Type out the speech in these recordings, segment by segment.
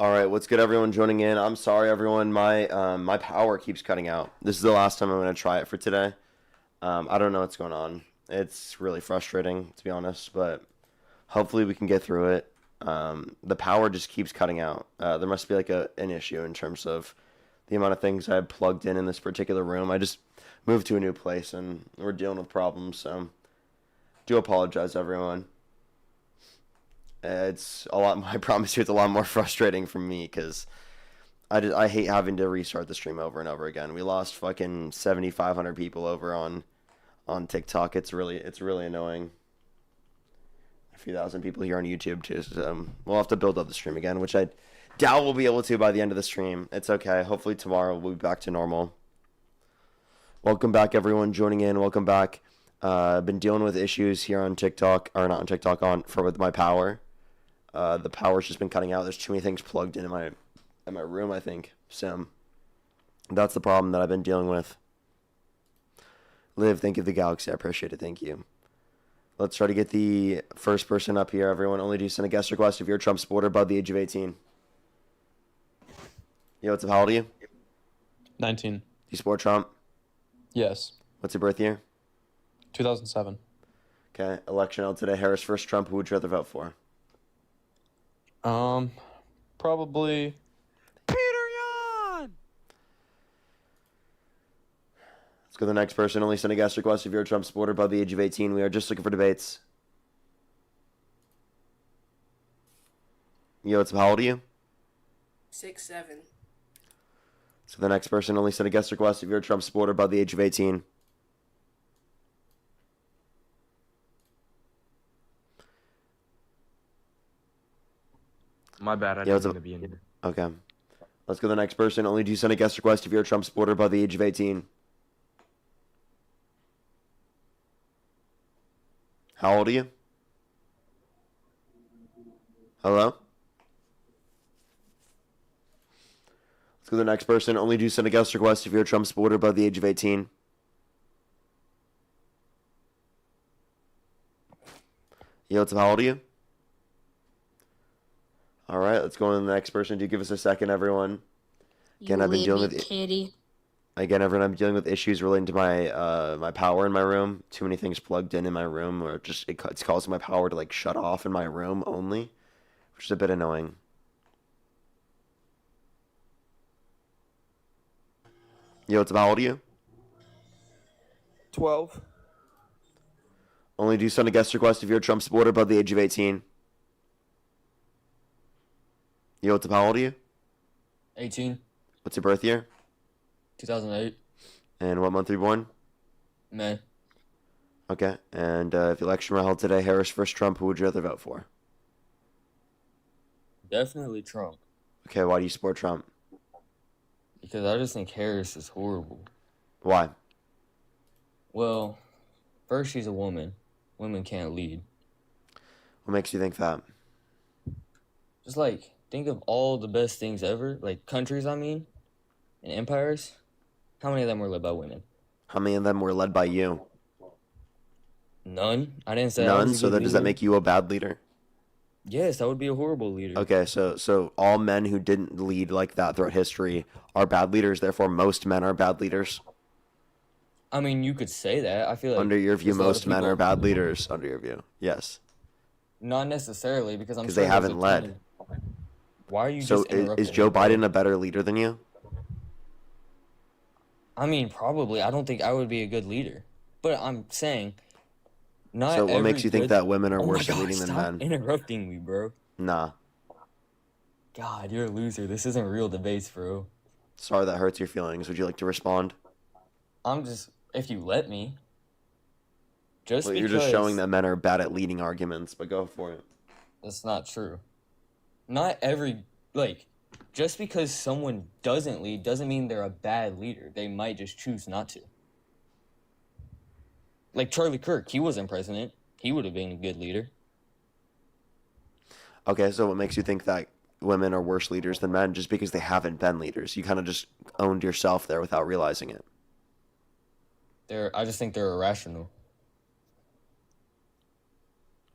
All right, what's good, everyone joining in? I'm sorry, everyone. My power keeps cutting out. This is the last time I'm gonna try it for today. I don't know what's going on. It's really frustrating, to be honest, but hopefully we can get through it. The power just keeps cutting out. There must be like an issue in terms of the amount of things I have plugged in this particular room. I just moved to a new place and we're dealing with problems, so do apologize, everyone. It's a lot. I promise you, it's a lot more frustrating for me because I hate having to restart the stream over and over again. We lost fucking 7,500 people over on TikTok. It's really annoying. A few thousand people here on YouTube too. So we'll have to build up the stream again, which I doubt we'll be able to by the end of the stream. It's okay. Hopefully tomorrow we'll be back to normal. Welcome back, everyone joining in. Welcome back. I've been dealing with issues here on TikTok, or not on TikTok, with my power. The power's just been cutting out. There's too many things plugged in my room, I think. So that's the problem that I've been dealing with. Liv, thank you for the galaxy. I appreciate it. Thank you. Let's try to get the first person up here. Everyone, only do send a guest request if you're a Trump supporter above the age of 18. Yo, what's up? How old are you? 19. Do you support Trump? Yes. What's your birth year? 2007. Okay. Election held today. Harris versus Trump. Who would you rather vote for? Probably Peter Yan! Let's go to the next person. Only send a guest request if you're a Trump supporter above the age of 18. We are just looking for debates. Yo, what's up? How old are you? 6'7". So the next person, only send a guest request if you're a Trump supporter above the age of 18. My bad, I Yeah, didn't what's mean up? to be in here. Okay. Let's go to the next person. Only do send a guest request if you're a Trump supporter above the age of 18. How old are you? Hello? Let's go to the next person. Only do send a guest request if you're a Trump supporter above the age of 18. Yo, what's up? How old are you? All right, let's go on to the next person. Do give us a second, everyone. Again, I've been dealing with kitty. Again, everyone, I'm dealing with issues relating to my power in my room. Too many things plugged in my room, or it's causing my power to like shut off in my room only, which is a bit annoying. Yo, what's up? How old are you? 12. Only do send a guest request if you're a Trump supporter above the age of 18. Yo, what's up? How old are you? 18. What's your birth year? 2008. And what month were you born? May. Okay. And if the election were held today, Harris versus Trump, who would you rather vote for? Definitely Trump. Okay, why do you support Trump? Because I just think Harris is horrible. Why? Well, first, she's a woman. Women can't lead. What makes you think that? Just like, think of all the best things ever. Like, countries, I mean, and empires. How many of them were led by women? How many of them were led by you? None. I didn't say I None. was a So good does that leader. make you a bad leader? Yes, I would be a horrible leader. Okay, so all men who didn't lead like that throughout history are bad leaders. Therefore, most men are bad leaders. I mean, you could say that. I feel like Under your view, there's a lot of most men people- are bad leaders. Under your view, yes, Not necessarily, because I'm because sure they there's haven't a led. ton of- Why are you So just interrupting is Joe me, bro? Biden a better leader than you? I mean, probably. I don't think I would be a good leader. But I'm saying, not So what every makes you think good- that women are Oh my worse at God, leading than stop men? interrupting me, bro. Nah. God, you're a loser. This isn't real debates, bro. Sorry that hurts your feelings. Would you like to respond? I'm just, if you let me. Just Well, because you're just showing that men are bad at leading arguments, but go for it. that's not true. Not every, like, just because someone doesn't lead doesn't mean they're a bad leader. They might just choose not to. Like Charlie Kirk, he wasn't president. He would have been a good leader. Okay, so what makes you think that women are worse leaders than men just because they haven't been leaders? You kind of just owned yourself there without realizing it. I just think they're irrational.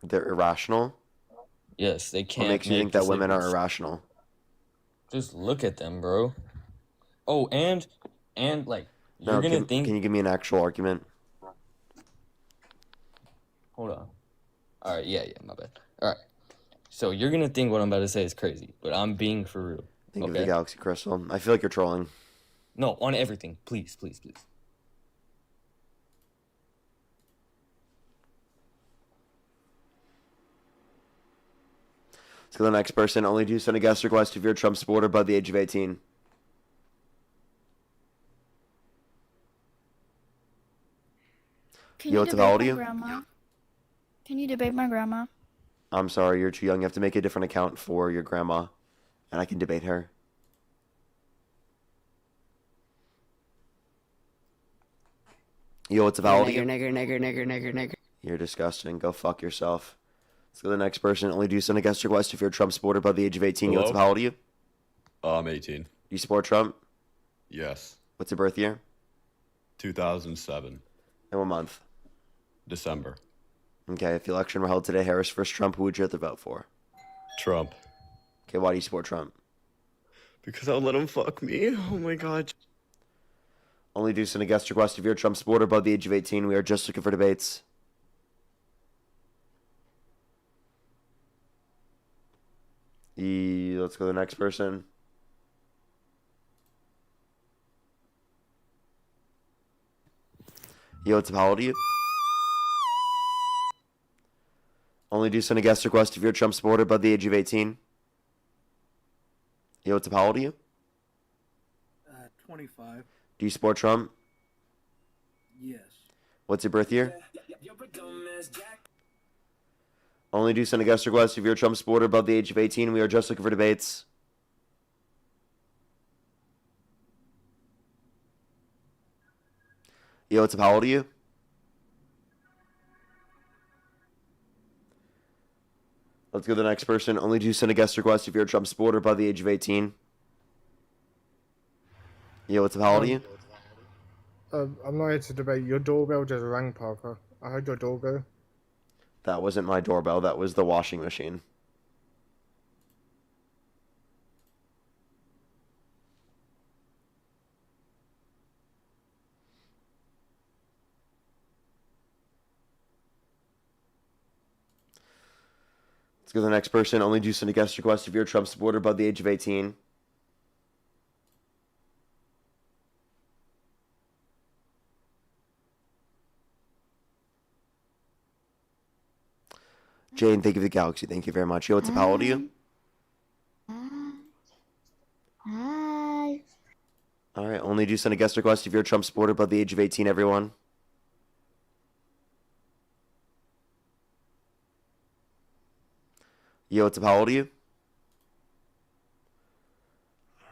They're irrational? Yes, they can't. What makes you make think that women are decisions. irrational? Just look at them, bro. Oh, and like you're No, gonna can think. you give me an actual argument? Hold on. All right, yeah, my bad. All right. So you're gonna think what I'm about to say is crazy, but I'm being for real. Think of the Okay? Galaxy Crystal. I feel like you're trolling. No, on everything. Please, please, please. Let's go to the next person. Only do send a guest request if you're a Trump supporter above the age of 18. Can Yo, you what's up, how debate old are my you? grandma? Can you debate my grandma? I'm sorry, you're too young. You have to make a different account for your grandma, and I can debate her. Yo, what's up, how old are you? Nigger. You're disgusting. Go fuck yourself. Let's go to the next person. Only do send a guest request if you're a Trump supporter above the age of 18. Yo, what's up, Hello? how old are you? I'm 18. Do you support Trump? Yes. What's your birth year? 2007. And what month? December. Okay, if the election were held today, Harris versus Trump, who would you have to vote for? Trump. Okay, why do you support Trump? Because I'll let him fuck me. Oh my god. Only do send a guest request if you're a Trump supporter above the age of 18. We are just looking for debates. Let's go to the next person. Yo, what's up, how old are you? Only do send a guest request if you're a Trump supporter above the age of 18. Yo, what's up, how old are you? 25. Do you support Trump? Yes. What's your birth year? Only do send a guest request if you're a Trump supporter above the age of 18. We are just looking for debates. Yo, what's up, how old are you? Let's go to the next person. Only do send a guest request if you're a Trump supporter above the age of 18. Yo, what's up, how old are you? I'm not here to debate. Your doorbell just rang, Parker. I heard your door go. That wasn't my doorbell. That was the washing machine. Let's go to the next person. Only do send a guest request if you're a Trump supporter above the age of 18. Jane, thank you for the galaxy. Thank you very much. Yo, what's up? How old are you? Hi. All right. Only do send a guest request if you're a Trump supporter above the age of 18, everyone. Yo, what's up? How old are you?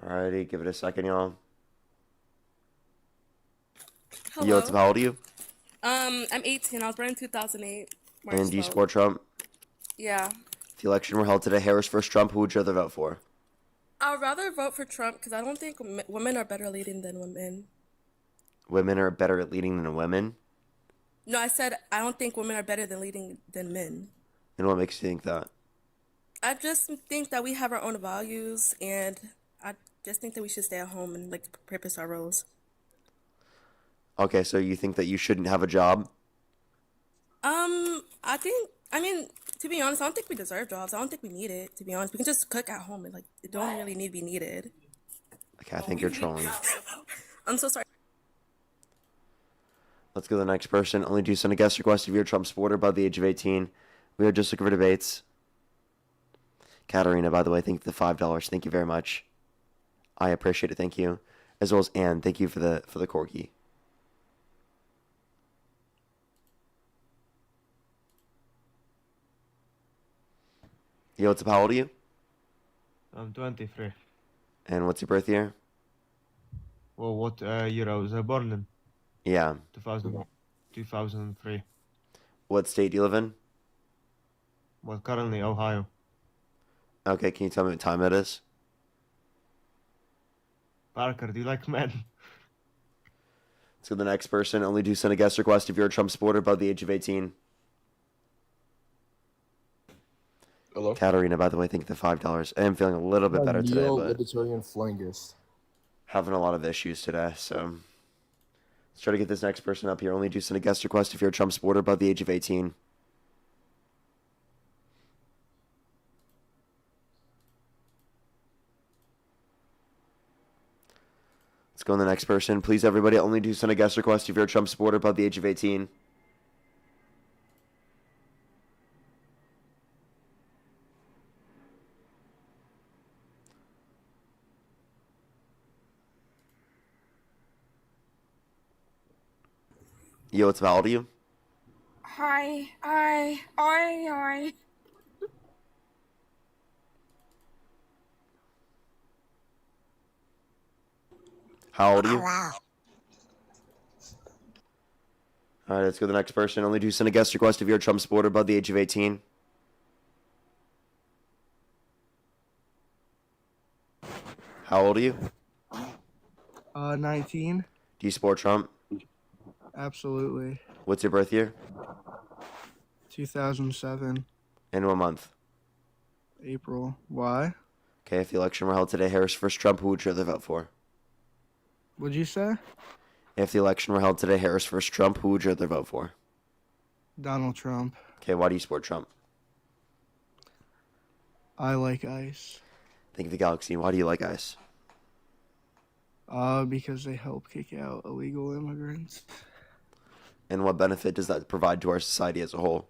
Alrighty, give it a second, y'all. Hello. Yo, what's up? How old are you? I'm 18. I was born in 2008. March And do you 12th. support Trump? Yeah. If the election were held today, Harris versus Trump, who would you rather vote for? I'd rather vote for Trump because I don't think women are better leading than women. Women are better at leading than women? No, I said I don't think women are better than leading than men. And what makes you think that? I just think that we have our own values, and I just think that we should stay at home and like purpose our roles. Okay, so you think that you shouldn't have a job? I mean, to be honest, I don't think we deserve jobs. I don't think we need it, to be honest. We can just cook at home and like it don't really need to be needed. Okay, I think you're trolling. I'm so sorry. Let's go to the next person. Only do send a guest request if you're a Trump supporter above the age of 18. We are just looking for debates. Katarina, by the way, thank you for the $5. Thank you very much. I appreciate it. Thank you. As well as Anne, thank you for the corgi. Yo, what's up? How old are you? I'm 23. And what's your birth year? Well, what year I was born in? Yeah. 2003. What state do you live in? Well, currently Ohio. Okay, can you tell me what time it is? Parker, do you like men? Let's go to the next person. Only do send a guest request if you're a Trump supporter above the age of 18. Hello? Katarina, by the way, thank you for the $5. I am feeling a little bit better today, but Neo-libertarian flangist. having a lot of issues today, so let's try to get this next person up here. Only do send a guest request if you're a Trump supporter above the age of 18. Let's go on the next person. Please, everybody, only do send a guest request if you're a Trump supporter above the age of 18. Yo, what's about you? Hi. How old are you? Alright, let's go to the next person. Only do send a guest request if you're a Trump supporter above the age of 18. How old are you? 19. Do you support Trump? Absolutely. What's your birth year? 2007. And what month? April. Why? Okay, if the election were held today, Harris versus Trump, who would you rather vote for? What'd you say? If the election were held today, Harris versus Trump, who would you rather vote for? Donald Trump. Okay, why do you support Trump? I like ice. Think of the galaxy. Why do you like ICE? Because they help kick out illegal immigrants. And what benefit does that provide to our society as a whole?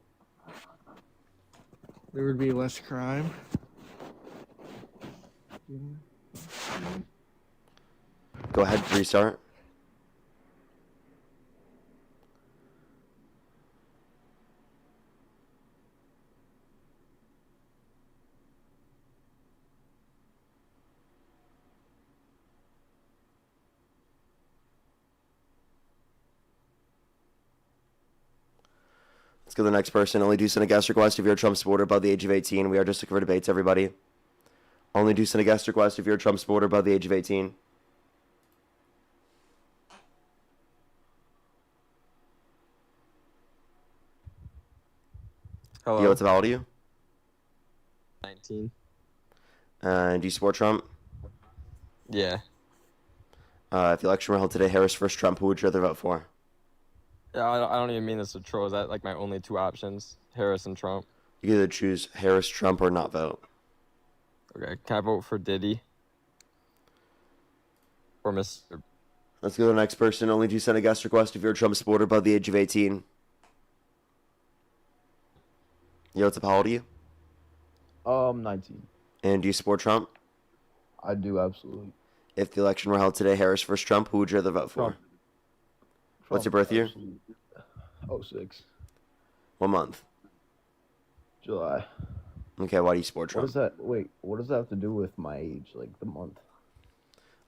There would be less crime. Go ahead, restart. Let's go to the next person. Only do send a guest request if you're a Trump supporter above the age of 18. We are just looking for debates, everybody. Only do send a guest request if you're a Trump supporter above the age of 18. Hello? Yo, what's about you? 19. And do you support Trump? Yeah. If the election were held today, Harris versus Trump, who would you rather vote for? Yeah, I don't even mean this to troll. Is that like my only two options? Harris and Trump. You can either choose Harris, Trump, or not vote. Okay, can I vote for Diddy? Or Mr. Let's go to the next person. Only do send a guest request if you're a Trump supporter above the age of 18. Yo, what's up? How old are you? 19. And do you support Trump? I do, absolutely. If the election were held today, Harris versus Trump, who would you rather vote for? Trump. What's your birth year? Absolutely. 06. What month? July. Okay, why do you support What Trump? does that, wait, what does that have to do with my age, like the month?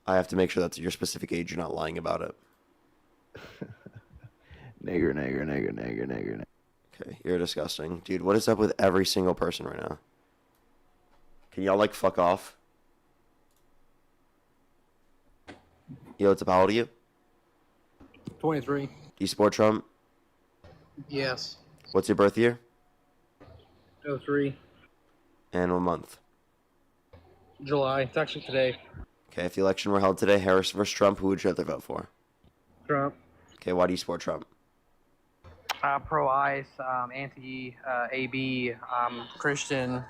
I have to make sure that's your specific age. You're not lying about it. Nigger, nigger, nigger, nigger, nigger, nigger. Okay, you're disgusting. Dude, what is up with every single person right now? Can y'all, like, fuck off? Yo, what's up? How old are you? 23. Do you support Trump? Yes. What's your birth year? 03. And what month? July. It's actually today. Okay, if the election were held today, Harris versus Trump, who would you rather vote for? Trump. Okay, why do you support Trump? Pro-ICE, anti-AB, Christian.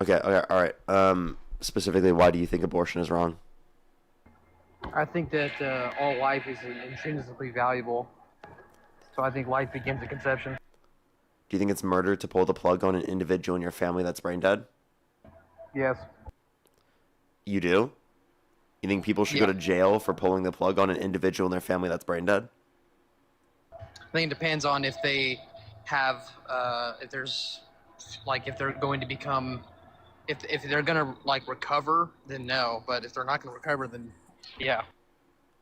Okay, all right. Specifically, why do you think abortion is wrong? I think that all life is intrinsically valuable. So I think life begins at conception. Do you think it's murder to pull the plug on an individual in your family that's brain dead? Yes. You do? You think people should go to jail for pulling the plug on an individual in their family that's brain dead? I think it depends on if they have, if there's, like, if they're going to become, if they're gonna like recover, then no. But if they're not gonna recover, then yeah.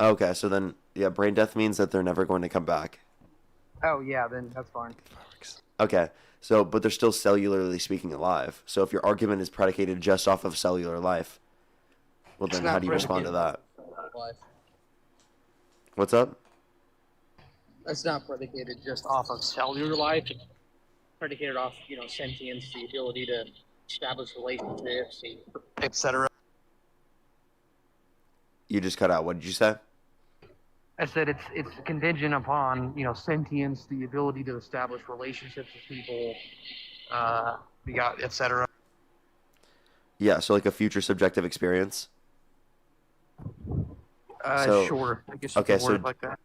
Okay, so then, yeah, brain death means that they're never going to come back. Oh yeah, then that's fine. Okay, so, but they're still cellularly speaking alive. So if your argument is predicated just off of cellular life, well then how do you respond to that? Life. What's up? It's not predicated just off of cellular life. It's predicated off, sentience, the ability to establish relationships, etc. You just cut out. What did you say? I said it's contingent upon, sentience, the ability to establish relationships with people, etc. Yeah, so like a future subjective experience. Sure. I guess you okay, could word so it like that.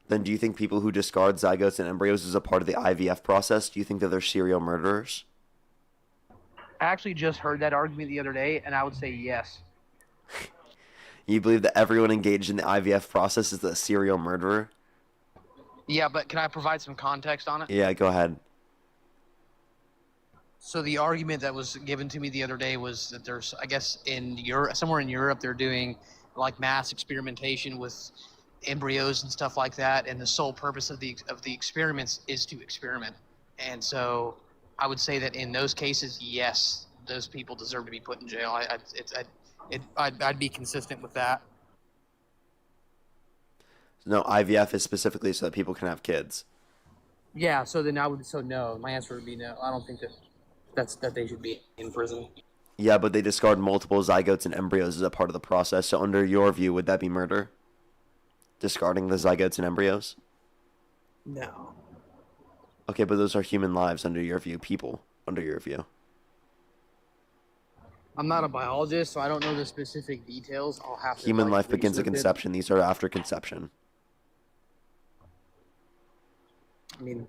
then do you think people who discard zygotes and embryos as a part of the IVF process, do you think that they're serial murderers? I actually just heard that argument the other day, and I would say yes. You believe that everyone engaged in the IVF process is a serial murderer? Yeah, but can I provide some context on it? Yeah, go ahead. So the argument that was given to me the other day was that there's, I guess, in Europe, somewhere in Europe, they're doing like mass experimentation with embryos and stuff like that, and the sole purpose of the experiments is to experiment. And so, I would say that in those cases, yes, those people deserve to be put in jail. I'd be consistent with that. No, IVF is specifically so that people can have kids. Yeah. So then no. My answer would be no. I don't think that they should be in prison. Yeah, but they discard multiple zygotes and embryos as a part of the process. So under your view, would that be murder? Discarding the zygotes and embryos? No. Okay, but those are human lives under your view, people under your view. I'm not a biologist, so I don't know the specific details. I'll have to. Human life begins at research it. conception. These are after conception. I mean,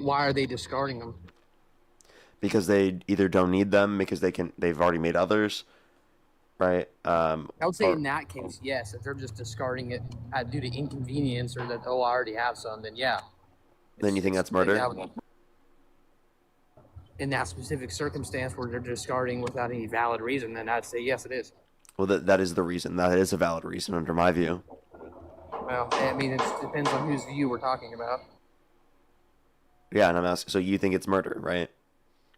why are they discarding them? Because they either don't need them, because they've already made others, right? I would say in that case, yes. If they're just discarding it due to inconvenience or that I already have some, then yeah. Then you think that's murder? In that specific circumstance where they're discarding without any valid reason, then I'd say yes, it is. Well, that is the reason. That is a valid reason under my view. Well, I mean, it depends on whose view we're talking about. Yeah, and I'm asking, so you think it's murder, right?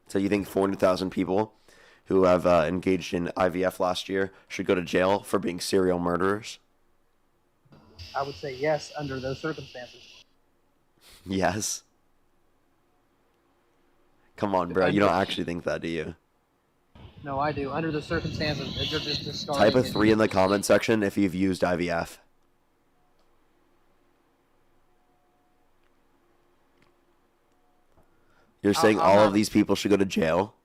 So you think 400,000 people who have engaged in IVF last year should go to jail for being serial murderers? I would say yes under those circumstances. Yes. Come on, bro. You don't actually think that, do you? No, I do. Under the circumstances, they're just discarding. Type a 3 in the comment section if you've used IVF. You're saying all of these people should go to jail?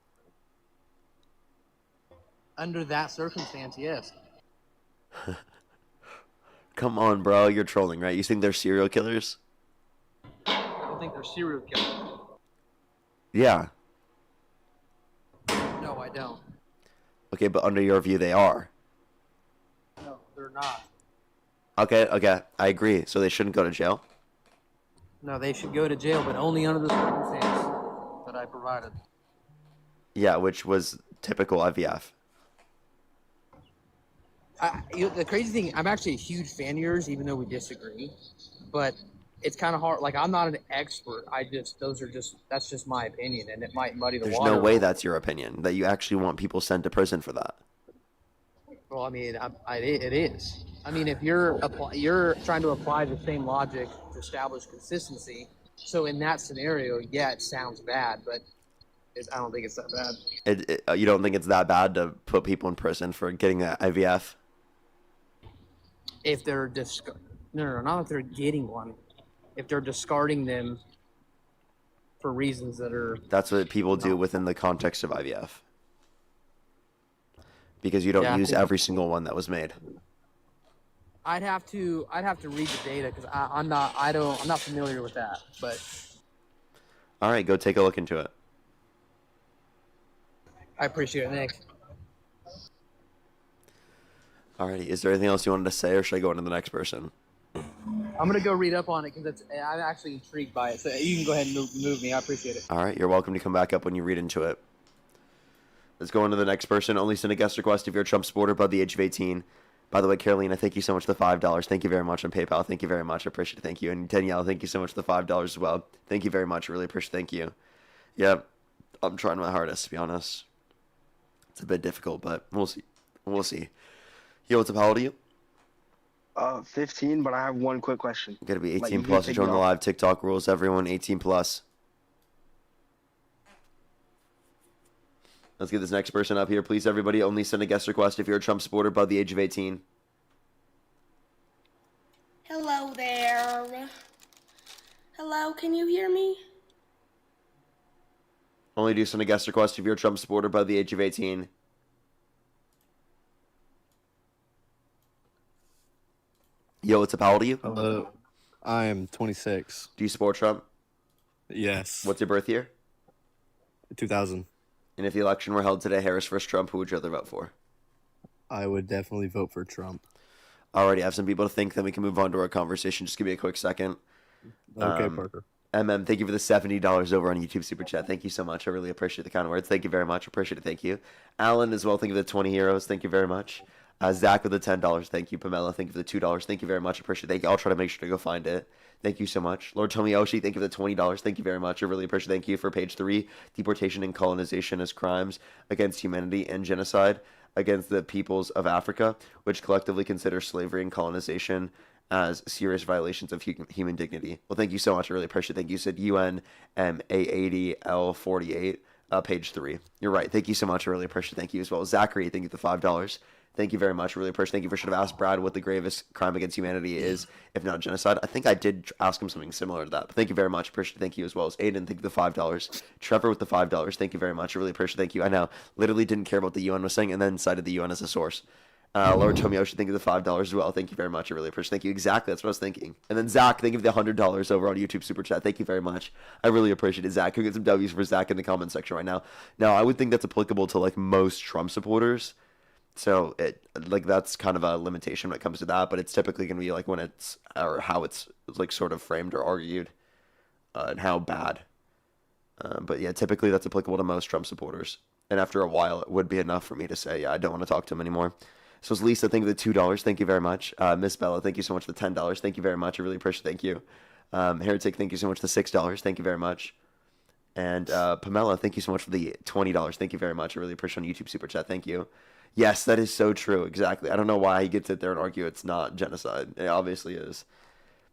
Under that circumstance, yes. Come on, bro. You're trolling, right? You think they're serial killers? I don't think they're serial killers. Yeah. No, I don't. Okay, but under your view, they are. No, they're not. Okay, I agree. So they shouldn't go to jail? No, they should go to jail, but only under the circumstance that I provided. Yeah, which was typical IVF. The crazy thing, I'm actually a huge fan of yours, even though we disagree. But it's kind of hard. Like, I'm not an expert. That's just my opinion, and it might muddy the water. There's no way that's your opinion, that you actually want people sent to prison for that. Well, I mean, it is. I mean, if you're trying to apply the same logic to establish consistency, so in that scenario, yeah, it sounds bad, but I don't think it's that bad. You don't think it's that bad to put people in prison for getting that IVF? If they're no, not if they're getting one. If they're discarding them for reasons that are... That's what people do within the context of IVF. Because you don't use every single one that was made. I'd have to read the data because I'm not familiar with that. But all right, go take a look into it. I appreciate it, Nick. Alrighty, is there anything else you wanted to say, or should I go on to the next person? I'm gonna go read up on it because I'm actually intrigued by it. So you can go ahead and move me. I appreciate it. All right, you're welcome to come back up when you read into it. Let's go on to the next person. Only send a guest request if you're a Trump supporter above the age of 18. By the way, Carolina, thank you so much for the $5. Thank you very much on PayPal. Thank you very much. I appreciate it. Thank you. And Danielle, thank you so much for the $5 as well. Thank you very much. I really appreciate it. Thank you. Yeah, I'm trying my hardest, to be honest. It's a bit difficult, but we'll see. We'll see. Yo, what's up? How old are you? 15, but I have one quick question. You gotta be Like, 18 you plus to take join me the off. live TikTok rules. Everyone 18 plus. Let's get this next person up here. Please, everybody, only send a guest request if you're a Trump supporter above the age of 18. Hello there. Hello, can you hear me? Only do send a guest request if you're a Trump supporter above the age of 18. Yo, what's up? How old are you? Hello. I am 26. Do you support Trump? Yes. What's your birth year? 2000. And if the election were held today, Harris versus Trump, who would you rather vote for? I would definitely vote for Trump. Alrighty, I have some people to think, then we can move on to our conversation. Just give me a quick second. Okay, Parker. Thank you for the $70 over on YouTube Super Chat. Thank you so much. I really appreciate the kind words. Thank you very much. Appreciate it. Thank you. Alan as well. Thank you for the 20 euros. Thank you very much. Zach with the $10. Thank you. Pamela, thank you for the $2. Thank you very much. Appreciate it. Thank you. I'll try to make sure to go find it. Thank you so much. Lord Tomiyoshi, thank you for the $20. Thank you very much. I really appreciate it. Thank you for page 3. Deportation and colonization as crimes against humanity and genocide against the peoples of Africa, which collectively consider slavery and colonization as serious violations of human dignity. Well, thank you so much. I really appreciate it. Thank you. You said UN A80L48, page 3. You're right. Thank you so much. I really appreciate it. Thank you as well. Zachary, thank you for the $5. Thank you very much. I really appreciate it. Thank you for should have asked Brad what the gravest crime against humanity is, if not genocide. I think I did ask him something similar to that. But thank you very much. Appreciate it. Thank you as well as Aiden. Thank you for the $5. Trevor with the $5. Thank you very much. I really appreciate it. Thank you. I know. Literally didn't care what the UN was saying and then cited the UN as a source. Lord Tomiyoshi, thank you for the $5 as well. Thank you very much. I really appreciate it. Thank you. Exactly. That's what I was thinking. And then Zach, thank you for the $100 over on YouTube Super Chat. Thank you very much. I really appreciate it. Zach, who get some W's for Zach in the comment section right now. Now, I would think that's applicable to like most Trump supporters. So that's kind of a limitation when it comes to that, but it's typically going to be like when it's, or how it's like sort of framed or argued, and how bad. But yeah, typically that's applicable to most Trump supporters. And after a while, it would be enough for me to say, yeah, I don't want to talk to him anymore. So it's Lisa, thank you for the $2. Thank you very much. Miss Bella, thank you so much for the $10. Thank you very much. I really appreciate it. Thank you. Heretic, thank you so much for the $6. Thank you very much. And Pamela, thank you so much for the $20. Thank you very much. I really appreciate it on YouTube Super Chat. Thank you. Yes, that is so true. Exactly. I don't know why he gets it there and argue it's not genocide. It obviously is.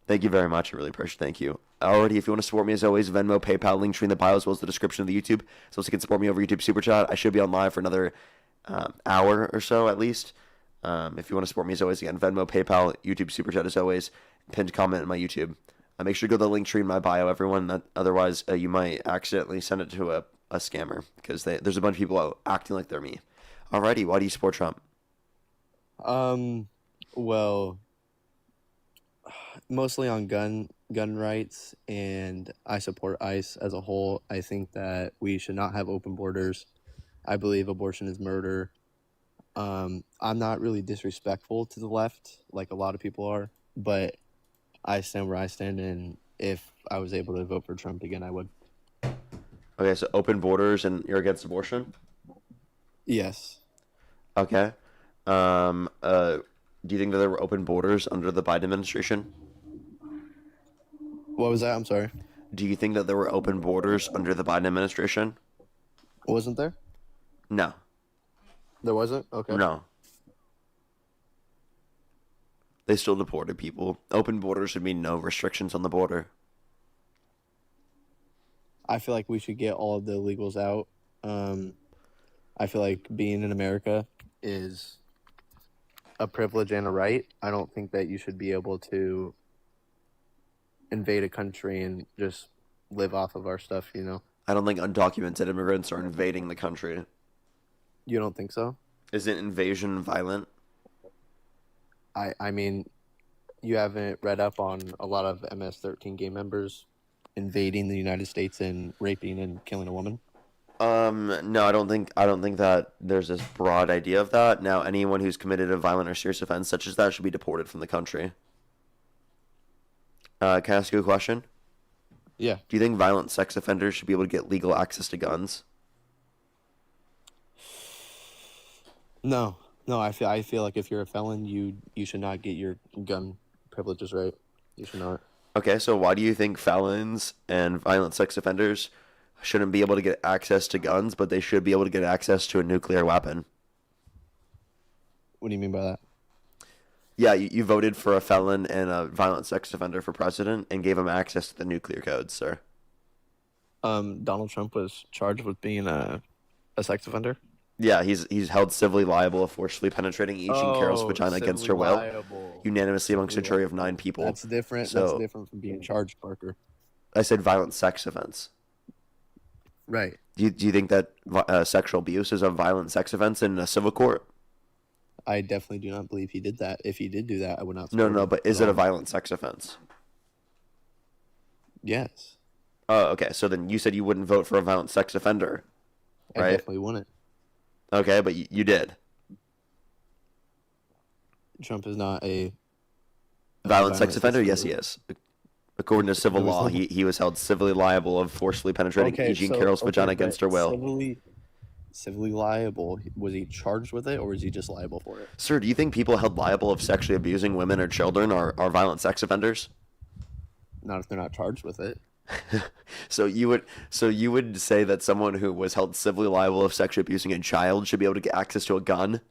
Thank you very much. I really appreciate it. Thank you. Alrighty, if you want to support me as always, Venmo, PayPal, link tree in the bio as well as the description of the YouTube. So you can support me over YouTube Super Chat. I should be on live for another hour or so at least. If you want to support me as always, again, Venmo, PayPal, YouTube Super Chat as always. Pinned comment in my YouTube. Make sure to go to the link tree in my bio, everyone. Otherwise, you might accidentally send it to a scammer because there's a bunch of people out acting like they're me. Alrighty, why do you support Trump? Well, mostly on gun rights, and I support ICE as a whole. I think that we should not have open borders. I believe abortion is murder. I'm not really disrespectful to the left like a lot of people are, but I stand where I stand, and if I was able to vote for Trump again, I would. Okay, so open borders and you're against abortion? Yes. Okay. Do you think that there were open borders under the Biden administration? What was that? I'm sorry. Do you think that there were open borders under the Biden administration? Wasn't there? No. There wasn't? Okay. No. They still deported people. Open borders would mean no restrictions on the border. I feel like we should get all of the illegals out. I feel like being in America is a privilege and a right. I don't think that you should be able to invade a country and just live off of our stuff, you know? I don't think undocumented immigrants are invading the country. You don't think so? Isn't invasion violent? I mean, you haven't read up on a lot of MS-13 gang members invading the United States and raping and killing a woman? No, I don't think that there's this broad idea of that. Now, anyone who's committed a violent or serious offense such as that should be deported from the country. Can I ask you a question? Yeah. Do you think violent sex offenders should be able to get legal access to guns? No, I feel like if you're a felon, you should not get your gun privileges, right? You should not. Okay, so why do you think felons and violent sex offenders shouldn't be able to get access to guns, but they should be able to get access to a nuclear weapon? What do you mean by that? Yeah, you voted for a felon and a violent sex offender for president and gave him access to the nuclear codes, sir. Donald Trump was charged with being a sex offender. Yeah, he's held civilly liable of forcibly penetrating Jean Carroll's vagina against her will, unanimously amongst a jury of 9 people. That's different. So, that's different from being charged, Parker. I said violent sex offense. Right. Do you think that sexual abuse is a violent sex offense in a civil court? I definitely do not believe he did that. If he did do that, I would not. No, but is it a violent sex offense? Yes. Oh, okay. So then you said you wouldn't vote for a violent sex offender, right? I definitely wouldn't. Okay, but you did. Trump is not a violent sex offender. Yes, he is. According to civil law, he was held civilly liable of forcibly penetrating Jean Carroll's vagina against her will. Civilly liable. Was he charged with it, or was he just liable for it? Sir, do you think people held liable of sexually abusing women or children are violent sex offenders? Not if they're not charged with it. So you would say that someone who was held civilly liable of sexually abusing a child should be able to get access to a gun?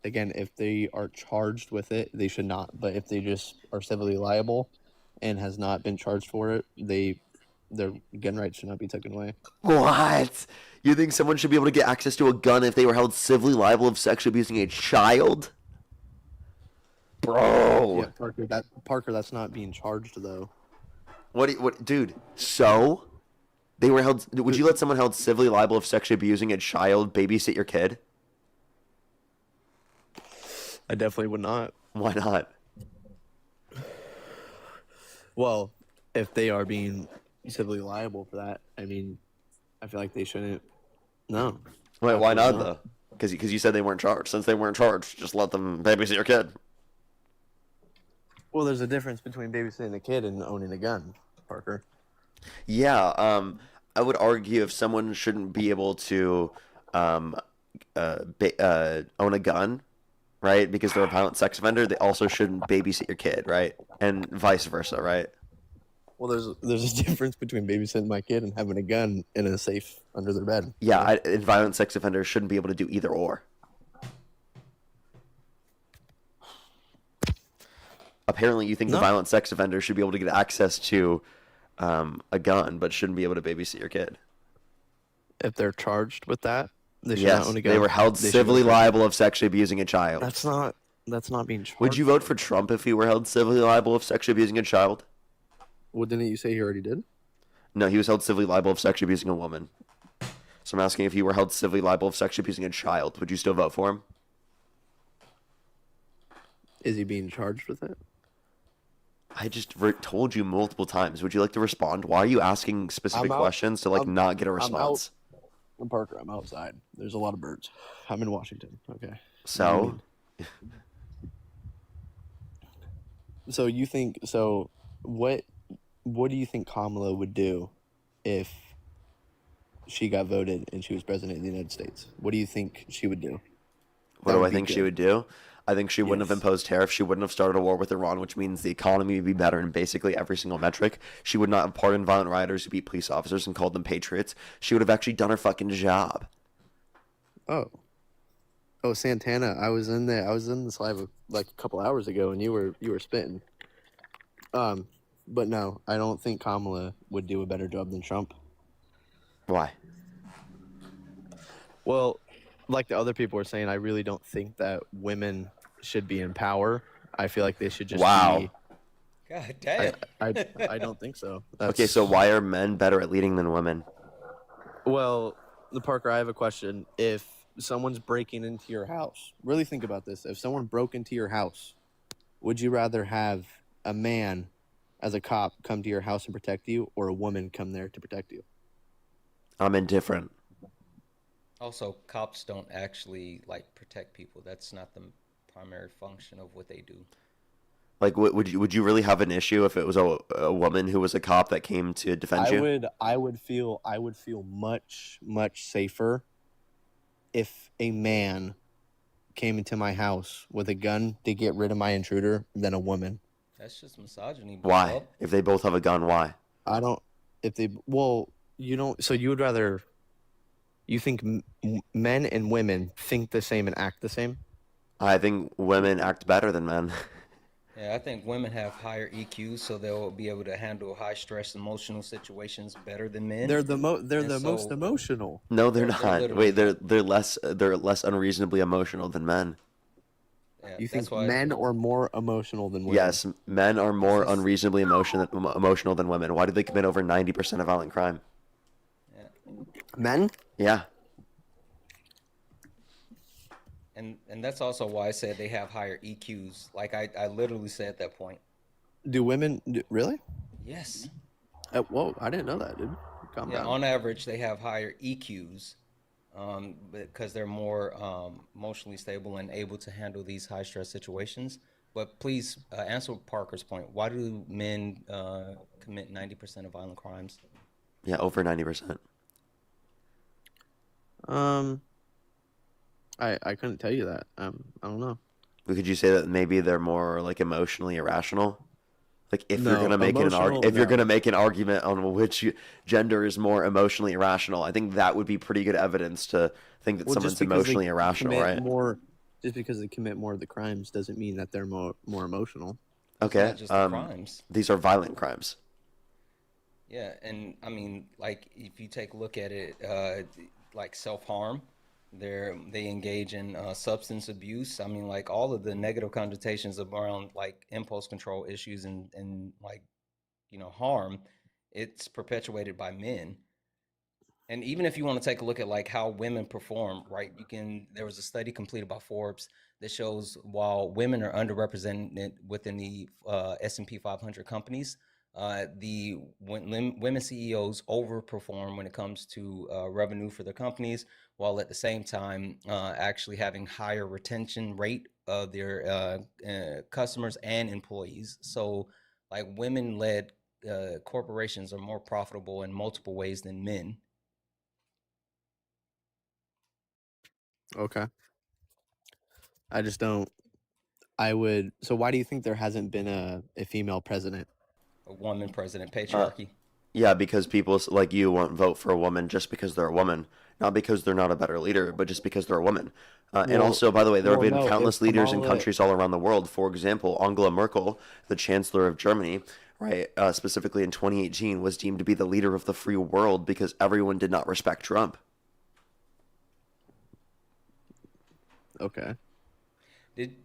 Again, if they are charged with it, they should not. But if they just are civilly liable and has not been charged for it, their gun rights should not be taken away. What? You think someone should be able to get access to a gun if they were held civilly liable of sexually abusing a child? Bro. Yeah, Parker, that's not being charged though. What, dude? So they were held. Would you let someone held civilly liable of sexually abusing a child babysit your kid? I definitely would not. Why not? Well, if they are being civilly liable for that, I mean, I feel like they shouldn't. No. Wait, why not though? Because you said they weren't charged. Since they weren't charged, just let them babysit your kid. Well, there's a difference between babysitting a kid and owning a gun, Parker. Yeah, I would argue if someone shouldn't be able to own a gun, right, because they're a violent sex offender, they also shouldn't babysit your kid, right? And vice versa, right? Well, there's a difference between babysitting my kid and having a gun in a safe under their bed. Yeah, and violent sex offenders shouldn't be able to do either or. Apparently, you think the violent sex offender should be able to get access to a gun, but shouldn't be able to babysit your kid. If they're charged with that, they should not own a gun. They were held civilly liable of sexually abusing a child. That's not being charged. Would you vote for Trump if he were held civilly liable of sexually abusing a child? Well, didn't you say he already did? No, he was held civilly liable of sexually abusing a woman. So I'm asking if he were held civilly liable of sexually abusing a child, would you still vote for him? Is he being charged with it? I just told you multiple times. Would you like to respond? Why are you asking specific questions to not get a response? I'm Parker. I'm outside. There's a lot of birds. I'm in Washington. Okay. So? So you think so? What do you think Kamala would do if she got voted and she was president of the United States? What do you think she would do? What do I think she would do? I think she wouldn't have imposed tariffs. She wouldn't have started a war with Iran, which means the economy would be better in basically every single metric. She would not have pardoned violent rioters who beat police officers and called them patriots. She would have actually done her fucking job. Oh, Santana, I was in there. I was in this live like a couple hours ago, and you were spitting. But no, I don't think Kamala would do a better job than Trump. Why? Well, like the other people were saying, I really don't think that women should be in power. I feel like they should just be... God damn. I don't think so. Okay, so why are men better at leading than women? Well, Parker, I have a question. If someone's breaking into your house, really think about this. If someone broke into your house, would you rather have a man as a cop come to your house and protect you, or a woman come there to protect you? I'm indifferent. Also, cops don't actually protect people. That's not the primary function of what they do. Like, would you really have an issue if it was a woman who was a cop that came to defend you? I would feel much safer if a man came into my house with a gun to get rid of my intruder than a woman. That's just misogyny. Why? Bro. If they both have a gun, why? I don't. If they you don't. So you would rather? You think men and women think the same and act the same? I think women act better than men. Yeah, I think women have higher EQs, so they'll be able to handle high stress emotional situations better than men. They're the And most so emotional. No, they're they're not. literally Wait, they're less unreasonably emotional than men. yeah, You that's think why men are more emotional than women? Yes, men are more This is- unreasonably emotional than women. Why do they commit over 90% of violent crime? Men? Yeah. and that's also why I said they have higher EQs. Like I literally said that point. Do women really? Yes. Whoa, I didn't know that, dude. Calm Yeah, down. on average they have higher EQs, because they're more emotionally stable and able to handle these high stress situations. But please answer Parker's point. Why do men commit 90% of violent crimes? Yeah, over 90%. I couldn't tell you that. I don't know. But could you say that maybe they're more like emotionally irrational? Like if you're No, gonna make emotional, if you're no. gonna make an argument on which gender is more emotionally irrational, I think that would be pretty good evidence to think that Well, just someone's because they emotionally irrational, commit right? more, just because they commit more of the crimes doesn't mean that they're more emotional. Okay. not just the crimes. These are violent crimes. Yeah, and I mean, like if you take a look at it, like self-harm, they engage in substance abuse. I mean, like all of the negative connotations around like impulse control issues and like harm, it's perpetuated by men. And even if you want to take a look at like how women perform, right? There was a study completed by Forbes that shows while women are underrepresented within the S&P 500 companies, women CEOs overperform when it comes to revenue for their companies, while at the same time actually having higher retention rate of their customers and employees. So like women-led corporations are more profitable in multiple ways than men. Okay. I just don't. So why do you think there hasn't been a female president? A woman president, patriarchy. Yeah, because people like you won't vote for a woman just because they're a woman, not because they're not a better leader, but just because they're a woman. And Well- also, by the way, there have well, been no, countless if leaders in Kamala- countries all around the world. For example, Angela Merkel, the Chancellor of Germany, right, specifically in 2018, was deemed to be the leader of the free world because everyone did not respect Trump. Okay.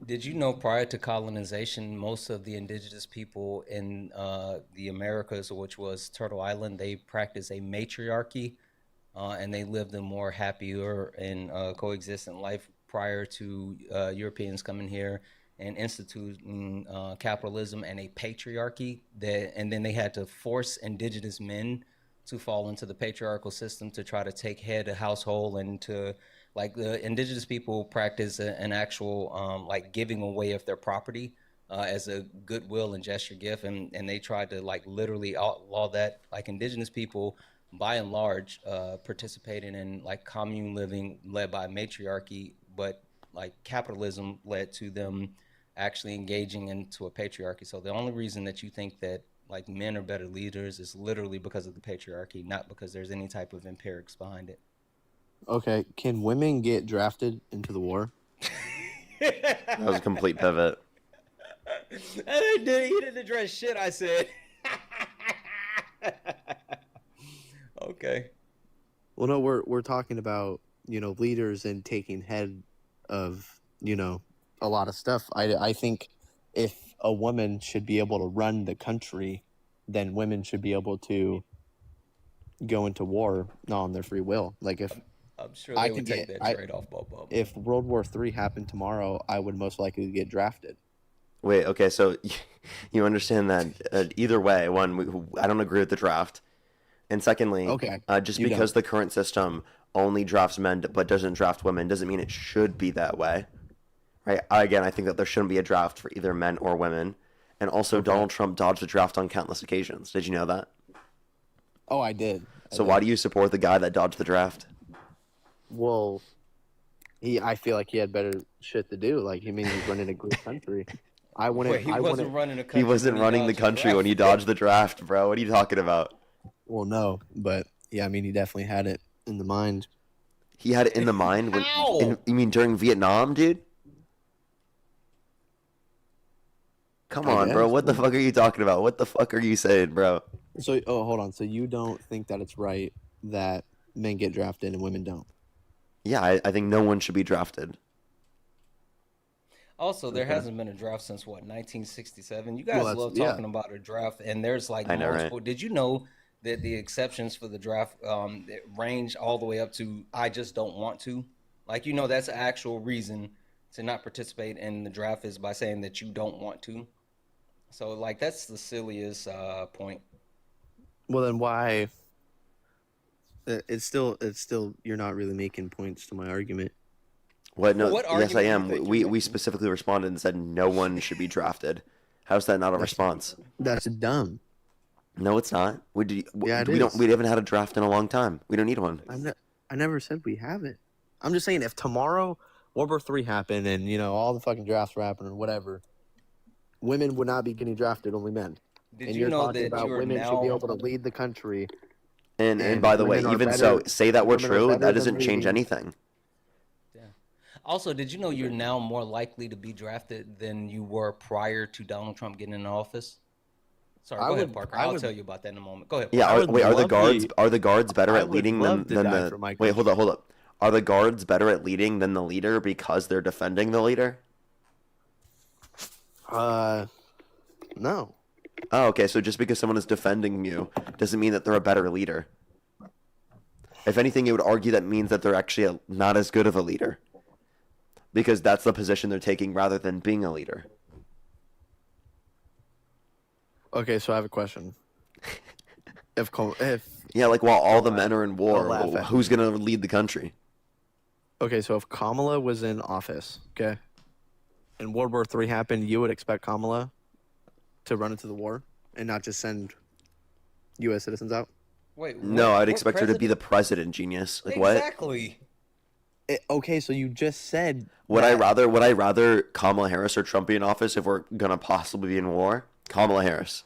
Did you know prior to colonization, most of the indigenous people in the Americas, which was Turtle Island, they practiced a matriarchy, and they lived a more happier and coexistent life prior to Europeans coming here and instituting capitalism and a patriarchy. And then they had to force indigenous men to fall into the patriarchal system to try to take head of household and to like the indigenous people practice an actual like giving away of their property as a goodwill and gesture gift, and they tried to like literally outlaw that. Like indigenous people by and large participated in like commune living led by matriarchy, but like capitalism led to them actually engaging into a patriarchy. So the only reason that you think that like men are better leaders is literally because of the patriarchy, not because there's any type of empirics behind it. Okay. Can women get drafted into the war? That was a complete pivot. He didn't address shit I said. Okay. Well, no, we're talking about leaders and taking head of a lot of stuff. I think if a woman should be able to run the country, then women should be able to go into war on their free will. Like if I'm sure they would take that trade off, Bob. If World War III happened tomorrow, I would most likely get drafted. Wait, okay, so you understand that either way, one, I don't agree with the draft. And secondly, Okay, just you because don't. the current system only drafts men but doesn't draft women doesn't mean it should be that way. Right? Again, I think that there shouldn't be a draft for either men or women. And also, Donald Trump dodged the draft on countless occasions. Did you know that? Oh, I did. So why do you support the guy that dodged the draft? Well, I feel like he had better shit to do. Like, he's running a great country. I wouldn't. Wait, he wasn't running a country. He wasn't running the country when he dodged the draft, bro. What are you talking about? Well, no, but yeah, I mean, he definitely had it in the mind. He had it in the mind when. You mean during Vietnam, dude? Come I on, bro. guess, What the yeah. fuck are you talking about? What the fuck are you saying, bro? So, oh, hold on. So you don't think that it's right that men get drafted and women don't? Yeah, I think no one should be drafted. Also, there Okay. hasn't been a draft since what, 1967? You Well, guys that's love yeah. talking about a draft, and there's like I know, right? multiple. Did you know that the exceptions for the draft range all the way up to I just don't want to? Like, that's the actual reason to not participate in the draft is by saying that you don't want to. So, like, that's the silliest point. Well, then why? It's still you're not really making points to my argument. What? No. What Yes, I argument do you am. think We you're we making? specifically responded and said no one should be drafted. How's that not a response? That's dumb. No, it's not. Yeah, it we don't. is. We haven't had a draft in a long time. We don't need one. I never said we haven't. I'm just saying if tomorrow World War III happened and all the fucking drafts were happening or whatever, women would not be getting drafted, only men. Did and you you're know talking that about you are women should be now? able to lead the country. And by the way, women are even better- so, say that we're women are true. better That than doesn't change leading. anything. Also, did you know you're now more likely to be drafted than you were prior to Donald Trump getting in office? Sorry, I go ahead, would- Parker. I I'll would- tell you about that in a moment. Go ahead. Yeah. Parker. Wait, are the love guards the- are the guards better I at would leading love than to die the? for my Wait, hold country. up. Are the guards better at leading than the leader because they're defending the leader? No. Oh, okay. So just because someone is defending you doesn't mean that they're a better leader. If anything, you would argue that means that they're actually not as good of a leader, because that's the position they're taking rather than being a leader. Okay, so I have a question. if Yeah, like while all the men are in war, Don't laugh at who's gonna lead the country? Okay, so if Kamala was in office, okay, and World War III happened, you would expect Kamala to run into the war and not just send U.S. citizens out? Wait, No, I'd what expect her to be the president? president. Genius. Like what? Exactly. Okay, so you just said Would I rather Kamala Harris or Trump be in office if we're gonna possibly be in war? Kamala Harris,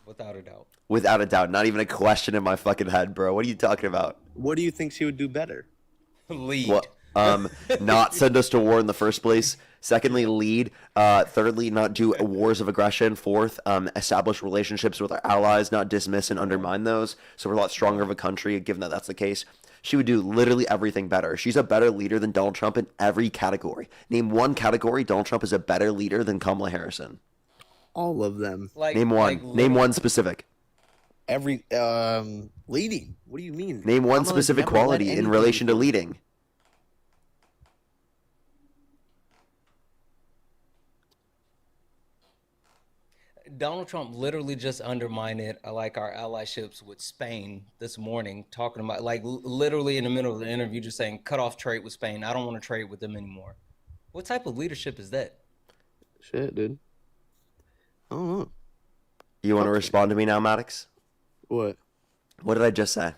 Without a doubt. without a doubt. Not even a question in my fucking head, bro. What are you talking about? What do you think she would do better? Lead. What? Not send us to war in the first place. Secondly, lead. Thirdly, not do wars of aggression. Fourth, establish relationships with our allies, not dismiss and undermine those. So we're a lot stronger of a country, given that that's the case. She would do literally everything better. She's a better leader than Donald Trump in every category. Name one category Donald Trump is a better leader than Kamala Harrison. All of them. Name one. Name one specific. Every leading. What do you mean? Name one Kamala's specific never led quality in anything relation to before. leading. Donald Trump literally just undermined it, like our allyships with Spain this morning, talking about like literally in the middle of the interview, just saying cut off trade with Spain. I don't want to trade with them anymore. What type of leadership is that? Shit, dude. I don't know. You want to respond to me now, Maddox? What? What did I just say? I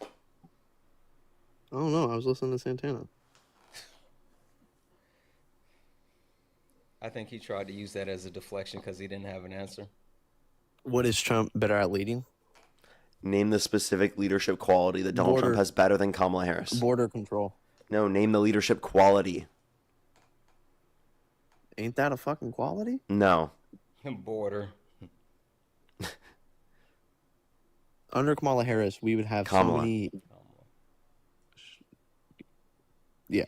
don't know. I was listening to Santana. I think he tried to use that as a deflection because he didn't have an answer. What is Trump better at leading? Name the specific leadership quality that Donald Trump has better than Kamala Harris. Border control. No, name the leadership quality. Ain't that a fucking quality? No. Border. Under Kamala Harris, we would have Kamala. so many. Yeah,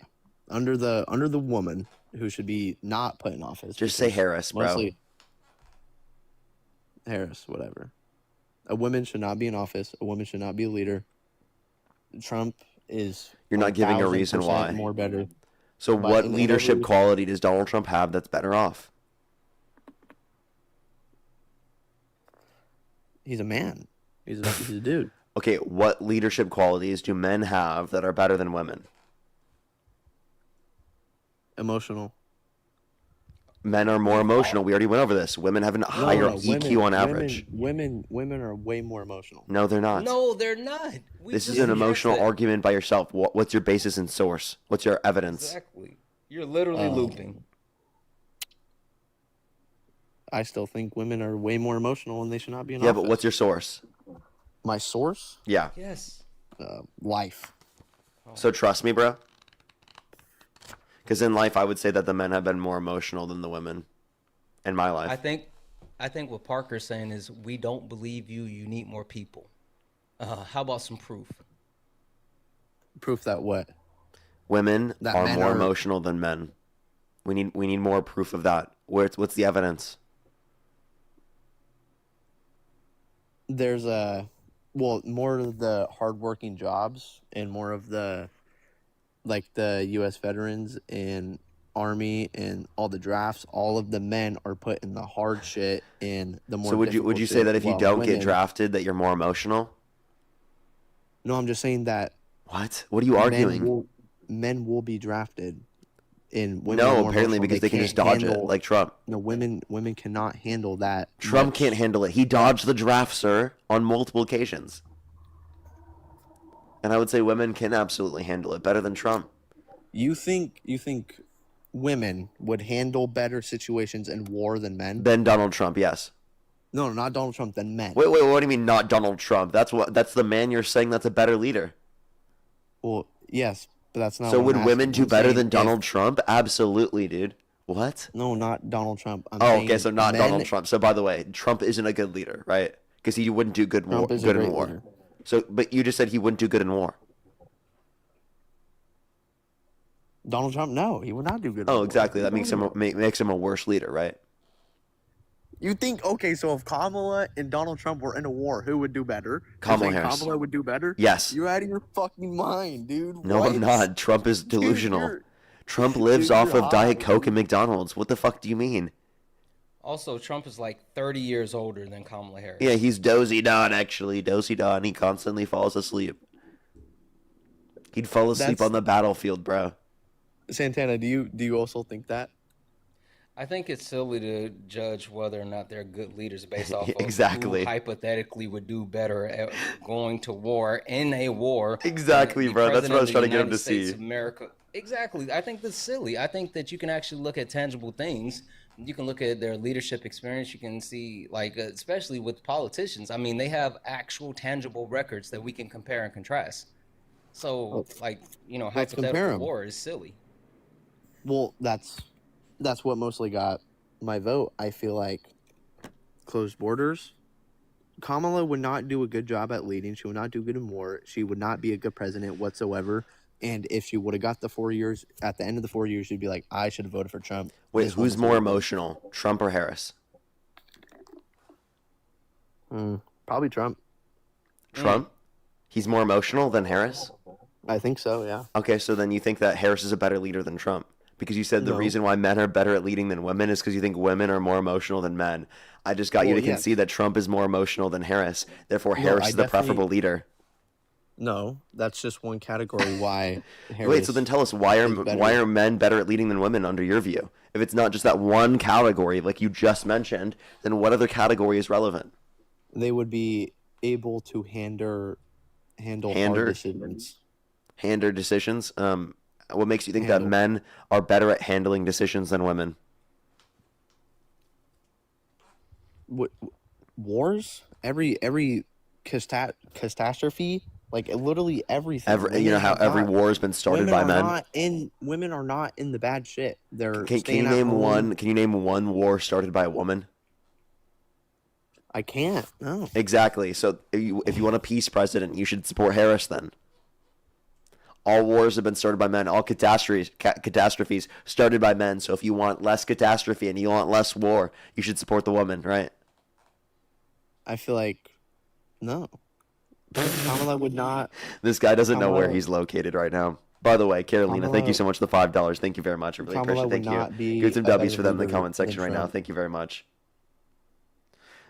under the woman who should be not put in office. Just say Harris, bro. Mostly Harris, whatever. A woman should not be in office. A woman should not be a leader. Trump is. You're not giving a reason 1000% why. More better. So But what in leadership every- quality does Donald Trump have that's better off? He's a man. He's a dude. Okay, what leadership qualities do men have that are better than women? Emotional. Men are more emotional. We already went over this. Women have a higher EQ on average. Women are way more emotional. No, they're not. No, they're not. This is an emotional argument by yourself. What's your basis and source? What's your evidence? Exactly. You're literally looping. I still think women are way more emotional and they should not be in Yeah, office. but what's your source? My source? Yeah. Yes. Life. So trust me, bro. Because in life, I would say that the men have been more emotional than the women. In my life. I think I think what Parker's saying is we don't believe you. You need more people. How about some proof? Proof that what? Women That are men more are- emotional than men. We need more proof of that. What's the evidence? There's more of the hardworking jobs and more of the U.S. veterans and Army and all the drafts. All of the men are put in the hard shit and the more. So would you difficult say shit, that if you while don't get women- drafted that you're more emotional? No, I'm just saying that. What? What are you arguing? Men will be drafted, and women are No, more apparently emotional. because they can can't just dodge it, handle- like Trump. No, women cannot handle that. Trump much. can't handle it. He dodged the draft, sir, on multiple occasions. And I would say women can absolutely handle it better than Trump. You think women would handle better situations in war than men? Than Donald Trump, yes. No, not Donald Trump. Than men. Wait, what do you mean not Donald Trump? That's the man you're saying that's a better leader. Well, yes, but that's not. So what would I'm women asking. do better saying than if- Donald Trump? Absolutely, dude. What? No, not Donald Trump. I'm Oh, saying okay, so not men- Donald Trump. So by the way, Trump isn't a good leader, right? Because he wouldn't do good Trump is a good in great war. leader. So, but you just said he wouldn't do good in war. Donald Trump, no, he would not do good. in Oh, war. exactly. That makes him a worse leader, right? You think okay? So if Kamala and Donald Trump were in a war, who would do better? You're Kamala saying Harris. Kamala would do better. Yes. You're out of your fucking mind, dude. No, What? I'm not. Trump is delusional. you're- Trump lives dude, off you're of Diet high, Coke dude. and McDonald's. What the fuck do you mean? Also, Trump is like 30 years older than Kamala Harris. Yeah, he's dozy don actually. Dozy don. He constantly falls asleep. He'd fall asleep That's- on the battlefield, bro. Santana, do you also think that? I think it's silly to judge whether or not they're good leaders based off of Exactly. who hypothetically would do better at going to war in a war. Exactly, than the bro. That's what I was president of trying to the get him United to see. States of America. Exactly. I think that's silly. I think that you can actually look at tangible things. You can look at their leadership experience. You can see, like, especially with politicians. I mean, they have actual tangible records that we can compare and contrast. So, like, let's compare 'em. hypothetical war is silly. Well, that's what mostly got my vote. I feel like closed borders. Kamala would not do a good job at leading. She would not do good in war. She would not be a good president whatsoever. And if she would have got the 4 years, at the end of the 4 years, she'd be like, I should have voted for Trump. Wait, This who's one's more over." emotional, Trump or Harris? Probably Trump. Trump? He's more emotional than Harris? I think so, yeah. Okay, so then you think that Harris is a better leader than Trump? Because you said the No. reason why men are better at leading than women is because you think women are more emotional than men. I just got you Well, to yes. concede that Trump is more emotional than Harris. Therefore, No, Harris I is the definitely- preferable leader. No, that's just one category why Harris. Wait, so then tell us why is better. are men better at leading than women under your view? If it's not just that one category like you just mentioned, then what other category is relevant? They would be able to handle Hander? hard decisions. Hander decisions. What makes you think Handle. that men are better at handling decisions than women? Wars, every catastrophe, like literally everything. You know how Women are every not- war has been started women by are men. Women are not in the bad shit. They're Can staying you at name home. one? Can you name one war started by a woman? I can't. No. Exactly. So if you want a peace president, you should support Harris then. All wars have been started by men. All catastrophes started by men. So if you want less catastrophe and you want less war, you should support the woman, right? I feel like no. Kamala would not. This guy doesn't know where Kamala- he's located right now. By the way, Carolina, thank you Kamala- so much for the $5. Thank you very much. I really Kamala appreciate it. would Thank not you. be Give some a W's better for them in the leader comment section than right now. Trump. Thank you very much.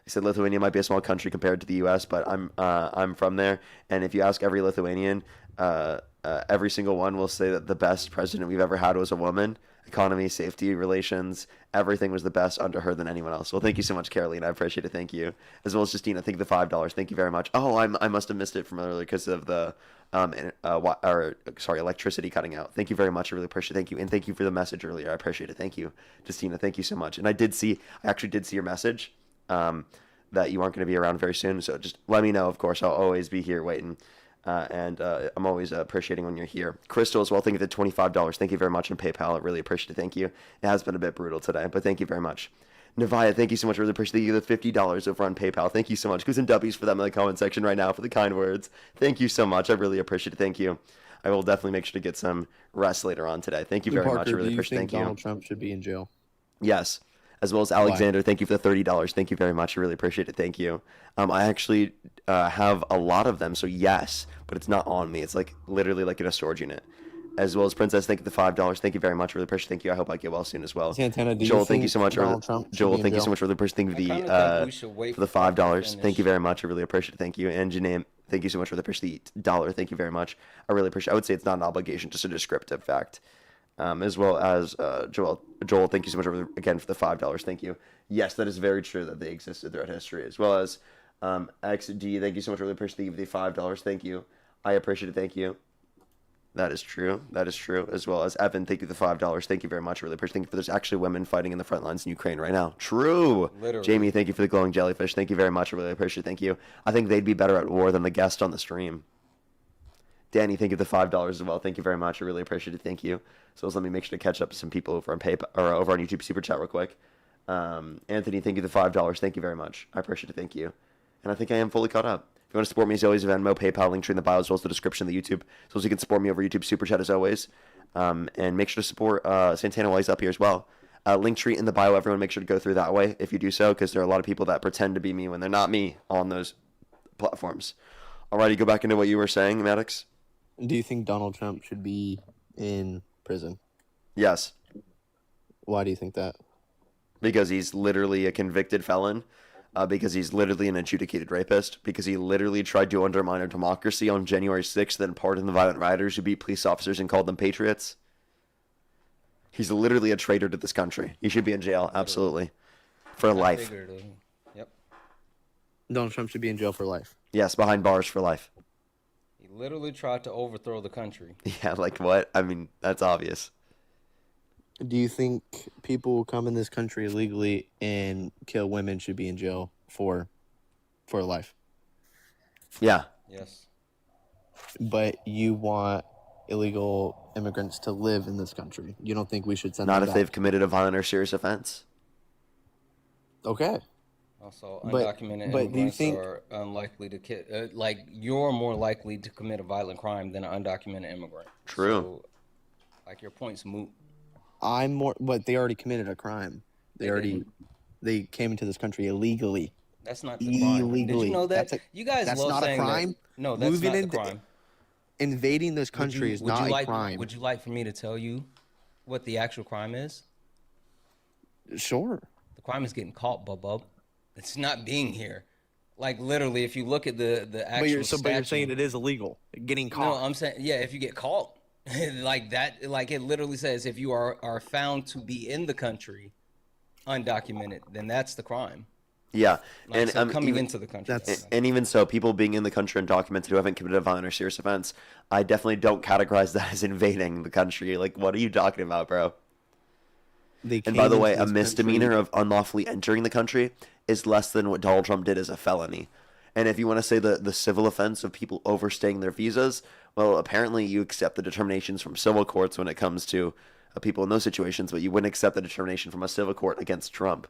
He said Lithuania might be a small country compared to the U.S., but I'm from there, and if you ask every Lithuanian, every single one will say that the best president we've ever had was a woman. Economy, safety, relations, everything was the best under her than anyone else. Well, thank you so much, Carolina. I appreciate it. Thank you. As well as Justina, thank you for the $5. Thank you very much. Oh, I must have missed it from earlier because of the electricity cutting out. Thank you very much. I really appreciate it. Thank you. And thank you for the message earlier. I appreciate it. Thank you. Justina, thank you so much. And I actually did see your message that you aren't going to be around very soon. So just let me know, of course. I'll always be here waiting. And I'm always appreciating when you're here. Crystal as well, thank you for the $25. Thank you very much on PayPal. I really appreciate it. Thank you. It has been a bit brutal today, but thank you very much. Navaya, thank you so much. Really appreciate you. The $50 over on PayPal. Thank you so much. Go some W's for them in the comment section right now for the kind words. Thank you so much. I really appreciate it. Thank you. I will definitely make sure to get some rest later on today. Thank you very much. I really appreciate it. Thank you. Donald Trump should be in jail? Yes. As well as Alexander, thank you for the $30. Thank you very much. I really appreciate it. Thank you. I actually have a lot of them, so yes, but it's not on me. It's like literally like in a storage unit. As well as Princess, thank you for the $5. Thank you very much. Really appreciate it. Thank you. I hope I get well soon as well. Santana, do Joel, you thank you think so much. Donald Trump should Joel, be in thank you jail? so much for the person. Thank you I kinda for think we should wait for the for Frank to $5. Thank you finish. very much. I really appreciate it. Thank you. And Janae, thank you so much for the $1. Thank you very much. I really appreciate it. I would say it's not an obligation, just a descriptive fact. As well as Joel, thank you so much again for the $5. Thank you. Yes, that is very true that they existed throughout history. As well as XD, thank you so much. Really appreciate the $5. Thank you. I appreciate it. Thank you. That is true. That is true. As well as Evan, thank you for the $5. Thank you very much. Really appreciate it. Thank you for there's actually women fighting in the front lines in Ukraine right now. True. Literally. Jamie, thank you for the glowing jellyfish. Thank you very much. I really appreciate it. Thank you. I think they'd be better at war than the guest on the stream. Danny, thank you for the $5 as well. Thank you very much. I really appreciate it. Thank you. So let me make sure to catch up with some people over on PayPal or over on YouTube Super Chat real quick. Anthony, thank you for the $5. Thank you very much. I appreciate it. Thank you. And I think I am fully caught up. If you want to support me, as always, Venmo, PayPal, link tree in the bio, as well as the description of the YouTube. So you can support me over YouTube Super Chat as always. And make sure to support Santana while he's up here as well. Link tree in the bio, everyone. Make sure to go through that way if you do so, because there are a lot of people that pretend to be me when they're not me on those platforms. Alrighty, go back into what you were saying, Maddox. Do you think Donald Trump should be in prison? Yes. Why do you think that? Because he's literally a convicted felon. Because he's literally an adjudicated rapist. Because he literally tried to undermine our democracy on January 6th and pardoned the violent rioters who beat police officers and called them patriots. He's literally a traitor to this country. He should be in jail, absolutely. For life. Yep. Donald Trump should be in jail for life. Yes, behind bars for life. He literally tried to overthrow the country. Yeah, like what? I mean, that's obvious. Do you think people who come in this country illegally and kill women should be in jail for life? Yeah. Yes. But you want illegal immigrants to live in this country. You don't think we should send Not them if back? they've committed a violent or serious offense. Okay. Also, But undocumented do you immigrants think are unlikely to like you're more likely to commit a violent crime than an undocumented immigrant. True. So, like your point's moot. I'm more? But they already committed a crime. They came into this country illegally. That's not the crime. Illegally. Did you know that? You guys that's love not saying a crime. That. No, that's Moving not the into crime. invading this country is not a crime. Would you like for me to tell you what the actual crime is? Sure. The crime is getting caught, bub. It's not being here. Like literally, if you look at the actual But you're statute, saying it is illegal getting caught. No, I'm saying if you get caught, like that, like it literally says if you are found to be in the country undocumented, then that's the crime. Yeah, Like, and so coming even, into the country. and even so, people being in the country undocumented who haven't committed a violent or serious offense, I definitely don't categorize that as invading the country. Like, what are you talking about, bro? And by the way, a misdemeanor of unlawfully entering the country is less than what Donald Trump did as a felony. And if you want to say the civil offense of people overstaying their visas, well, apparently you accept the determinations from civil courts when it comes to people in those situations, but you wouldn't accept the determination from a civil court against Trump.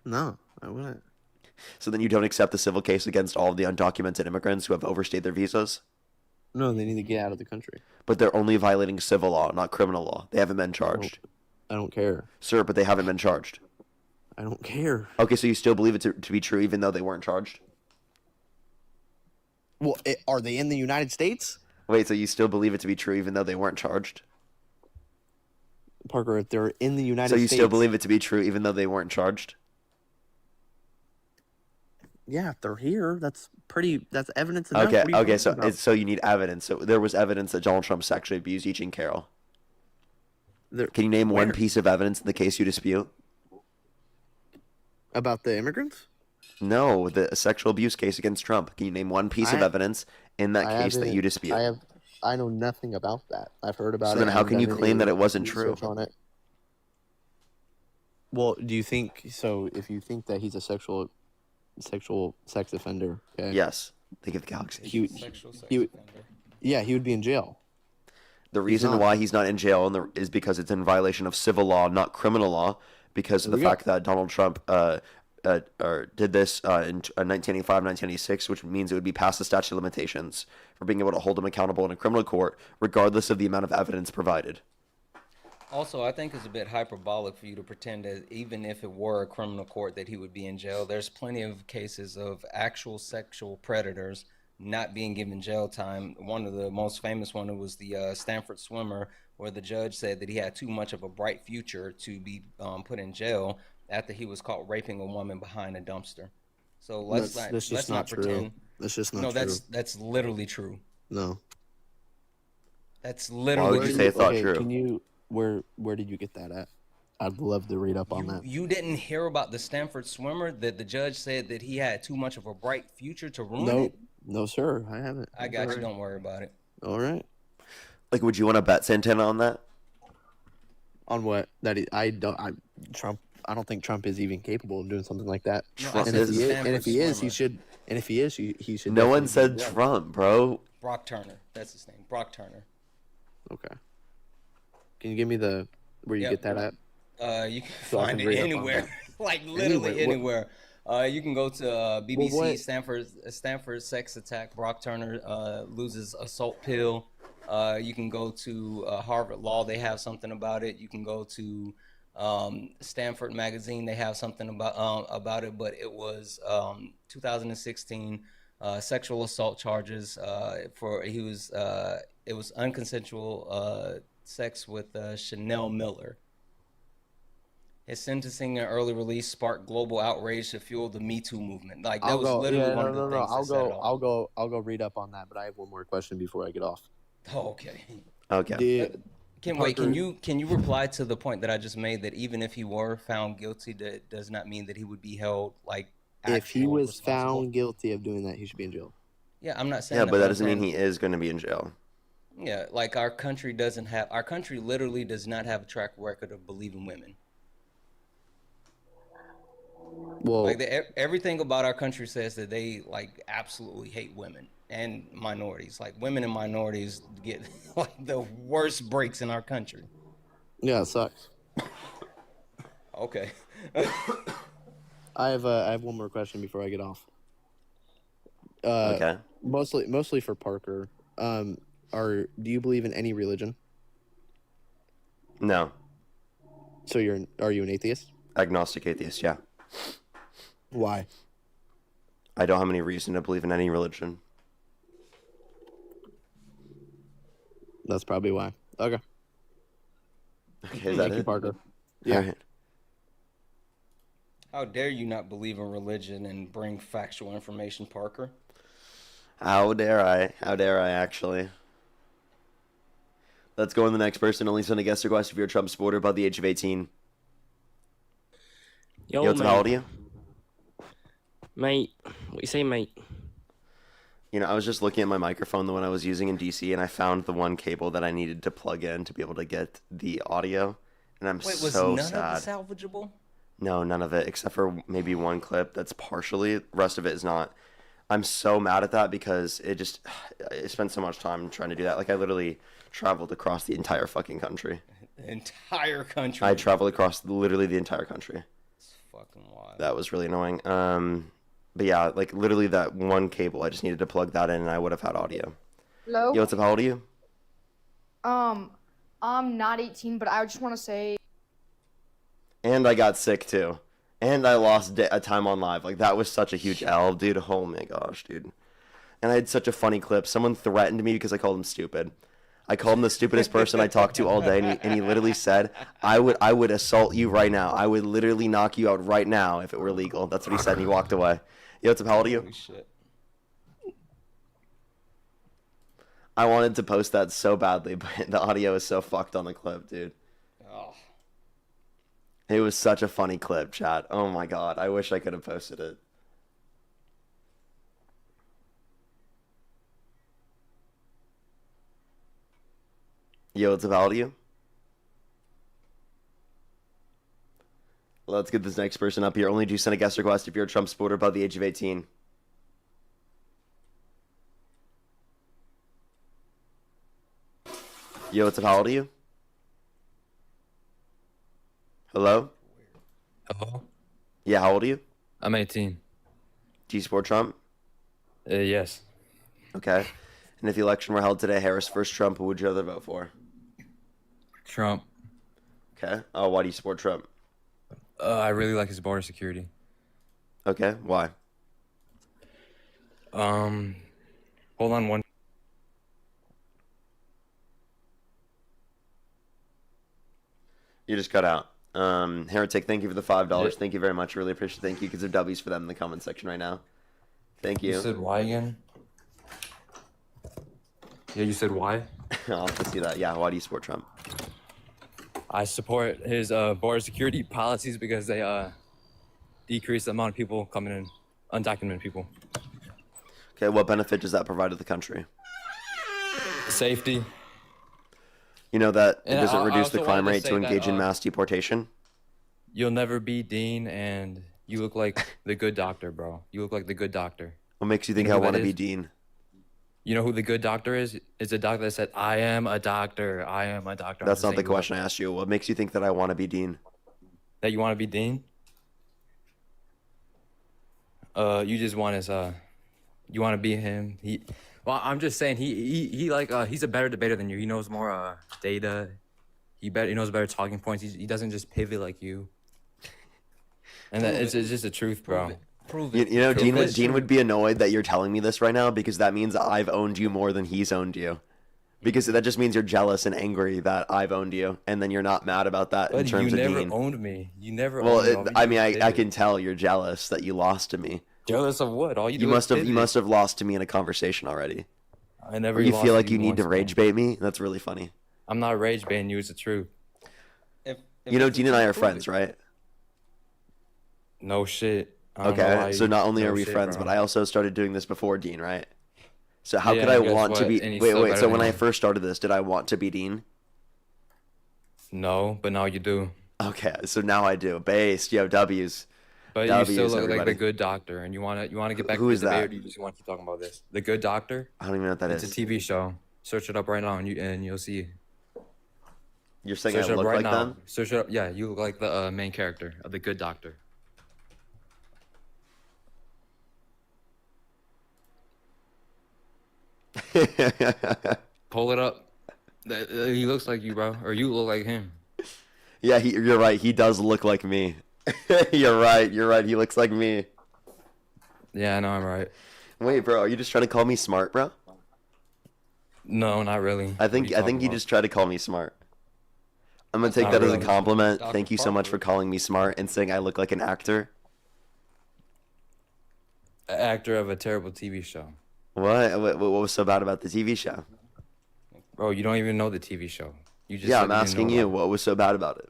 No, I wouldn't. So then you don't accept the civil case against all of the undocumented immigrants who have overstayed their visas? No, they need to get out of the country. But they're only violating civil law, not criminal law. They haven't been charged. I don't care. Sir, but they haven't been charged. I don't care. Okay, so you still believe it to be true even though they weren't charged? Well, are they in the United States? Wait, so you still believe it to be true even though they weren't charged? Parker, if they're in the United States... So you still believe it to be true even though they weren't charged? Yeah, if they're here, that's evidence enough. Okay, so you need evidence. So there was evidence that Donald Trump sexually abused Eugene Carroll. Can you name one piece of evidence in the case you dispute? About the immigrants? No, the sexual abuse case against Trump. Can you name one piece of evidence in that case that you dispute? I know nothing about that. I've heard about it. So then how can you claim that it wasn't true? On it. Well, do you think so? If you think that he's a sexual sex offender, okay? Yes. Think of the galaxy. He would be in jail. The reason why he's not in jail is because it's in violation of civil law, not criminal law, because of the fact that Donald Trump or did this in 1985, 1986, which means it would be past the statute of limitations for being able to hold him accountable in a criminal court, regardless of the amount of evidence provided. Also, I think it's a bit hyperbolic for you to pretend that even if it were a criminal court that he would be in jail. There's plenty of cases of actual sexual predators not being given jail time. One of the most famous one was the Stanford swimmer, where the judge said that he had too much of a bright future to be put in jail after he was caught raping a woman behind a dumpster. So let's not pretend. That's just not no, true. that's literally true. No. That's literally. Why would you say it's not true? Can you where did you get that at? I'd love to read up on that. You didn't hear about the Stanford swimmer that the judge said that he had too much of a bright future to ruin it? No, sir, I haven't. I got you. Don't worry about it. All right. Like, would you want to bet Santana on that? On what? I don't think Trump is even capable of doing something like that. No, and if he is, he should. And if he is, he should. No one said Trump, bro. Brock Turner. That's his name. Brock Turner. Okay. Can you give me where you get that at? You can find it anywhere. Like literally anywhere. You can go to BBC, Stanford sex attack. Brock Turner loses assault pill. You can go to Harvard Law. They have something about it. You can go to Stanford Magazine. They have something about it. But it was 2016 sexual assault charges it was unconsensual sex with Chanel Miller. His sentencing and early release sparked global outrage to fuel the Me Too movement. Like that was literally one of the things. I'll go read up on that. But I have one more question before I get off. Oh, okay. Okay. Can you reply to the point that I just made, that even if he were found guilty, that does not mean that he would be held like. If he was found guilty of doing that, he should be in jail. Yeah, I'm not saying. Yeah, but that doesn't mean he is going to be in jail. Yeah, like our country literally does not have a track record of believing women. Well, like everything about our country says that they like absolutely hate women and minorities. Like women and minorities get like the worst breaks in our country. Yeah, it sucks. Okay. I have one more question before I get off. Okay. Mostly for Parker. Do you believe in any religion? No. So are you an atheist? Agnostic atheist, yeah. Why? I don't have any reason to believe in any religion. That's probably why. Okay. Okay, is that Thank it? you, Parker. Yeah. All right. How dare you not believe in religion and bring factual information, Parker? How dare I? How dare I, actually? Let's go on the next person. Only send a guest request if you're a Trump supporter above the age of 18. Yo, how old are you? Mate, what you say, mate? You know, I was just looking at my microphone, the one I was using in DC, and I found the one cable that I needed to plug in to be able to get the audio. And I'm so sad. Was none of it salvageable? No, none of it, except for maybe one clip that's partially. The rest of it is not. I'm so mad at that because I spent so much time trying to do that. Like, I literally traveled across the entire fucking country. The entire country? I traveled across literally the entire country. It's fucking wild. That was really annoying. But yeah, like, literally that one cable, I just needed to plug that in and I would have had audio. Hello? Yo, what's up? How old are you? I'm not 18, but I just want to say... And I got sick, too. And I lost a time on live. Like, that was such a huge L, dude. Oh, my gosh, dude. And I had such a funny clip. Someone threatened me because I called him stupid. I called him the stupidest person I talked to all day, and he literally said, I would assault you right now. I would literally knock you out right now if it were legal. That's what he said, and he walked away. Yo, what's up? How old are you? Holy shit. I wanted to post that so badly, but the audio is so fucked on the clip, dude. Oh. It was such a funny clip, chat. Oh my god, I wish I could have posted it. Yo, what's up? How old are you? Let's get this next person up here. Only do send a guest request if you're a Trump supporter above the age of 18. Yo, what's up? How old are you? Hello? Hello? Yeah, how old are you? I'm 18. Do you support Trump? Yes. Okay. And if the election were held today, Harris versus Trump, who would you rather vote for? Trump. Okay. Oh, why do you support Trump? I really like his border security. Okay. Why? Hold on one. You just cut out. Heretic, thank you for the $5. Yeah. Thank you very much. Really appreciate it. Thank you, because there are W's for them in the comment section right now. Thank you. You said why again? Yeah, you said why? I'll have to see that. Yeah, why do you support Trump? I support his border security policies because they decrease the amount of people coming in, undocumented people. Okay, what benefit does that provide to the country? Safety. You know that And does it I reduce also the crime wanted to rate to say that, engage in mass deportation? You'll never be Dean, and you look like the good doctor, bro. You look like the good doctor. What makes you think know I who want that to be is? Dean? You know who the good doctor is? It's a doctor that said, I am a doctor. I am a doctor. I'm That's just not the saying you question I asked you. What makes you think that I want to be Dean? That you want to be Dean? You just want his, you want to be him. Well, I'm just saying he's a better debater than you. He knows more data. He knows better talking points. He doesn't just pivot like you. And it's just the truth, bro. Prove You, it. you know, Prove it. Dean would be annoyed that you're telling me this right now, because that means I've owned you more than he's owned you. Because that just means you're jealous and angry that I've owned you, and then you're not mad about that in But terms you of never Dean. owned me. You never Well, owned me. All you I do mean, is I pivot. can tell you're jealous that you lost to me. Jealous of what? All you do You is must have pivot. lost to me in a conversation already. I never. Or you lost feel to like you need to once, rage bro. bait me? That's really funny. I'm not rage baiting you. It's the truth. If You know, it's the Dean and I truth, are prove friends, it. right? No shit. I don't know Okay, why so you- not only no are we shit, friends, bro. but I also started doing this before Dean, right? So how Yeah, could I and guess want to what? be? And he's Wait, still wait. better So than when I you. first started this, did I want to be Dean? No, but now you do. Okay, so now I do. Based, yo, W's. But W's, you still look like everybody. the good doctor, and you wanna get back Who to is the debate, that? or do you just want to keep talking about this? The Good Doctor. I don't even know what that It's is. a TV show. Search it up right now, and you'll see. You're saying Search I it up look right like now. them? Search it up. Yeah, you look like the main character of the Good Doctor. Pull it up. He looks like you, bro, or you look like him. Yeah, you're right. He does look like me. You're right. You're right. He looks like me. Yeah, I know I'm right. Wait, bro, are you just trying to call me smart, bro? No, not really. I think you just tried to call me smart. I'm gonna take Not that as a really. compliment. Dr. Thank you so much Parker. for calling me smart and saying I look like an actor. Actor of a terrible TV show. What was so bad about the TV show? Bro, you don't even know the TV show. You just Yeah, said I'm you didn't asking know you, about what was so bad about it?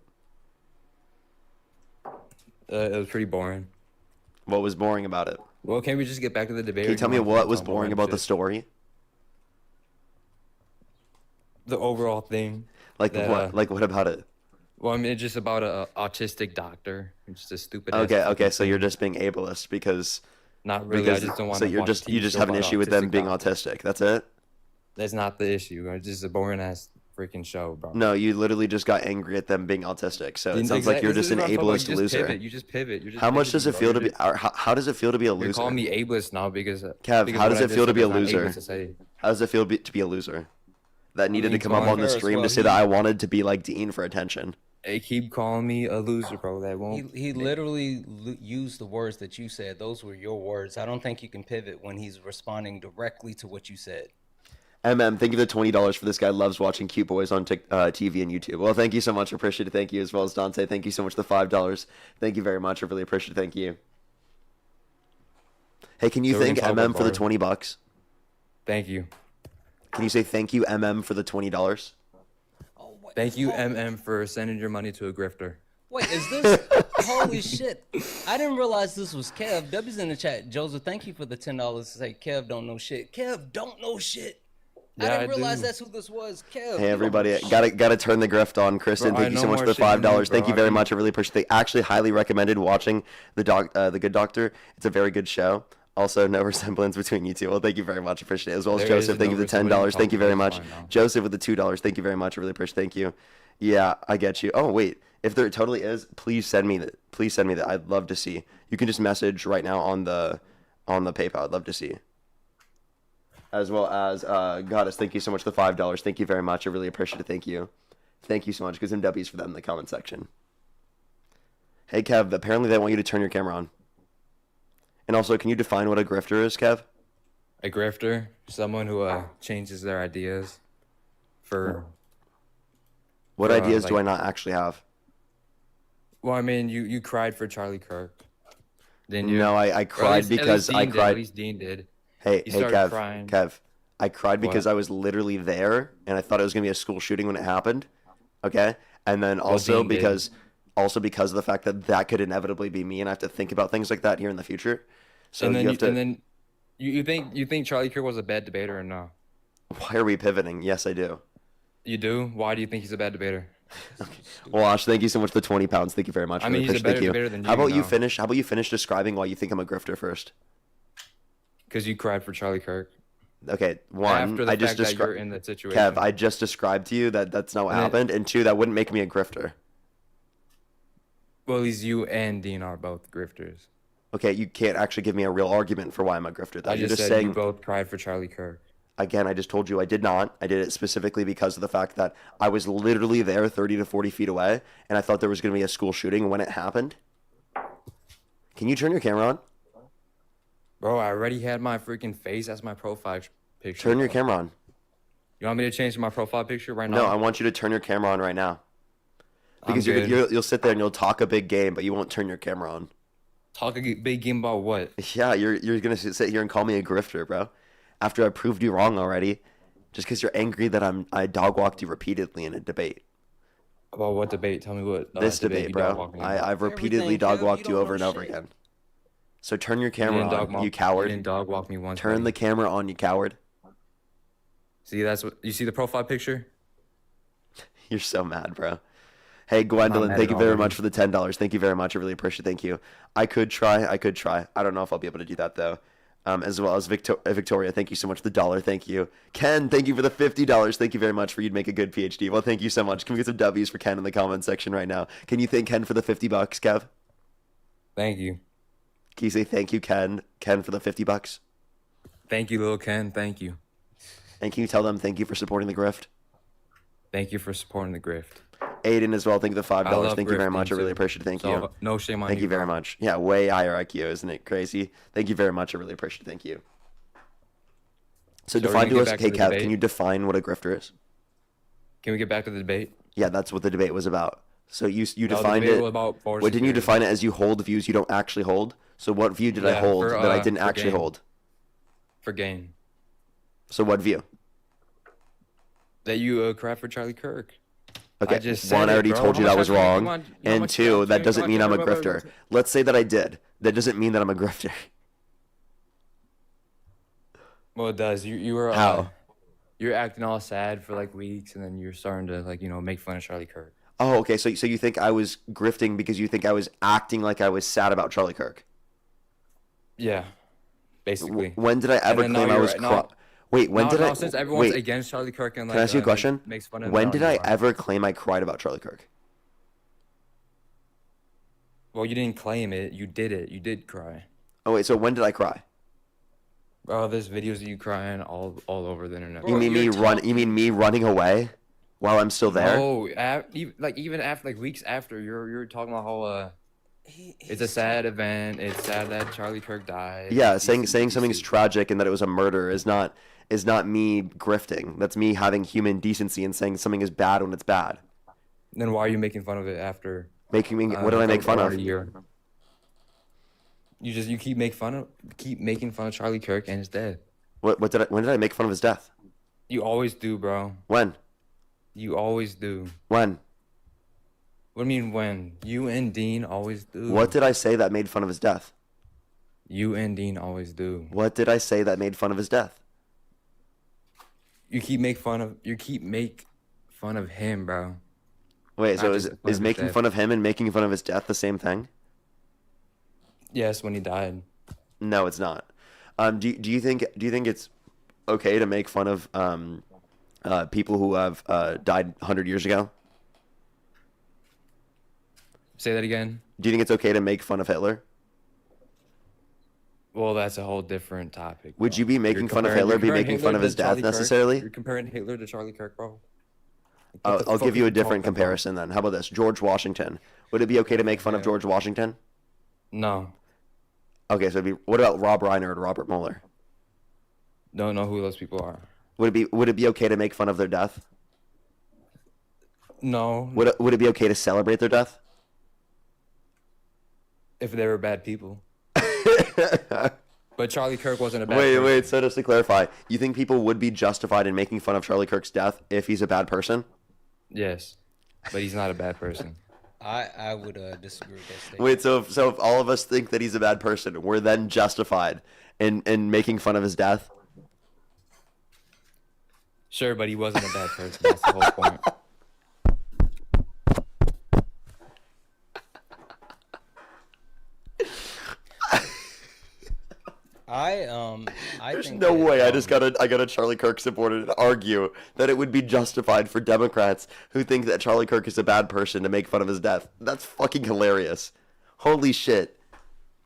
it. It was pretty boring. What was boring about it? Well, can't we just get back to the debate? Can you or tell me want to what keep was talking boring random about the shit? story? The overall thing. Like that, what? Like what about it? Well, I mean, it's just about a autistic doctor. It's just a stupid. ass Okay, fucking okay, so thing. you're just being ableist because Not really. because I just don't want so to you're watch just a you TV just show have an about issue with them autistic being doctors. autistic. That's it? That's not the issue. It's just a boring ass freaking show, bro. No, you literally just got angry at them being autistic. So it sounds like you're This just is an what I'm talking about. ableist loser. You just pivot. You're just How much does it pivoting, feel bro. to be? Or how does it feel to be a You're loser? calling me ableist now because Kev, because how what does I it just feel to said be a is not loser? able to say. How does it feel to be a loser? That needed to mean, come up calling on the Harris, stream well, to say that I wanted to be like Dean for attention. They keep calling me a loser, bro. That won't. He literally used the words that you said. Those were your words. I don't think you can pivot when he's responding directly to what you said. MM, thank you for the $20 for this guy. Loves watching cute boys on TV and YouTube. Well, thank you so much. I appreciate it. Thank you, as well as Dante. Thank you so much for the $5. Thank you very much. I really appreciate it. Thank you. Hey, can you So we're thank gonna talk MM about for the barter. $20? Thank you. Can you say thank you, MM, for the $20? Thank you, MM, for sending your money to a grifter. Wait, is this? Holy shit! I didn't realize this was Kev. W's in the chat. Joseph, thank you for the $10 to say Kev don't know shit. Kev don't know shit. Yeah, I I didn't realize do. that's who this was. Kev. Hey, everybody. Gotta turn the grift on. Kristen, Bro, I thank you know so much more for the shit than you, $5. Thank bro. you very I much. I really appreciate it. They actually highly recommended watching the Good Doctor. It's a very good show. Also, no resemblance between you two. Well, thank you very much. I appreciate it. As well as There Joseph, is thank no you for the resemblance. $10. Thank you very It's much. fine now. Joseph with the $2. Thank you very much. I really appreciate it. Thank you. Yeah, I get you. Oh, wait. If there totally is, please send me that. Please send me that. I'd love to see. You can just message right now on the PayPal. I'd love to see. As well as Goddess, thank you so much for the $5. Thank you very much. I really appreciate it. Thank you. Thank you so much. Give some W's for that in the comment section. Hey Kev, apparently they want you to turn your camera on. And also, can you define what a grifter is, Kev? A grifter, someone who changes their ideas for. What ideas do I not actually have? Well, I mean, you cried for Charlie Kirk, didn't you? No, I cried because I cried. At least Dean did. Hey, He hey, started crying. Kev. I cried because What? I was literally there, and I thought it was gonna be a school shooting when it happened. Okay, and then also Dean did. because of the fact that that could inevitably be me, and I have to think about things like that here in the future. So And then you have to. and then you think Charlie Kirk was a bad debater or no? Why are we pivoting? Yes, I do. You do? Why do you think he's a bad debater? Well, Ash, thank you so much for the 20 pounds. Thank you very much. I mean, Really he's a appreciate- better thank debater than How you about you now. finish? How about you finish describing why you think I'm a grifter first? Because you cried for Charlie Kirk. Okay, one, After the I just fact that you're described. in that situation. Kev, I just described to you that that's not what And then- happened, and two, that wouldn't make me a grifter. Well, at least you and Dean are both grifters. Okay, you can't actually give me a real argument for why I'm a grifter. Though. I You're just just said saying. you both cried for Charlie Kirk. Again, I just told you I did not. I did it specifically because of the fact that I was literally there 30 to 40 feet away, and I thought there was going to be a school shooting when it happened. Can you turn your camera on? Bro, I already had my freaking face as my profile picture. Turn your camera on. You want me to change my profile picture right now? No, I want you to turn your camera on right now. I'm Because good. you'll sit there and you'll talk a big game, but you won't turn your camera on. Talk a big game about what? Yeah, you're gonna sit here and call me a grifter, bro. After I proved you wrong already, just because you're angry that I dog walked you repeatedly in a debate. About what debate? Tell me what. This debate, you bro. dog-walked me about. I've repeatedly Everything, dog Kev, walked you you don't over and know over shit. again. So turn your You camera didn't on, you You coward. didn't dog walk me once. Turn buddy. the camera on, you coward. See, that's what you see the profile picture. You're so mad, bro. Hey, Gwendolyn, mad thank at you very all, much for the $10. Thank you very much. I really appreciate it. Thank you. I could try. I don't know if I'll be able to do that, though. As well as Victoria, thank you so much for the $1. Thank you. Ken, thank you for the $50. Thank you very much for you'd make a good PhD. Well, thank you so much. Can we get some W's for Ken in the comment section right now? Can you thank Ken for the $50, Kev? Thank you. Can you say thank you, Ken? Ken for the $50? Thank you, little Ken. Thank you. And can you tell them thank you for supporting the grift? Thank you for supporting the grift. Aiden as well, thank you for the $5. I love Thank you very grifting, much. I really too. appreciate it. Thank So, you. no shame on Thank you very bro. much. Yeah, way higher IQ, isn't it crazy? Thank you very much. I really appreciate it. Thank you. So So we're define gonna to get us, back to hey the Kev, debate? can you define what a grifter is? Can we get back to the debate? Yeah, that's what the debate was about. So you No, the defined debate it. was about border What didn't you security. define it as you hold views you don't actually hold? So what view did I Yeah, hold for, that I didn't for actually game. hold? For game. So what view? That you cried for Charlie Kirk. Okay, I just one, said I it, already bro. told How you much that was time do you- wrong. how much- how And much two, time that do doesn't you- mean I'm a how much- grifter. Let's say that I did. That doesn't mean that I'm a grifter. Well, it does. You were How? You're acting all sad for like weeks, and then you're starting to make fun of Charlie Kirk. Oh, okay. So you think I was grifting because you think I was acting like I was sad about Charlie Kirk? Yeah, basically. When did I ever And then claim now I you're was? right- now- Wait, when now- did now I? Since everyone's Wait, against Charlie Kirk and like, can I ask you a question? makes fun of When him, did now I you are. ever claim I cried about Charlie Kirk? Well, you didn't claim it. You did it. You did cry. Oh wait, so when did I cry? Bro, there's videos of you crying all over the internet. You mean me run? You mean me running away while I'm still there? Oh, even after like weeks after, you're talking about how it's a sad event. It's sad that Charlie Kirk died. Yeah, saying something is tragic and that it was a murder is not me grifting. That's me having human decency and saying something is bad when it's bad. Then why are you making fun of it after? What did I make fun of? You keep making fun of Charlie Kirk and his death. When did I make fun of his death? You always do, bro. When? You always do. When? What do you mean when? You and Dean always do. What did I say that made fun of his death? You and Dean always do. What did I say that made fun of his death? You keep make fun of him, bro. Wait, Not so just is fun of his making death. fun of him and making fun of his death the same thing? Yes, when he died. No, it's not. Do you think it's okay to make fun of people who have died 100 years ago? Say that again. Do you think it's okay to make fun of Hitler? Well, that's a whole different topic. Would bro. you be making fun of Hitler? Be making fun of his death necessarily? You're comparing Hitler to Charlie Kirk, bro. I'll give you a different comparison then. How about this? George Washington. Would it be okay to make fun of George Washington? No. Okay, so what about Rob Reiner and Robert Mueller? Don't know who those people are. Would it be okay to make fun of their death? No. Would it be okay to celebrate their death? If they were bad people. But Charlie Kirk wasn't a bad person. Wait. So just to clarify, you think people would be justified in making fun of Charlie Kirk's death if he's a bad person? Yes, but he's not a bad person. I would disagree with that statement. Wait, so if all of us think that he's a bad person, we're then justified in making fun of his death? Sure, but he wasn't a bad person. That's the whole point. There's no that, way. I got a Charlie Kirk supporter to argue that it would be justified for Democrats who think that Charlie Kirk is a bad person to make fun of his death. That's fucking hilarious. Holy shit.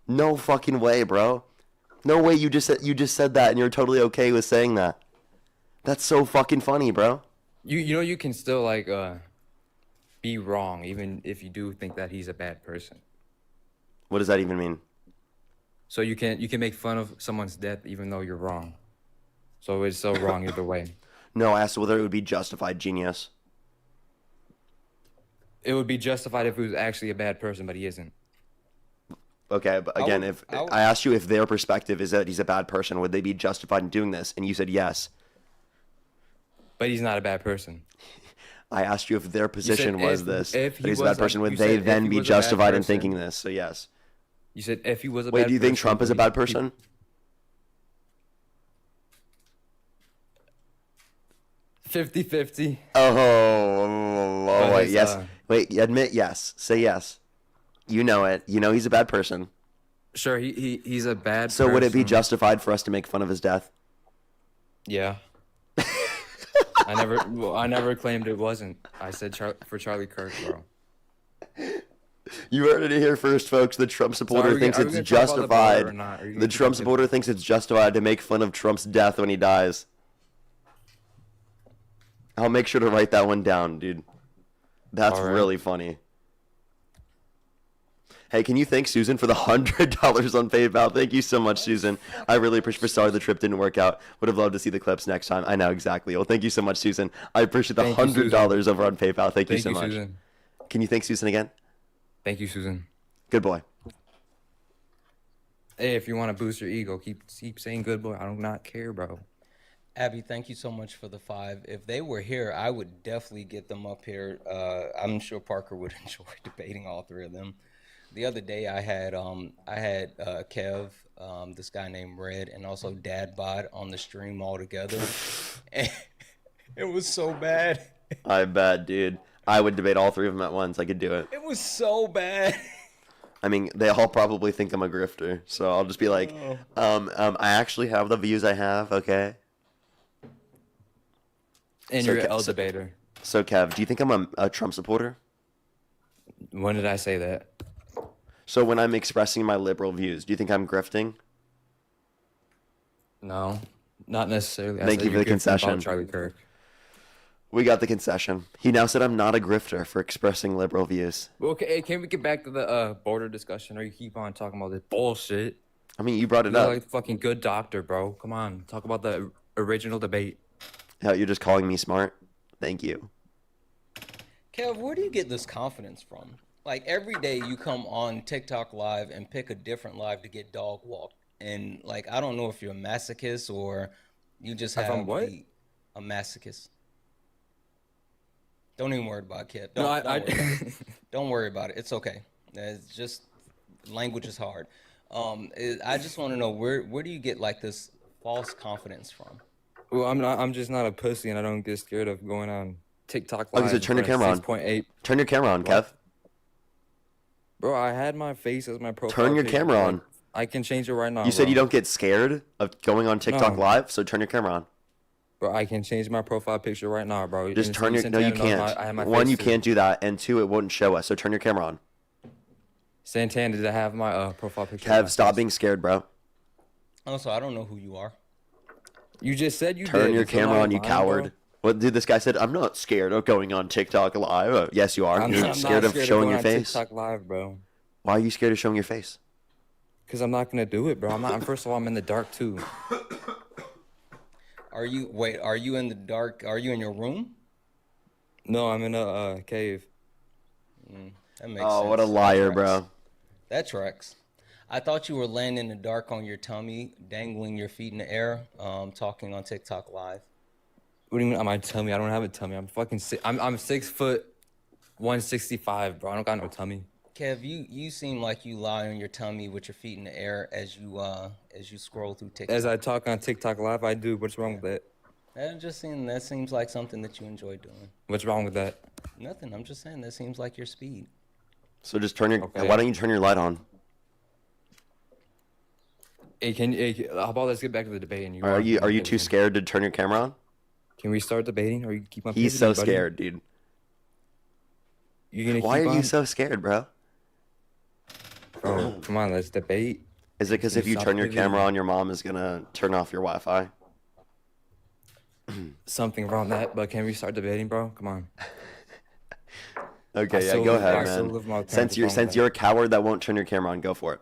No fucking way, bro. No way you just said that and you're totally okay with saying that. That's so fucking funny, bro. You know you can still like be wrong even if you do think that he's a bad person. What does that even mean? So you can make fun of someone's death even though you're wrong. So it's still wrong either way. No, I asked whether it would be justified, genius. It would be justified if he was actually a bad person, but he isn't. Okay, but again, I asked you if their perspective is that he's a bad person, would they be justified in doing this? And you said yes. But he's not a bad person. I asked you if their position was this. If that he's a bad person, would they then be justified in thinking this? So yes. You said if he was a bad person. Wait, do you think Trump is a bad person? He... 50-50. Oh, wait, yes. Wait, admit yes. Say yes. You know it. You know he's a bad person. Sure, he's a bad person. So would it be justified for us to make fun of his death? Yeah. I never claimed it wasn't. I said for Charlie Kirk, bro. You heard it here first, folks. The Trump supporter thinks it's justified. The Trump supporter thinks it's justified to make fun of Trump's death when he dies. I'll make sure to write that one down, dude. That's really funny. Hey, can you thank Susan for the $100 on PayPal? Thank you so much, Susan. I really appreciate. Sorry the trip didn't work out. Would have loved to see the clips next time. I know exactly. Well, thank you so much, Susan. I appreciate the $100 over on PayPal. Thank you so much. Susan. Can you thank Susan again? Thank you, Susan. Good boy. Hey, if you want to boost your ego, keep saying good boy. I do not care, bro. Abby, thank you so much for the 5. If they were here, I would definitely get them up here. I'm sure Parker would enjoy debating all 3 of them. The other day, I had Kev, this guy named Red, and also Dad Bod on the stream all together. And it was so bad. I bet, dude. I would debate all 3 of them at once. I could do it. It was so bad. I mean, they all probably think I'm a grifter, so I'll just be like, I actually have the views I have, okay? And you're an L debater. So, Kev, do you think I'm a Trump supporter? When did I say that? So when I'm expressing my liberal views, do you think I'm grifting? No, not necessarily. Thank you for the concession. Charlie Kirk. We got the concession. He now said I'm not a grifter for expressing liberal views. Well, okay, can we get back to the border discussion, or you keep on talking about this bullshit? I mean, you brought it You're up. like a fucking good doctor, bro. Come on, talk about the original debate. Hell, you're just calling me smart? Thank you. Kev, where do you get this confidence from? Like, every day you come on TikTok Live and pick a different live to get dog walked. And, like, I don't know if you're a masochist or you just have a masochist. Don't even worry about it, Kev. Don't worry about it. It's okay. It's just, language is hard. I just want to know, where do you get, like, this false confidence from? Well, I'm just not a pussy, and I don't get scared of going on TikTok Live. Okay, so turn your camera on. 6.8. Turn your camera on, Kev. Bro, I had my face as my profile. Turn your camera on. I can change it right now. You said you don't get scared of going on TikTok Live, so turn your camera on. Bro, I can change my profile picture right now, bro. Just turn your... No, you can't. One, you can't do that, and 2, it won't show us, so turn your camera on. Santana, did I have my profile picture? Kev, stop being scared, bro. Also, I don't know who you are. You just said you Turn did. your It's still camera not on, you mine, coward. bro. What, dude, this guy said, I'm not scared of going on TikTok live. Yes, you are. I'm You're not scared of showing going your on face. TikTok live, bro. Why are you scared of showing your face? Because I'm not gonna do it, bro. I'm not. First of all, I'm in the dark too. Are you in the dark? Are you in your room? No, I'm in a cave. That makes Oh, sense. what a liar, bro. That tracks. I thought you were laying in the dark on your tummy, dangling your feet in the air, talking on TikTok live. What do you mean on my tummy? I don't have a tummy. I'm fucking I'm 6 foot 165, bro. I don't got no tummy. Kev, you seem like you lie on your tummy with your feet in the air as you scroll through TikTok. As I talk on TikTok live, I do. What's wrong with that? That seems like something that you enjoy doing. What's wrong with that? Nothing. I'm just saying that seems like your speed. So just turn your. Why don't you turn your light on? Hey, how about let's get back to the debate? And Are you too scared to turn your camera on? Can we start debating, or you keep on? He's so scared, dude. Why are you so scared, bro? Bro, come on, let's debate. Is it because if you turn your camera on, your mom is gonna turn off your Wi-Fi? Something around that, but can we start debating, bro? Come on. Okay, yeah, go ahead, man. Since you're a coward that won't turn your camera on, go for it.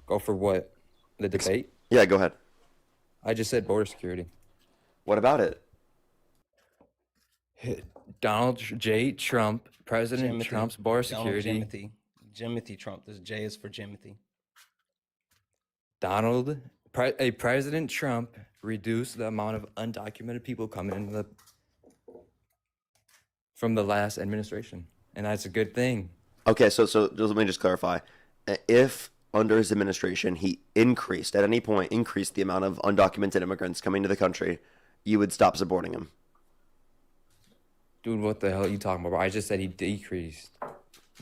Go for what? The debate? Yeah, go ahead. I just said border security. What about it? Donald J. Trump, President Trump's border security. Jimothy Trump. This J is for Jimothy. President Trump reduced the amount of undocumented people coming in from the last administration, and that's a good thing. Okay, so let me just clarify. If under his administration he at any point increased the amount of undocumented immigrants coming to the country, you would stop supporting him. Dude, what the hell are you talking about, bro? I just said he decreased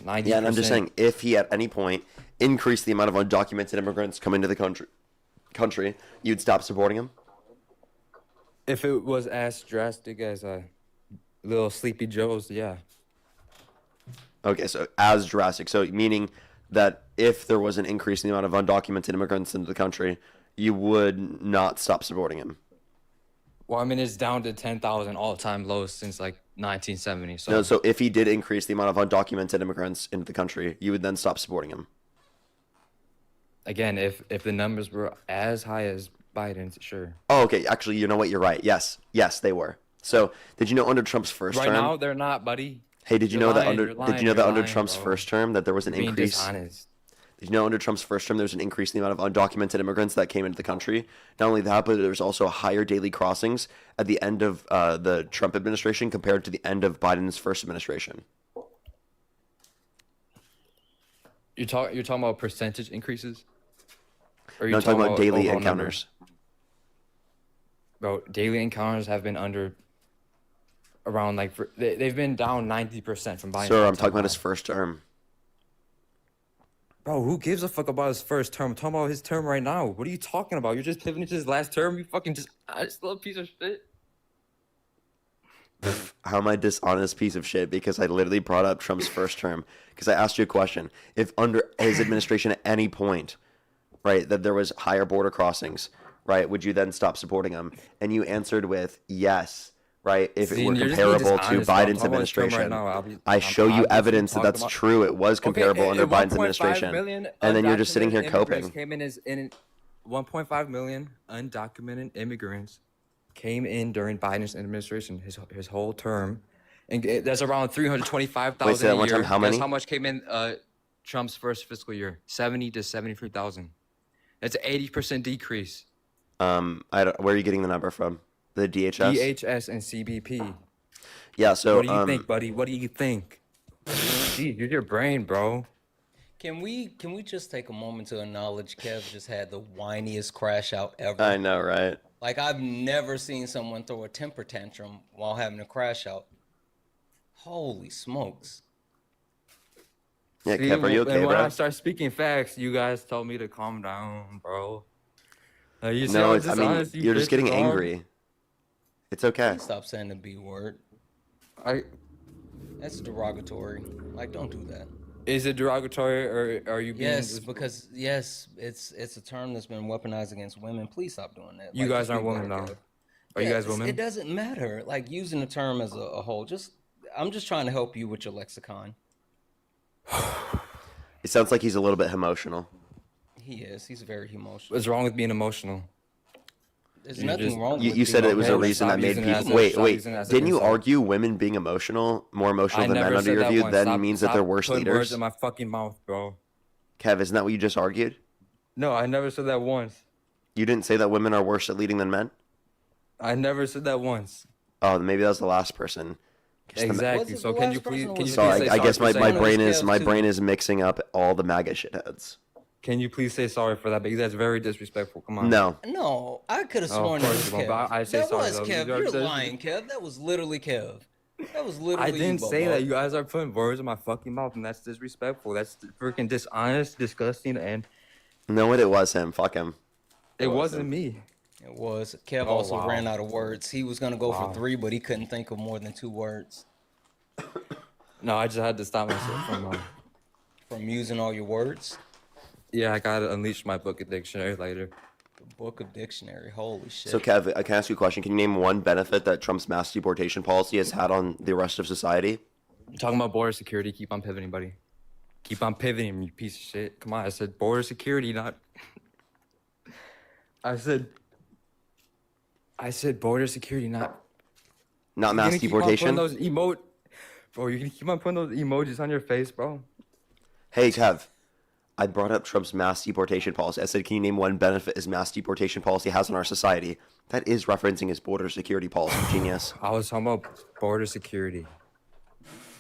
90%. Yeah, and I'm just saying, if he at any point increased the amount of undocumented immigrants coming to the country, you'd stop supporting him? If it was as drastic as little Sleepy Joe's, yeah. Okay, so as drastic. So meaning that if there was an increase in the amount of undocumented immigrants into the country, you would not stop supporting him. Well, I mean, it's down to 10,000 all-time lows since like 1970. So No, so if he did increase the amount of undocumented immigrants into the country, you would then stop supporting him. Again, if the numbers were as high as Biden's, sure. Oh, okay. Actually, you know what? You're right. Yes, they were. So, did you know under Trump's first term? Right now, they're not, buddy. Hey, did you know that under Trump's first term that there was an You're being increase? dishonest. Did you know under Trump's first term there was an increase in the amount of undocumented immigrants that came into the country? Not only that, but there was also higher daily crossings at the end of the Trump administration compared to the end of Biden's first administration. You're talking about percentage increases? Or No, I'm talking about daily encounters. Bro, daily encounters have been under around they've been down 90% from Biden. Sir, I'm talking about his first term. Bro, who gives a fuck about his first term? I'm talking about his term right now. What are you talking about? You're just pivoting to his last term? You fucking just little piece of shit. How am I dishonest piece of shit? Because I literally brought up Trump's first term. Because I asked you a question. If under his administration at any point, right, that there was higher border crossings, right, would you then stop supporting him? And you answered with yes, right, if it were comparable to Biden's administration. I show you evidence that that's true. It was comparable under Biden's administration. And then you're just sitting here coping. 1.5 million undocumented immigrants came in during Biden's administration, his whole term. And that's around 325,000 Wait, say that a one year. time, how many? Guess how much came in Trump's first fiscal year? 70 to 73,000. That's an 80% decrease. Where are you getting the number from? The DHS? DHS and CBP. Yeah, so... What do you think, buddy? What do you think? Jeez, use your brain, bro. Can we just take a moment to acknowledge Kev just had the whiniest crash out ever? I know, right? Like, I've never seen someone throw a temper tantrum while having a crash out. Holy smokes. Yeah, Kev, are you okay, and when bro? I start speaking facts, you guys told me to calm down, bro. You see No, how I mean, dishonest you're just getting bitches are? angry. It's okay. Please stop saying the B word. That's derogatory. Like, don't do that. Is it derogatory or are you being? Yes, because yes, it's a term that's been weaponized against women. Please stop doing that. You Like, guys just be aren't women better, though. Kev. Are you guys It women? doesn't matter. Like using the term as a whole. I'm just trying to help you with your lexicon. It sounds like he's a little bit emotional. He is. He's very emotional. What's wrong with being emotional? There's nothing wrong with You said it was a reason that made people. Wait. Didn't you argue women being more emotional than men under your view? Then means that they're worse putting leaders. Words in my fucking mouth, bro. Kev, isn't that what you just argued? No, I never said that once. You didn't say that women are worse at leading than men? I never said that once. Oh, maybe that was the last person. Exactly. So can you please? Sorry, I guess my brain is mixing up all the MAGA shitheads. Can you please say sorry for that? Because that's very disrespectful. Come on. No, I could have sworn it was Kev. I say that sorry, was though. Kev. You're lying, Kev. That was literally Kev. That was literally. I didn't you, say Bobo. that. You guys are putting words in my fucking mouth, and that's disrespectful. That's freaking dishonest, disgusting, and. No, it was him. Fuck him. It wasn't me. It was. Kev also ran out of words. He was gonna go for 3, but he couldn't think of more than 2 words. No, I just had to stop myself from using all your words. Yeah, I gotta unleash my book of dictionary later. The book of dictionary. Holy shit. So, Kev, I can ask you a question. Can you name one benefit that Trump's mass deportation policy has had on the rest of society? I'm talking about border security. Keep on pivoting, buddy. Keep on pivoting, you piece of shit. Come on, I said border security, not. I said border security, not mass deportation. Those bro, you can keep on putting those emojis on your face, bro. Hey, Kev, I brought up Trump's mass deportation policy. I said, can you name one benefit his mass deportation policy has on our society? That is referencing his border security policy, genius. I was talking about border security.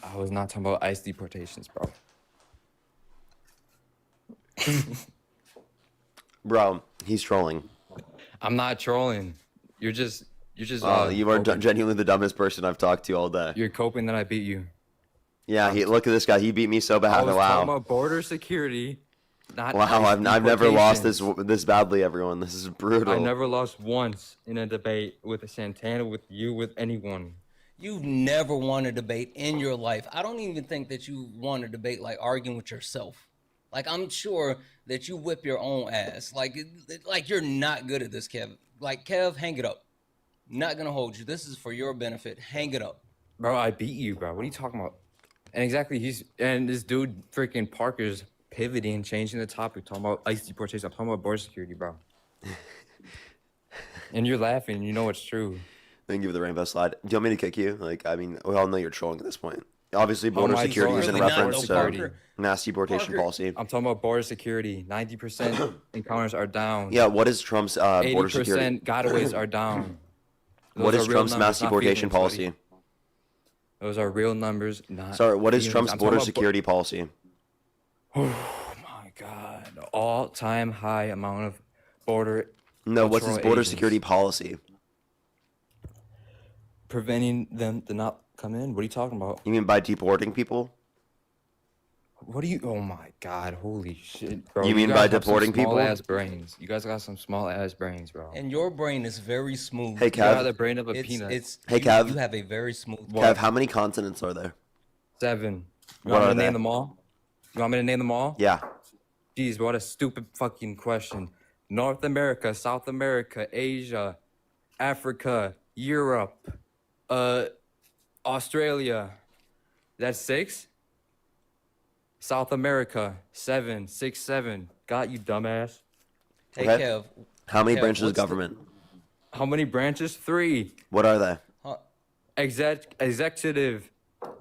I was not talking about ICE deportations, bro. Bro, he's trolling. I'm not trolling. You're just. You are genuinely the dumbest person I've talked to all day. You're coping that I beat you. Yeah, look at this guy. He beat me so bad. I was Wow. talking about border security. Not wow, I've never lost this badly, everyone. This is brutal. I never lost once in a debate with a Santana, with you, with anyone. You've never won a debate in your life. I don't even think that you won a debate like arguing with yourself. Like, I'm sure that you whip your own ass. Like you're not good at this, Kev. Like, Kev, hang it up. Not gonna hold you. This is for your benefit. Hang it up. Bro, I beat you, bro. What are you talking about? And exactly, this dude freaking Parker's pivoting, changing the topic, talking about ICE deportation. I'm talking about border security, bro. And you're laughing. You know it's true. Then give the rainbow slide. Do you want me to kick you? Like, I mean, we all know you're trolling at this point. Obviously, border security is in reference to mass deportation policy. I'm talking about border security. 90% encounters are down. Yeah, what is Trump's border security? 80% gotaways are down. What is Trump's mass deportation policy? Those are real numbers, not. Sorry, what is Trump's border security policy? Oh my God! All-time high amount of border. No, what's his border security policy? Preventing them to not come in. What are you talking about? You mean by deporting people? What do you? Oh my God! Holy shit, bro! You mean by deporting people? Small ass brains. You guys got some small ass brains, bro. And your brain is very smooth. Hey, Kev. You got the brain of a peanut. Hey, Kev. You have a very smooth. Kev, how many continents are there? 7. You What want me are to they? name them all? You want me to name them all? Yeah. Jeez, what a stupid fucking question. North America, South America, Asia, Africa, Europe, Australia. That's 6? South America, 7, 6, 7. Got you, dumbass. Hey, Okay. Kev. How many Kev, branches of what's the- government? How many branches? 3. What are they? Executive,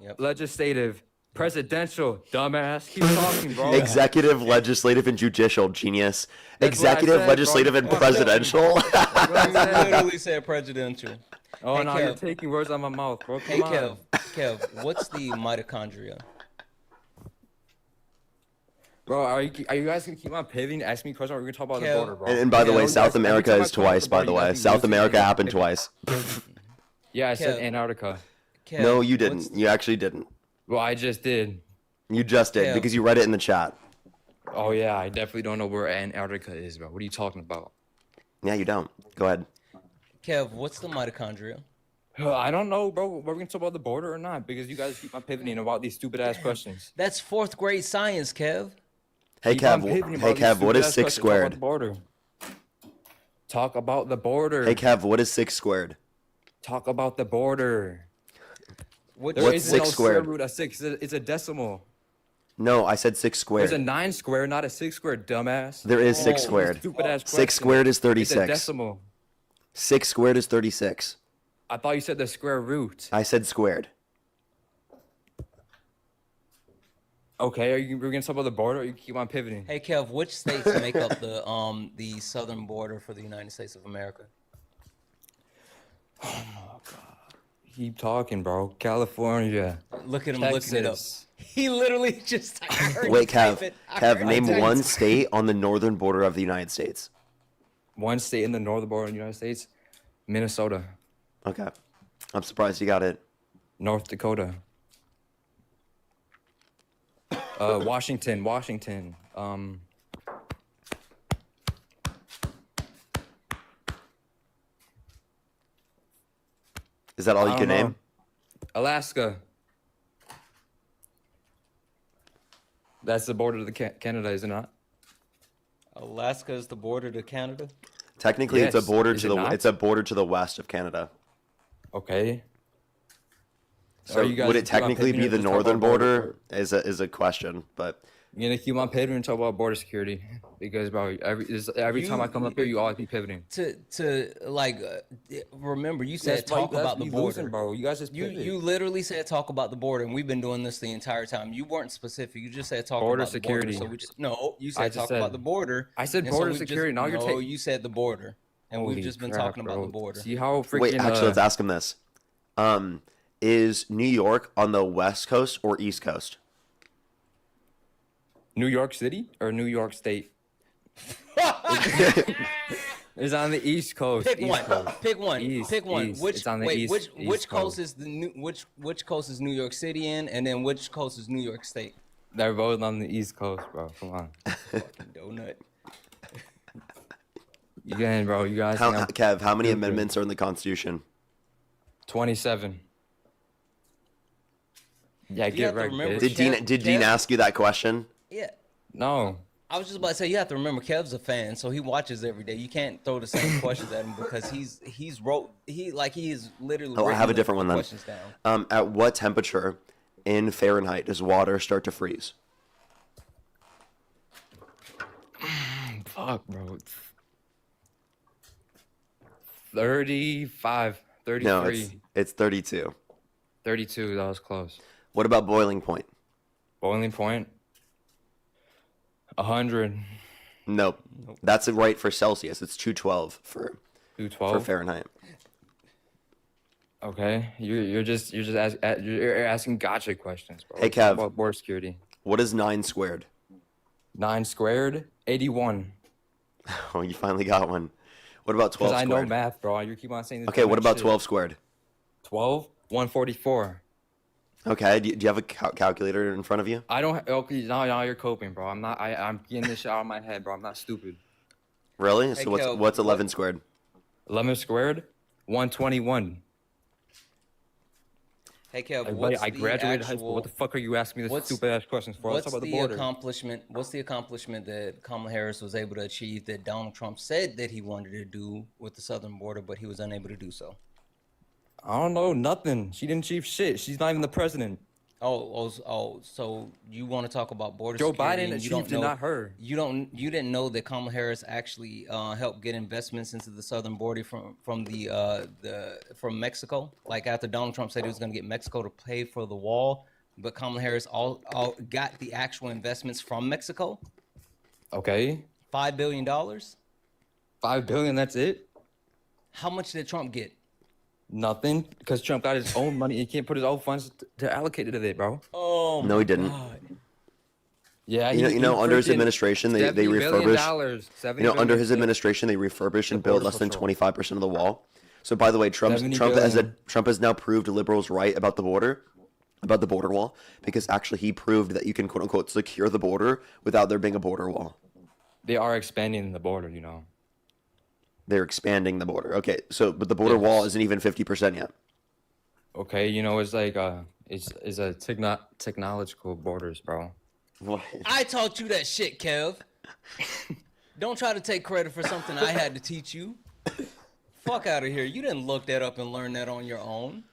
Yep. legislative, presidential. Dumbass. Keep talking, bro. Executive, legislative, and judicial. Genius. That's what I Executive, said, legislative, bro. and presidential. You literally said presidential. Oh, Hey, no, Kev. you're taking words out of my mouth, bro. Hey, Come on. Kev, what's the mitochondria? Bro, are you guys gonna keep on pivoting? Ask me questions. Or we're gonna talk about the Kev. border, bro. And by the Yeah, way, no, South every America time I is talk about twice, the by border, the you way. guys South use it America and happened pivot. twice. Yeah, I said Kev. Antarctica. Kev, No, you didn't. what's- You actually didn't. Well, I just did. You just did Kev. because you read it in the chat. Oh yeah, I definitely don't know where Antarctica is, bro. What are you talking about? Yeah, you don't. Go ahead. Kev, what's the mitochondria? I don't know, bro. We're gonna talk about the border or not because you guys keep on pivoting about these stupid ass questions. That's fourth grade science, Kev. Hey, Keep on Kev. pivoting Hey, about these Kev. What is stupid-ass 6 questions. Talk about squared? the border. Talk about the border. Hey, Kev. What is 6 squared? Talk about the border. What's There is 6 no squared? square root of 6. It's a decimal. No, I said 6 squared. There's a 9 square, not a 6 squared, dumbass. There is 6 squared. Stupid ass 6 squared is 36. It's a decimal. 6 squared is 36. I thought you said the square root. I said squared. Okay, we're gonna talk about the border, or you keep on pivoting? Hey, Kev, which states make up the southern border for the United States of America? Keep talking, bro. California. Look at him Texas. looking it up. He literally just I heard Wait, you type Kev. it. I Kev, heard name you type one it. state on the northern border of the United States. One state in the northern border of the United States, Minnesota. Okay. I'm surprised you got it. North Dakota. Washington. Is that all you I can don't know. name? Alaska. That's the border to Canada, is it not? Alaska is the border to Canada. Technically, Yes. it's a border Is to it the not? it's a border to the west of Canada. Okay. So Are you guys would it keep on technically picking be or the just talk northern about border? Is a question, but You're gonna keep on pivoting and talk about border security because, bro, every time I come up here, you always be pivoting. Remember, you said That's why talk you guys about the be border, losing, bro. You guys just you pivot. you literally said talk about the border, and we've been doing this the entire time. You weren't specific. You just said talk Border about security. the border. So we just no. You I said just talk said- about the border. I said and so border we've just- security. Now you're no, taking. you said the border, and Holy we've just been crap, talking about bro. the border. See how freaking. wait, actually, let's ask him this. Is New York on the west coast or east coast? New York City or New York State? It's on the East Coast. Pick East one. Coast. Pick one. East, Pick one. East. Which It's on the wait? East, which East coast is which coast is New York City in, and then which coast is New York State? They're both on the East Coast, bro. Come on. Fucking donut. You getting, bro? You guys. think I'm Kev, how many stupid. amendments are in the Constitution? 27. Yeah, You get have to right. remember- Bitch. Did Dean ask you that question? Yeah. No. I was just about to say you have to remember Kev's a fan, so he watches every day. You can't throw the same questions at him because he is literally. Oh, I have a written the different one then. questions down. At what temperature in Fahrenheit does water start to freeze? Fuck, bro. 35, 33, No, it's 32. 32. That was close. What about boiling point? Boiling point. 100. Nope. That's right for Celsius. It's 212 for 212. Fahrenheit. Okay, you're asking gotcha questions, bro. Hey, Let's talk Kev. about border security. What is 9 squared? 9 squared, 81. Oh, you finally got one. What about 12 Because I squared? know math, bro. You keep on saying this. Okay, what dumbass about shit. 12 squared? 12, 144. Okay, do you have a calculator in front of you? I don't. Okay, now you're coping, bro. I'm not. I'm getting this shit out of my head, bro. I'm not stupid. Really? Hey, So Kev, what's 11 squared? 11 squared, 121. Hey Kev, Hey, buddy, what's I the graduated actual, high school. What the fuck are you asking me this what's- stupid ass questions for? Let's What's talk about the the border. accomplishment? What's the accomplishment that Kamala Harris was able to achieve that Donald Trump said that he wanted to do with the southern border, but he was unable to do so? I don't know. Nothing. She didn't achieve shit. She's not even the president. So you want to talk about border Joe security? Biden and you don't achieved it, know, not her. You didn't know that Kamala Harris actually helped get investments into the southern border from Mexico. Like after Donald Trump said he was going to get Mexico to pay for the wall, but Kamala Harris all got the actual investments from Mexico. Okay. $5 billion. $5 billion. That's it. How much did Trump get? Nothing, because Trump got his own money. He can't put his own funds to allocate it to it, bro. Oh, No, he didn't. God. Yeah, You know, under his administration, they $70 billion, refurbished. $70 You know, under billion. his administration, they refurbished and built Border less than Patrol. 25% of the wall. So, by the way, Trump 70 has now proved liberals right about the border wall, because actually he proved that you can quote unquote secure the border without there being a border wall. They are expanding the border, you know. They're expanding the border. Okay, so but the border wall isn't even 50% yet. Okay, you know, it's like it's a technological borders, bro. What? I taught you that shit, Kev. Don't try to take credit for something I had to teach you. Fuck out of here. You didn't look that up and learn that on your own.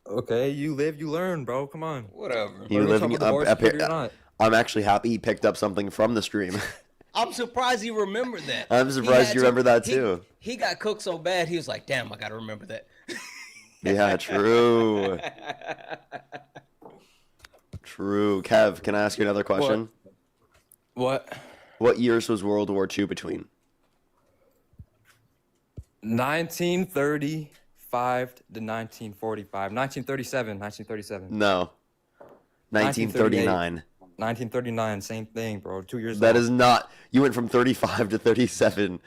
Okay, you live, you learn, bro. Come on. Whatever. You live in, I'm actually happy he picked up something from the stream. I'm surprised he remembered that. I'm surprised you remember that too. He got cooked so bad, he was like, damn, I gotta remember that. Yeah, true. True. Kev, can I ask you another question? What? What years was World War II between? 1935 to 1945. 1937. No. 1939. 1939, same thing, bro. 2 years. That is not. You went from 35 to 37.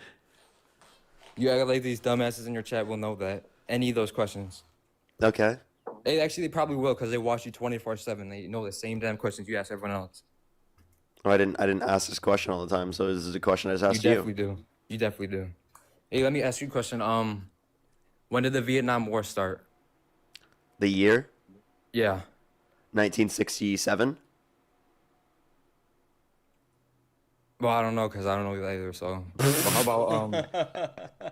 You act like these dumbasses in your chat will know that. Any of those questions. Okay. They probably will because they watch you 24/7. They know the same damn questions you ask everyone else. Oh, I didn't ask this question all the time, so this is a question I just asked you. You definitely do. You definitely do. Hey, let me ask you a question. When did the Vietnam War start? The year? Yeah. 1967. Well, I don't know because I don't know either. So, but how about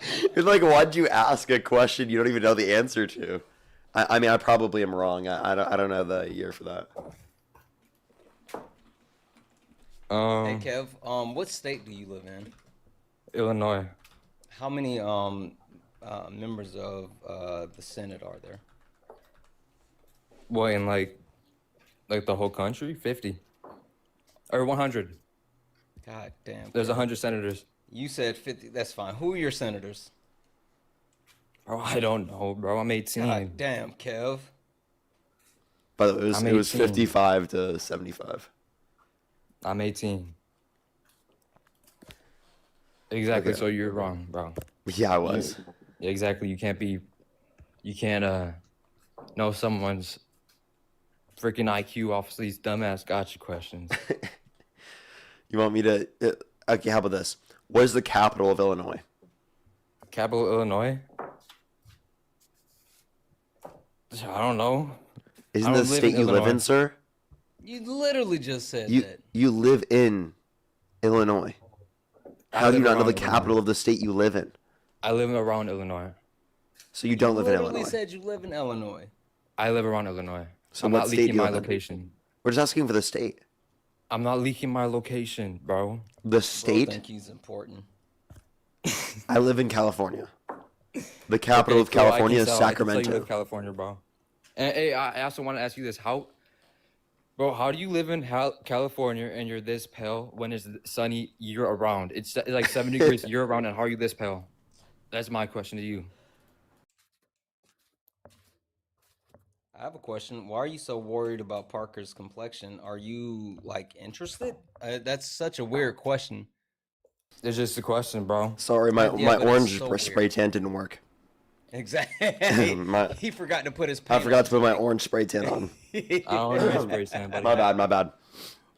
It's like, why'd you ask a question you don't even know the answer to? I mean, I probably am wrong. I don't know the year for that. Hey Kev, what state do you live in? Illinois. How many members of the Senate are there? What, in like the whole country? 50 or 100? God damn. There's Kev. 100 senators. You said 50. That's fine. Who are your senators? Bro, I don't know, bro. I'm 18. God damn, Kev. By the way, it was 18. 55 to 75. I'm 18. Exactly. Okay. So you're wrong, bro. Yeah, I was. Yeah, exactly. You can't know someone's freaking IQ off of these dumbass gotcha questions. You want me to? Okay, how about this? What is the capital of Illinois? Capital Illinois? I don't know. Isn't the state you live in, sir? You literally just said You that. you live in Illinois. How do you not know the capital of the state you live in? I live around Illinois. So you don't live in Literally Illinois. said you live in Illinois. I live around Illinois. So I'm what not state do leaking you my live in? location. We're just asking for the state. I'm not leaking my location, bro. The I state? think he's important. I live in California. The capital of cool, I can California is tell- I can tell Sacramento. you live California, bro. And hey, I also want to ask you this: how do you live in California and you're this pale when it's sunny year around? It's like 7 degrees year around, and how are you this pale? That's my question to you. I have a question. Why are you so worried about Parker's complexion? Are you like interested? That's such a weird question. It's just a question, bro. Sorry, my Yeah, but it's orange so spray weird. tan didn't work. Exactly. My- He forgot to put his. I paint forgot on. to put my orange spray tan on. I don't know spray tan, buddy. My bad.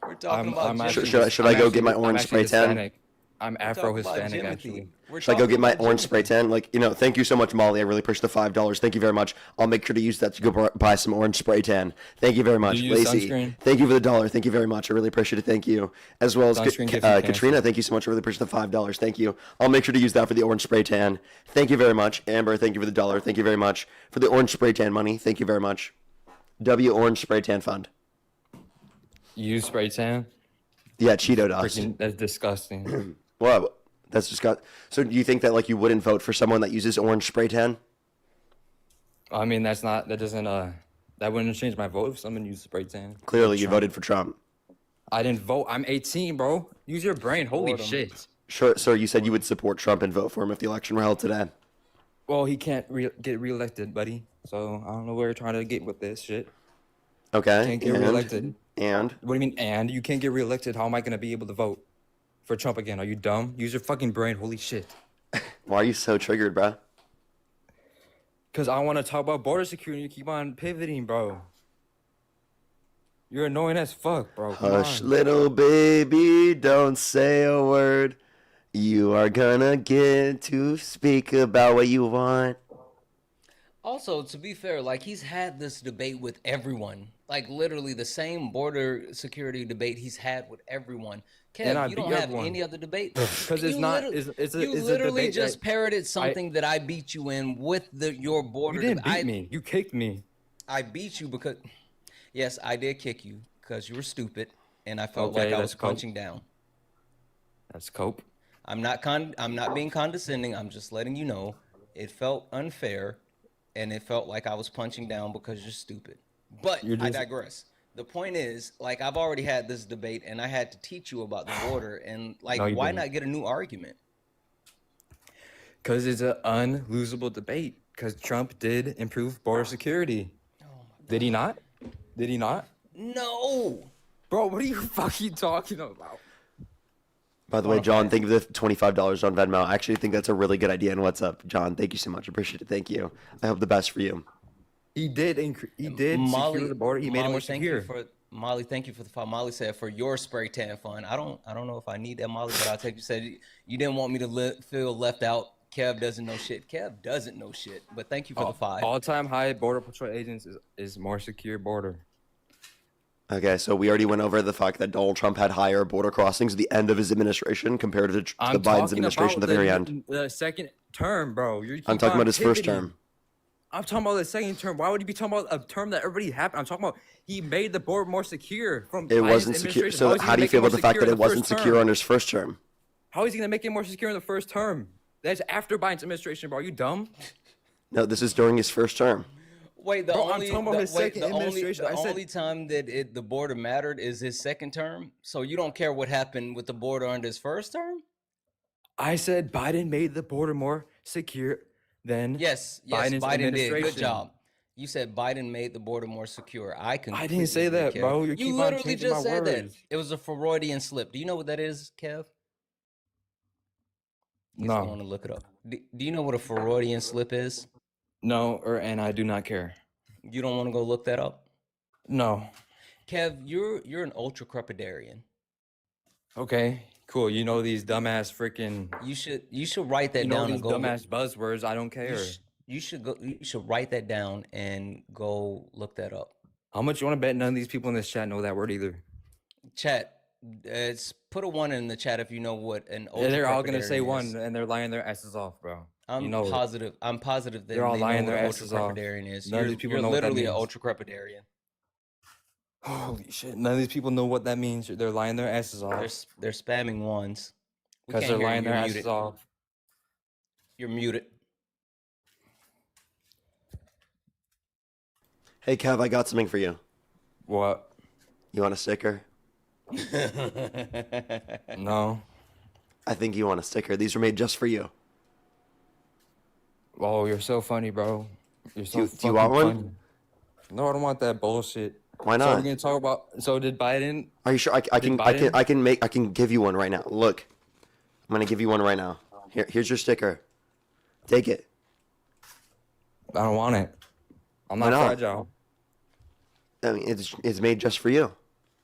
We're talking about. actually Should I go get my orange spray tan? Hispanic. I'm Afro-Hispanic, actually. Should I go get my orange spray tan? Like, thank you so much, Molly. I really appreciate the $5. Thank you very much. I'll make sure to use that to go buy some orange spray tan. Thank you very much. Do you use Lacey, sunscreen? thank you for the $1. Thank you very much. I really appreciate it. Thank you. As well as Sunscreen gives you cancer. Katrina, thank you so much. I really appreciate the $5. Thank you. I'll make sure to use that for the orange spray tan. Thank you very much. Amber, thank you for the $1. Thank you very much for the orange spray tan money. Thank you very much. W Orange Spray Tan Fund. You use spray tan? Yeah, Cheeto dust. Freaking, that's disgusting. Well, that's just got. So do you think that you wouldn't vote for someone that uses orange spray tan? I mean, that wouldn't change my vote if someone used spray tan. Clearly, you voted for Trump. I didn't vote. I'm 18, bro. Use your brain. Holy shit. Sure, sir. You said you would support Trump and vote for him if the election were held today. Well, he can't get reelected, buddy. So I don't know where you're trying to get with this shit. Okay. Can't get reelected. And? What do you mean, and? You can't get reelected. How am I going to be able to vote for Trump again? Are you dumb? Use your fucking brain. Holy shit. Why are you so triggered, bro? Because I want to talk about border security. You keep on pivoting, bro. You're annoying as fuck, bro. Come Hush, on. little baby, don't say a word. You are gonna get to speak about what you want. Also, to be fair, like he's had this debate with everyone. Like literally the same border security debate he's had with everyone. And I Kev, you beat don't have everyone. any other debate. Because it's You not. literally, It's you a literally debate just that parroted something that I beat you in with your border. you didn't beat me. You kicked me. I beat you because, yes, I did kick you because you were stupid, and I felt Okay, like I that's was cope. punching down. That's cope. I'm not being condescending. I'm just letting you know it felt unfair, and it felt like I was punching down because you're stupid. But You're I just- digress. The point is, like, I've already had this debate, and I had to teach you about the border, and like, No, you why didn't. not get a new argument? Because it's an unlosable debate. Because Trump did improve border security. Did he not? Did he not? No. Bro, what are you fucking talking about? By the way, John, thank you for the $25 on Venmo. I actually think that's a really good idea. And what's up, John? Thank you so much. Appreciate it. Thank you. I hope the best for you. He did secure the border. He made it more thank secure. you for Molly. Thank you for the file. Molly said for your spray tan fun. I don't know if I need that, Molly, but I'll take. You said you didn't want me to feel left out. Kev doesn't know shit. Kev doesn't know shit. But thank you for the 5. All-time high border patrol agents is more secure border. Okay, so we already went over the fact that Donald Trump had higher border crossings at the end of his administration compared to the Biden's administration at the very end. The second term, bro. I'm talking about his first term. I'm talking about the second term. Why would you be talking about a term that already happened? I'm talking about he made the border more secure from It Biden's wasn't secure. administration. So is he how gonna do you make feel more about the fact secure that in it wasn't first secure term? under his first term? How is he gonna make it more secure in the first term? That's after Biden's administration, bro. Are you dumb? No, this is during his first term. Wait, the Bro, I'm only talking about his second administration. the I said- only time that the border mattered is his second term. So you don't care what happened with the border under his first term? I said Biden made the border more secure than Yes, Biden's Biden did. administration. Good job. You said Biden made the border more secure. I didn't say completely that, agree, Kev. bro. You You keep on literally changing just my said that. words. It was a Freudian slip. Do you know what that is, Kev? He's No. going to look it up. Do you know what a Freudian slip is? No, and I do not care. You don't want to go look that up? No. Kev, you're an ultra crepidarian. Okay, cool. You know these dumbass freaking. You should write that You know down these and go dumbass buzzwords. I don't care. You should write that down and go look that up. How much you want to bet none of these people in this chat know that word either? Chat, put a 1 in the chat if you know what an ultra They're all gonna say crepidarian one, is. and they're lying their asses off, bro. I'm you know it. positive. I'm positive that They're all they lying know their what asses ultra off. crepidarian is. None of You're, these people you're know what that literally an means. ultra crepidarian. Holy shit! None of these people know what that means. They're lying their asses off They're spamming ones. We because can't they're hear you. lying their You're asses muted. off. You're muted. Hey, Kev, I got something for you. What? You want a sticker? No. I think you want a sticker. These were made just for you. Oh, you're so funny, bro. You're so Do you want one? funny. No, I don't want that bullshit. Why So not? we're gonna talk about. So did Biden? Are you sure? I can give you one right now. Look, I'm gonna give you one right now. Here's your sticker. Take it. I don't want it. I'm Why not not? fragile. I mean, it's made just for you.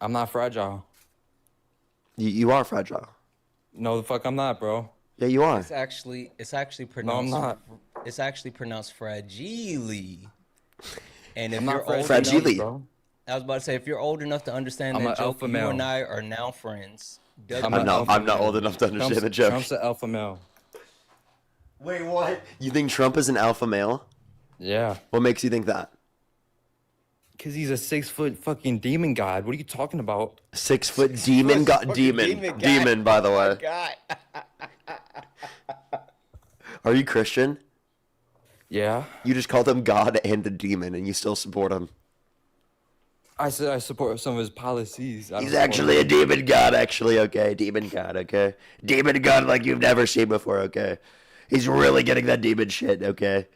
I'm not fragile. You are fragile. No, the fuck I'm not, bro. Yeah, you are. It's actually No, pronounced. I'm not. It's actually pronounced fragile. And if I'm not you're old fragile, enough, bro. I was about to say, if you're old enough to understand I'm that an joke, alpha you male. and I are now friends. I'm not old enough to understand the joke. Trump's an alpha male. Wait, what? You think Trump is an alpha male? Yeah. What makes you think that? Because he's a 6-foot fucking demon god. What are you talking about? 6-foot demon god. Demon, by the way. Are you Christian? Yeah. You just called him God and the demon, and you still support him. I said I support some of his policies. He's actually a demon god, actually, okay? Demon god, okay? Demon god like you've never seen before, okay? He's really getting that demon shit, okay?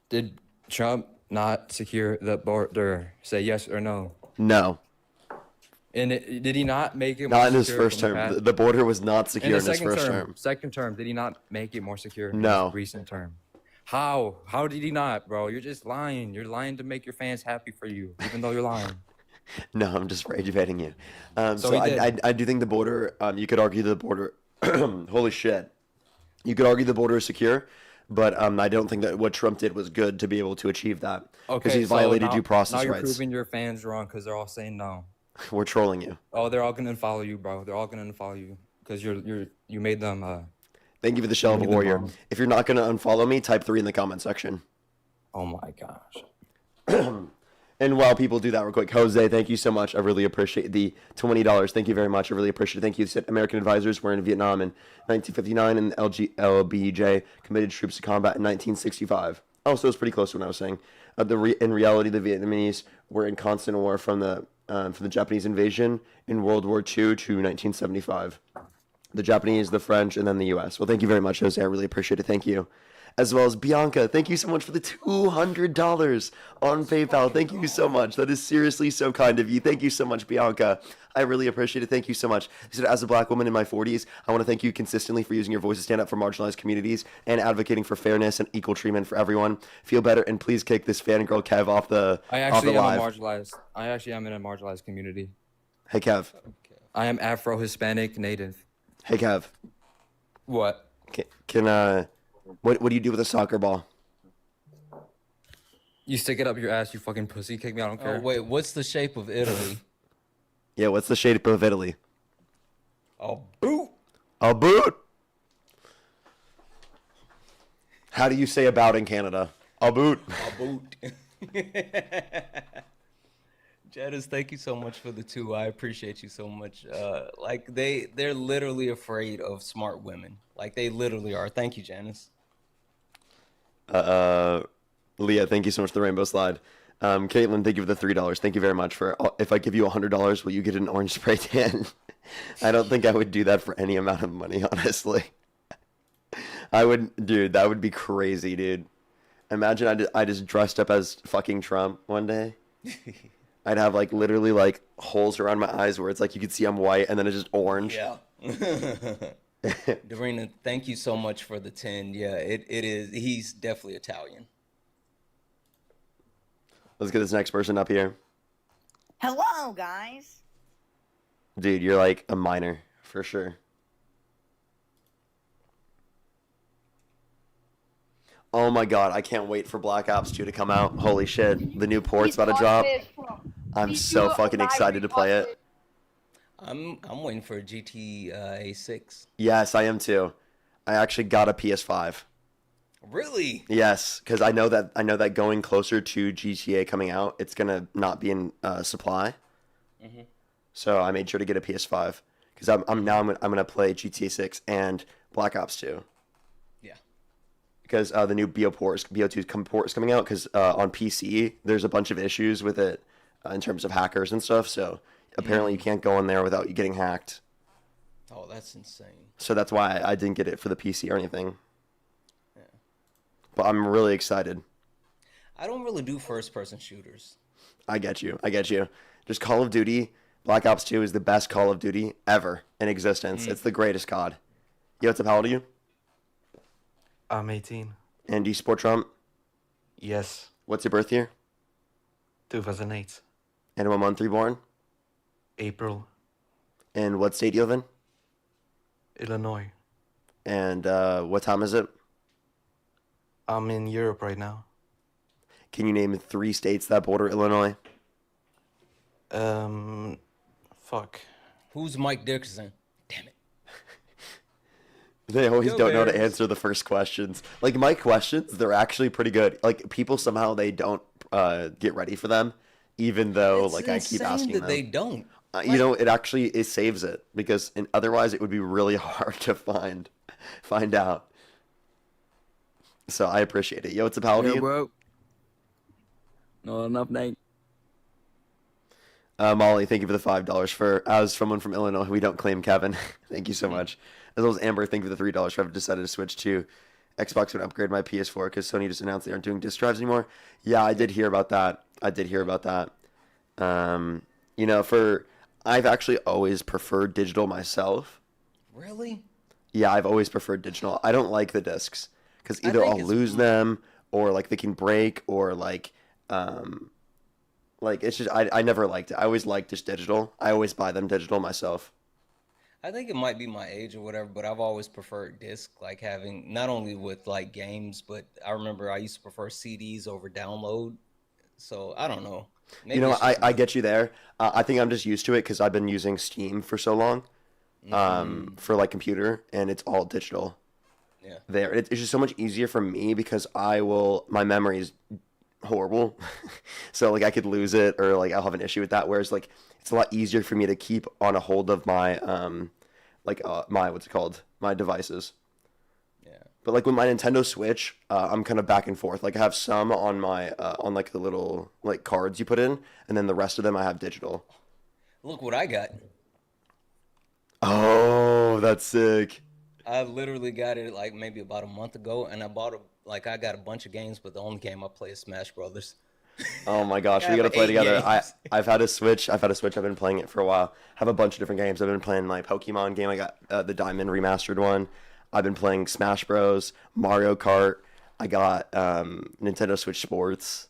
Did Trump not secure the border? Say yes or no. No. And did he not make it more Not in his secure first from the term. past- The border was not secure in the his second first term, term. Second term, did he not make it more secure? In No. his recent term. How? How did he not, bro? You're just lying. You're lying to make your fans happy for you, even though you're lying. No, I'm just rage baiting you. So So he did. I do think the border, you could argue the border, holy shit. You could argue the border is secure, But I don't think that what Trump did was good to be able to achieve that. Because Okay, he's so violated now, due process now you're rights. proving your fans wrong because they're all saying no. We're trolling you. Oh, they're all gonna unfollow you, bro. They're all gonna unfollow you because you made them. Thank you for the shell of a made them warrior. wrong. If you're not gonna unfollow me, type 3 in the comment section. Oh my gosh. And while people do that real quick, Jose, thank you so much. I really appreciate the $20. Thank you very much. I really appreciate it. Thank you. Said American advisors were in Vietnam in 1959 and LBJ committed troops to combat in 1965. Oh, so it was pretty close to what I was saying. In reality, the Vietnamese were in constant war from the Japanese invasion in World War II to 1975. The Japanese, the French, and then the U.S. Well, thank you very much, Jose. I really appreciate it. Thank you. As well as Bianca, thank you so much for the $200 on PayPal. Thank you so much. That is seriously so kind of you. Thank you so much, Bianca. I really appreciate it. Thank you so much. She said, as a black woman in my 40s, I want to thank you consistently for using your voice to stand up for marginalized communities and advocating for fairness and equal treatment for everyone. Feel better and please kick this fangirl Kev off the I off the actually am live. I actually am in a marginalized community. Hey, Kev. I am Afro-Hispanic native. Hey, Kev. What? What do you do with a soccer ball? You stick it up your ass, you fucking pussy. Kick me, I don't care. Oh wait, what's the shape of Italy? Yeah, what's the shape of Italy? A boot. A boot. How do you say about in Canada? A boot. A boot. Janice, thank you so much for the 2. I appreciate you so much. Like they're literally afraid of smart women. Like they literally are. Thank you, Janice. Leah, thank you so much for the rainbow slide. Caitlin, thank you for the $3. Thank you very much for. If I give you $100, will you get an orange spray tan? I don't think I would do that for any amount of money, honestly. I would, dude. That would be crazy, dude. Imagine I just dressed up as fucking Trump one day. I'd have like literally like holes around my eyes where it's like you could see I'm white and then it's just orange. Yeah. Dorina, thank you so much for the 10. Yeah, it is. He's definitely Italian. Let's get this next person up here. Hello, guys. Dude, you're like a minor for sure. Oh my god, I can't wait for Black Ops 2 to come out. Holy shit, the new port's about to drop. I'm so fucking excited to play it. I'm waiting for GTA 6. Yes, I am too. I actually got a PS5. Really? Yes, because I know that going closer to GTA coming out, it's gonna not be in supply. Mm-hmm. So I made sure to get a PS5 because I'm gonna play GTA 6 and Black Ops 2. Yeah. Because the new BO2 port is coming out. Because on PC there's a bunch of issues with it in terms of hackers and stuff. So apparently you can't go in there without you getting hacked. Oh, that's insane. So that's why I didn't get it for the PC or anything. Yeah. But I'm really excited. I don't really do first-person shooters. I get you. Just Call of Duty, Black Ops 2 is the best Call of Duty ever in existence. It's the greatest COD. Yo, what's up? How old are you? I'm 18. And do you support Trump? Yes. What's your birth year? 2008. And what month were you born? April. And what state do you live in? Illinois. And what time is it? I'm in Europe right now. Can you name 3 states that border Illinois? Fuck. Who's Mike Dickerson? They always Go don't know to Bears. answer the first questions. Like my questions, they're actually pretty good. Like people somehow they don't get ready for them, even though It's like I keep insane asking that them. they don't. You know, it saves it because otherwise it would be really hard to find out. So I appreciate it. Yo, what's up, how old are you? Bro. Not enough, Nate. Molly, thank you for the $5 for as someone from Illinois. We don't claim Kevin. Thank you so much. As well as Amber, thank you for the $3 for I've decided to switch to Xbox and upgrade my PS4 because Sony just announced they aren't doing disc drives anymore. Yeah, I did hear about that. You know, I've actually always preferred digital myself. Really? Yeah, I've always preferred digital. I don't like the discs because I either think I'll it's lose them or like they can break or like it's just I never liked it. I always liked just digital. I always buy them digital myself. I think it might be my age or whatever, but I've always preferred disc, like having not only with like games, but I remember I used to prefer CDs over download. So I don't know. You Maybe know, it's just I me. get you there. I think I'm just used to it because I've been using Steam for so long, Mm, for like computer, and it's all digital. yeah. There, it's just so much easier for me because my memory is horrible, so like I could lose it or like I'll have an issue with that. Whereas like it's a lot easier for me to keep on a hold of my my what's it called, my devices. Yeah. But like with my Nintendo Switch, I'm kind of back and forth. Like I have some on my on like the little like cards you put in, and then the rest of them I have digital. Look what I got. Oh, that's sick. I literally got it like maybe about a month ago, and I got a bunch of games, but the only game I play is Smash Brothers. Oh my I gosh, we have gotta play 8 together. games. I've had a Switch. I've had a Switch. I've been playing it for a while. Have a bunch of different games. I've been playing my Pokemon game. I got the Diamond remastered one. I've been playing Smash Bros, Mario Kart. I got Nintendo Switch Sports.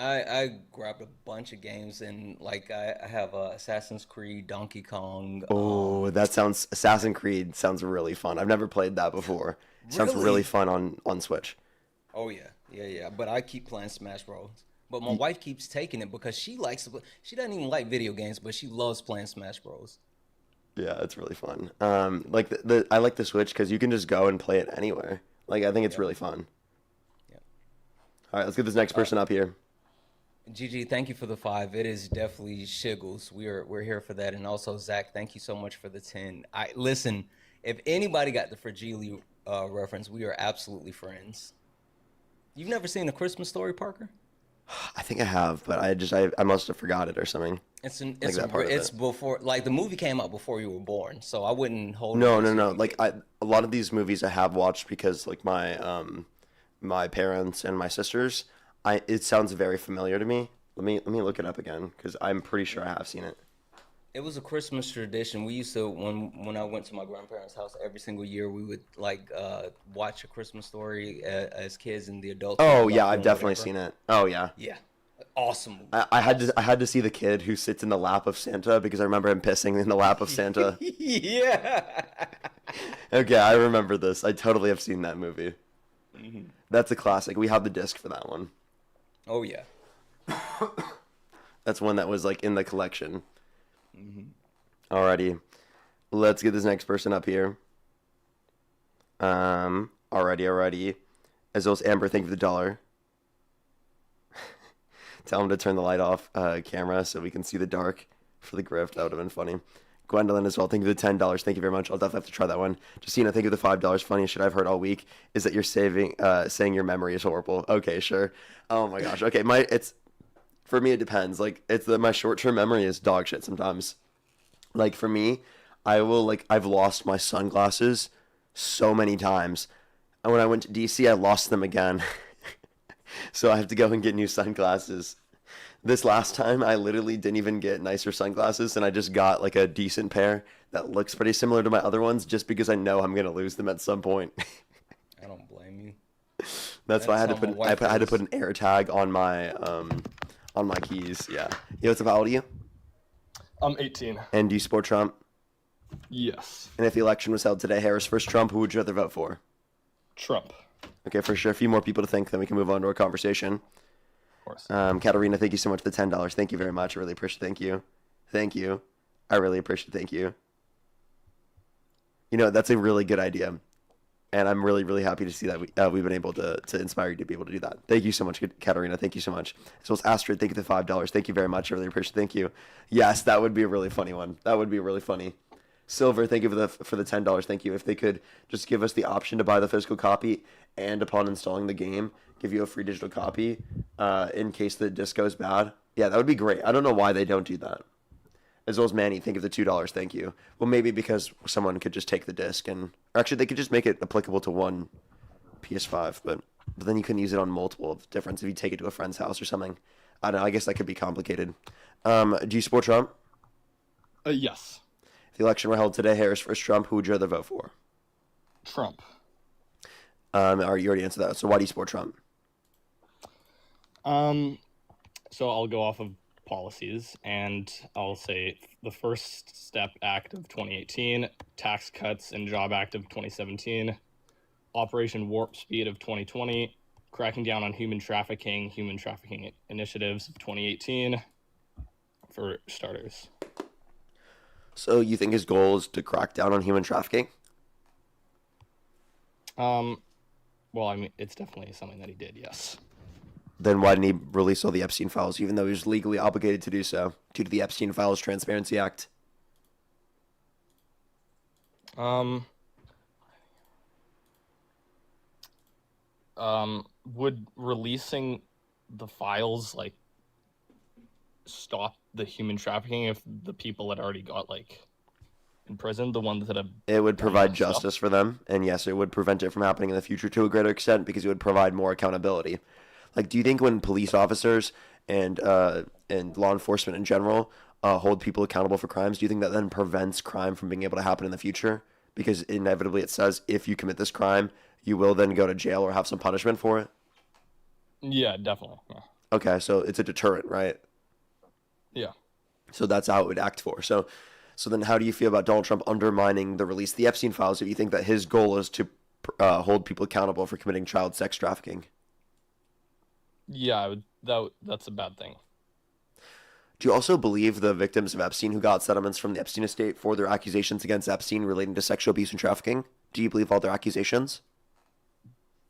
I grabbed a bunch of games, and like I have Assassin's Creed, Donkey Kong. Oh, that sounds Assassin's Creed sounds really fun. I've never played that before. Sounds really Really? fun on Switch. Oh yeah, yeah, yeah. But I keep playing Smash Bros. But my wife keeps taking it because she doesn't even like video games, but she loves playing Smash Bros. Yeah, it's really fun. Like I like the Switch because you can just go and play it anywhere. Like I think it's really fun. Yep. All right, let's get this next person up here. Gigi, thank you for the 5. It is definitely Shiggles. We're here for that, and also Zach, thank you so much for the 10. I listen. If anybody got the Fragile reference, we are absolutely friends. You've never seen A Christmas Story, Parker? I think I have, but I must have forgot it or something. Like that part of It's it. before, like, the movie came out before you were born, so I wouldn't hold it No, against no, you no. if you Like did. a lot of these movies I have watched because like my parents and my sisters. It sounds very familiar to me. Let me look it up again because I'm pretty sure I have seen it. It was a Christmas tradition. We used to when I went to my grandparents' house every single year, we would like watch A Christmas Story as kids, and the adults would be Oh yeah, like I've doing definitely whatever. seen it. Oh yeah. Yeah, awesome movie. I had to see the kid who sits in the lap of Santa because I remember him pissing in the lap of Santa. Yeah. Okay, I remember this. I totally have seen that movie. Hmm. That's a classic. We have the disc for that one. Oh yeah. That's one that was like in the collection. Hmm. Alrighty, let's get this next person up here. Alrighty. As well as Amber, thank you for the $1. Tell him to turn the light off camera so we can see the dark for the grift. That would have been funny. Gwendolyn as well, thank you for the $10. Thank you very much. I'll definitely have to try that one. Justina, thank you for the $5. Funniest shit I've heard all week is that you're saying your memory is horrible. Okay, sure. Oh my gosh. Okay, for me it depends. Like my short-term memory is dog shit sometimes. Like for me, I've lost my sunglasses so many times. And when I went to DC, I lost them again. So I have to go and get new sunglasses. This last time, I literally didn't even get nicer sunglasses, and I just got like a decent pair that looks pretty similar to my other ones, just because I know I'm gonna lose them at some point. I don't blame you. That's why I had to how my put wife I had to is. put an air tag on my keys. Yeah. Yo, what's up? How old are you? I'm 18. And do you support Trump? Yes. And if the election was held today, Harris versus Trump, who would you rather vote for? Trump. Okay, for sure. A few more people to think, then we can move on to our conversation. Of course. Katarina, thank you so much for the $10. Thank you very much. I really appreciate it. Thank you. Thank you. I really appreciate it. Thank you. You know, that's a really good idea. And I'm really, really happy to see that we've been able to inspire you to be able to do that. Thank you so much, Katarina. Thank you so much. As well as Astrid, thank you for the $5. Thank you very much. I really appreciate it. Thank you. Yes, that would be a really funny one. That would be really funny. Silver, thank you for the $10. Thank you. If they could just give us the option to buy the physical copy, and upon installing the game, give you a free digital copy, in case the disc goes bad. Yeah, that would be great. I don't know why they don't do that. As well as Manny, thank you for the $2. Thank you. Well, maybe because someone could just take the disc or actually they could just make it applicable to one PS5, but then you couldn't use it on multiple of different if you take it to a friend's house or something. I don't know. I guess that could be complicated. Do you support Trump? Yes. If the election were held today, Harris versus Trump, who would you rather vote for? Trump. Or you already answered that. So why do you support Trump? So I'll go off of policies, and I'll say the First Step Act of 2018, Tax Cuts and Job Act of 2017, Operation Warp Speed of 2020, cracking down on human trafficking initiatives of 2018, for starters. So you think his goal is to crack down on human trafficking? Well, I mean, it's definitely something that he did, yes. Then why didn't he release all the Epstein files, even though he was legally obligated to do so due to the Epstein Files Transparency Act? Would releasing the files like stop the human trafficking if the people had already got like in prison, the ones that have? It would provide justice for them, and yes, it would prevent it from happening in the future to a greater extent because it would provide more accountability. Like, do you think when police officers and law enforcement in general hold people accountable for crimes, do you think that then prevents crime from being able to happen in the future? Because inevitably it says if you commit this crime, you will then go to jail or have some punishment for it. Yeah, definitely. Yeah. Okay, so it's a deterrent, right? Yeah. So that's how it would act for. So then how do you feel about Donald Trump undermining the release of the Epstein files if you think that his goal is to hold people accountable for committing child sex trafficking? Yeah, that's a bad thing. Do you also believe the victims of Epstein who got settlements from the Epstein estate for their accusations against Epstein relating to sexual abuse and trafficking? Do you believe all their accusations?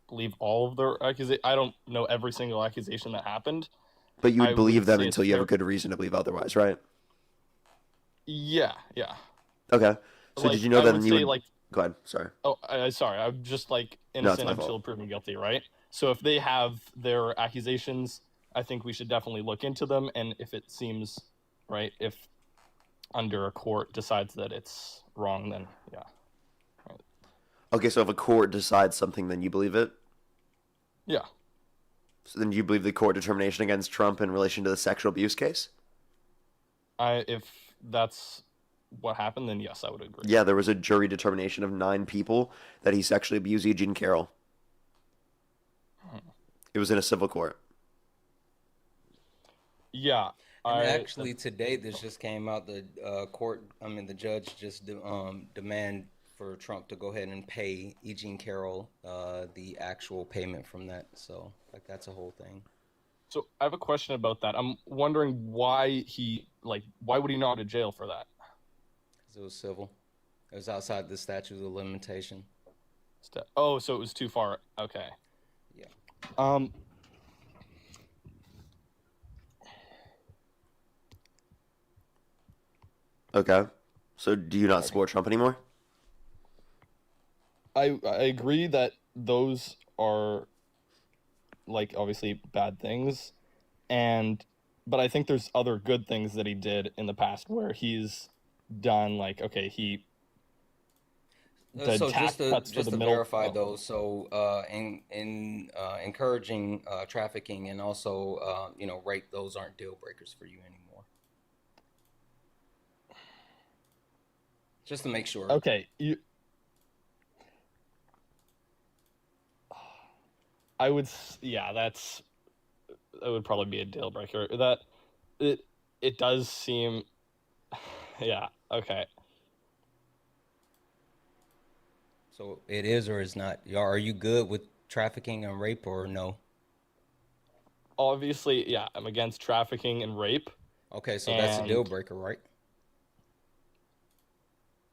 Believe all of their accusations? I don't know every single accusation that happened. But you would believe them say until you have a good reason to believe otherwise, right? Yeah. Okay. So did you know I that would you say, would... Go ahead, sorry. Oh, sorry. I'm just like No, it's innocent my until fault. proven guilty, right? So if they have their accusations, I think we should definitely look into them. And if it seems right, if under a court decides that it's wrong, then yeah. Right. Okay, so if a court decides something, then you believe it? Yeah. So then you believe the court determination against Trump in relation to the sexual abuse case? If that's what happened, then yes, I would agree. Yeah, there was a jury determination of 9 people that he sexually abused Eugene Carroll. It was in a civil court. Yeah. And actually, today this just came out. The the judge just demand for Trump to go ahead and pay Eugene Carroll the actual payment from that. So, like, that's a whole thing. So I have a question about that. I'm wondering why would he not go to jail for that? Because it was civil. It was outside the statute of limitation. Oh, so it was too far. Okay. Yeah. Okay. So do you not support Trump anymore? I agree that those are like obviously bad things, but I think there's other good things that he did in the past where he's done he So just to verify though, so in encouraging trafficking and also rape, those aren't deal breakers for you anymore. Just to make sure. Okay, that would probably be a deal breaker. That it does seem, yeah, okay. So it is or is not. Are you good with trafficking and rape or no? Obviously, yeah, I'm against trafficking and rape. Okay, so that's a deal breaker, right?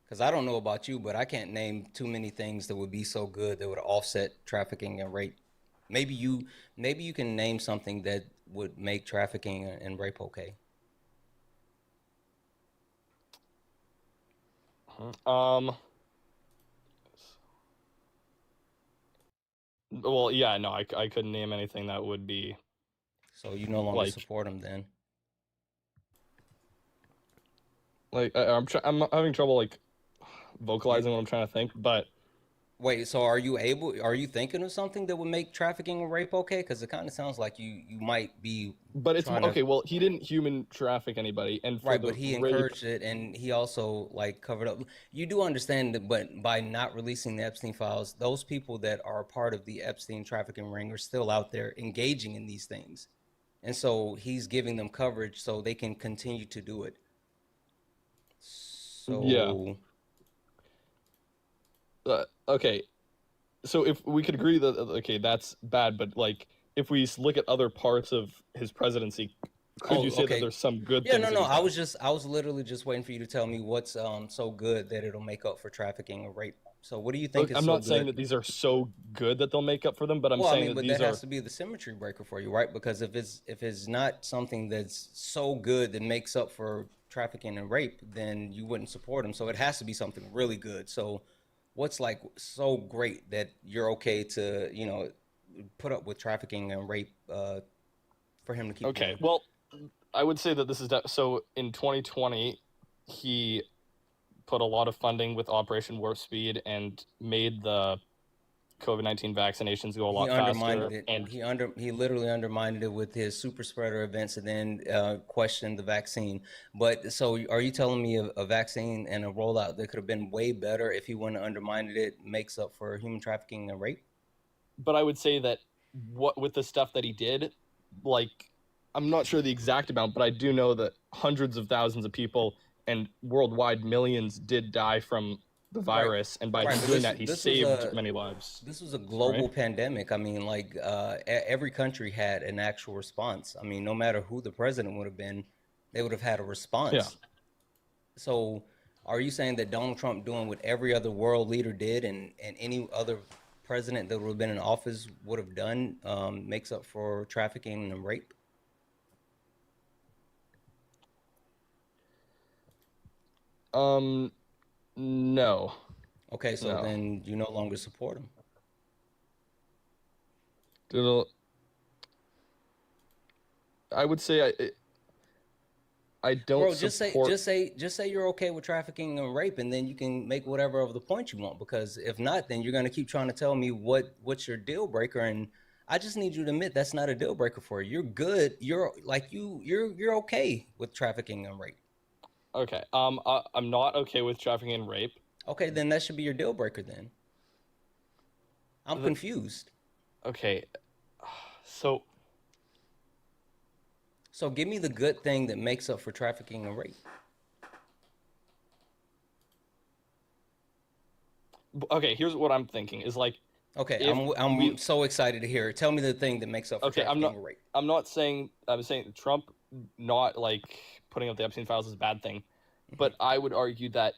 Because I don't know about you, but I can't name too many things that would be so good that would offset trafficking and rape. Maybe you can name something that would make trafficking and rape okay. Well, yeah, no, I couldn't name anything that would be. So you no longer support him then? I'm having trouble vocalizing what I'm trying to think, but wait. So are you thinking of something that would make trafficking and rape okay? Because it kind of sounds like you might be. But it's okay. Well, he didn't human traffic anybody, and right, but he encouraged it, and he also covered up. You do understand that, but by not releasing the Epstein files, those people that are part of the Epstein trafficking ring are still out there engaging in these things. and so he's giving them coverage so they can continue to do it. So Okay, so if we could agree that okay, that's bad, but like if we look at other parts of his presidency, could you say that there's some good yeah, things? no, that no. he's done? I was literally just waiting for you to tell me what's so good that it'll make up for trafficking or rape. So what do you think Look, is I'm so not saying good? that these are so good that they'll make up for them, but I'm Well, I saying mean, that but these that are. has to be the symmetry breaker for you, right? Because if it's not something that's so good that makes up for trafficking and rape, then you wouldn't support them. So it has to be something really good. So what's like so great that you're okay to, you know, put up with trafficking and rape for him to keep Okay, going? well, I would say that this is so in 2020, he put a lot of funding with Operation Warp Speed and made the COVID-19 vaccinations go a lot He undermined faster. it. And He literally undermined it with his super spreader events, and then questioned the vaccine. But so, are you telling me a vaccine and a rollout that could have been way better if he wouldn't have undermined it makes up for human trafficking and rape? but I would say that what with the stuff that he did, like I'm not sure the exact amount, but I do know that hundreds of thousands of people and worldwide millions did die from the virus, and by him But doing that, he saved many lives. This was a global pandemic. I mean, like every country had an actual response. I mean, no matter who the president would have been, they would have had a response. Yeah. So, are you saying that Donald Trump doing what every other world leader did and any other president that would have been in office would have done makes up for trafficking and rape? No. Okay, so No. then you no longer support him. I would say I don't Bro, support. just say you're okay with trafficking and rape, and then you can make whatever of the point you want. Because if not, then you're gonna keep trying to tell me what's your deal breaker, and I just need you to admit that's not a deal breaker for you. You're good. You're like you're okay with trafficking and rape. Okay. I'm not okay with trafficking and rape. Okay, then that should be your deal breaker. Then I'm confused. Okay. So give me the good thing that makes up for trafficking and rape. Okay, here's what I'm thinking is like. Okay, I'm so excited to hear it. Tell me the thing that makes up for trafficking and rape. I'm not saying. I'm saying Trump not like putting up the Epstein files is a bad thing, but I would argue that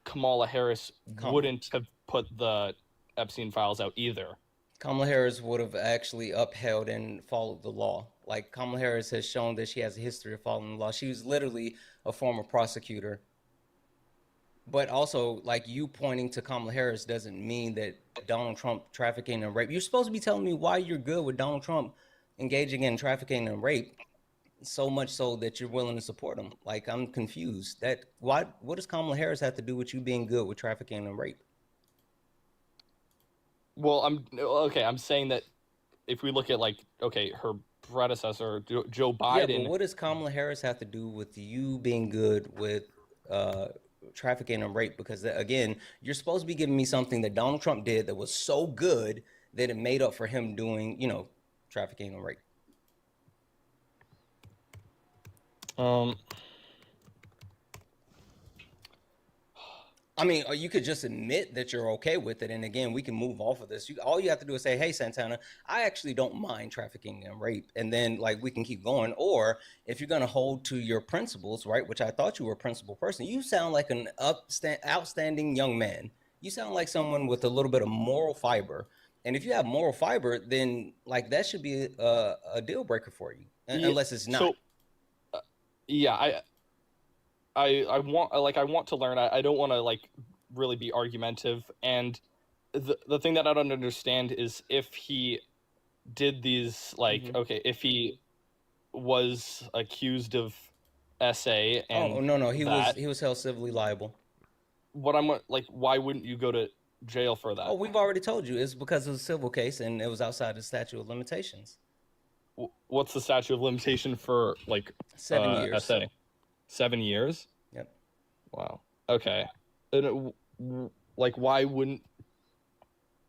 Kamala Harris wouldn't have put the Epstein files out either. Kamala Harris would have actually upheld and followed the law. Like Kamala Harris has shown that she has a history of following the law. She was literally a former prosecutor. But also, like you pointing to Kamala Harris doesn't mean that Donald Trump trafficking and rape. You're supposed to be telling me why you're good with Donald Trump engaging in trafficking and rape, so much so that you're willing to support him. Like I'm confused. What does Kamala Harris have to do with you being good with trafficking and rape? Well, I'm saying that if we look at like her predecessor Joe Biden. Yeah, but what does Kamala Harris have to do with you being good with trafficking and rape? Because again, you're supposed to be giving me something that Donald Trump did that was so good that it made up for him doing, trafficking and rape. I mean, you could just admit that you're okay with it, and again, we can move off of this. All you have to do is say, "Hey, Santana, I actually don't mind trafficking and rape," and then like we can keep going. Or if you're gonna hold to your principles, right, which I thought you were a principled person, you sound like an outstanding young man. You sound like someone with a little bit of moral fiber, and if you have moral fiber, then like that should be a deal breaker for you, unless it's not. So, yeah, I want to learn. I don't want to like really be argumentative. And the thing that I don't understand is if he did these if he was accused of SA and no, he was held civilly liable. What I'm like, why wouldn't you go to jail for that? Oh, we've already told you it's because it was a civil case and it was outside the statute of limitations. What's the statute of limitation for like 7 years? SA? 7 years? Yep. Wow. Okay. And like, why wouldn't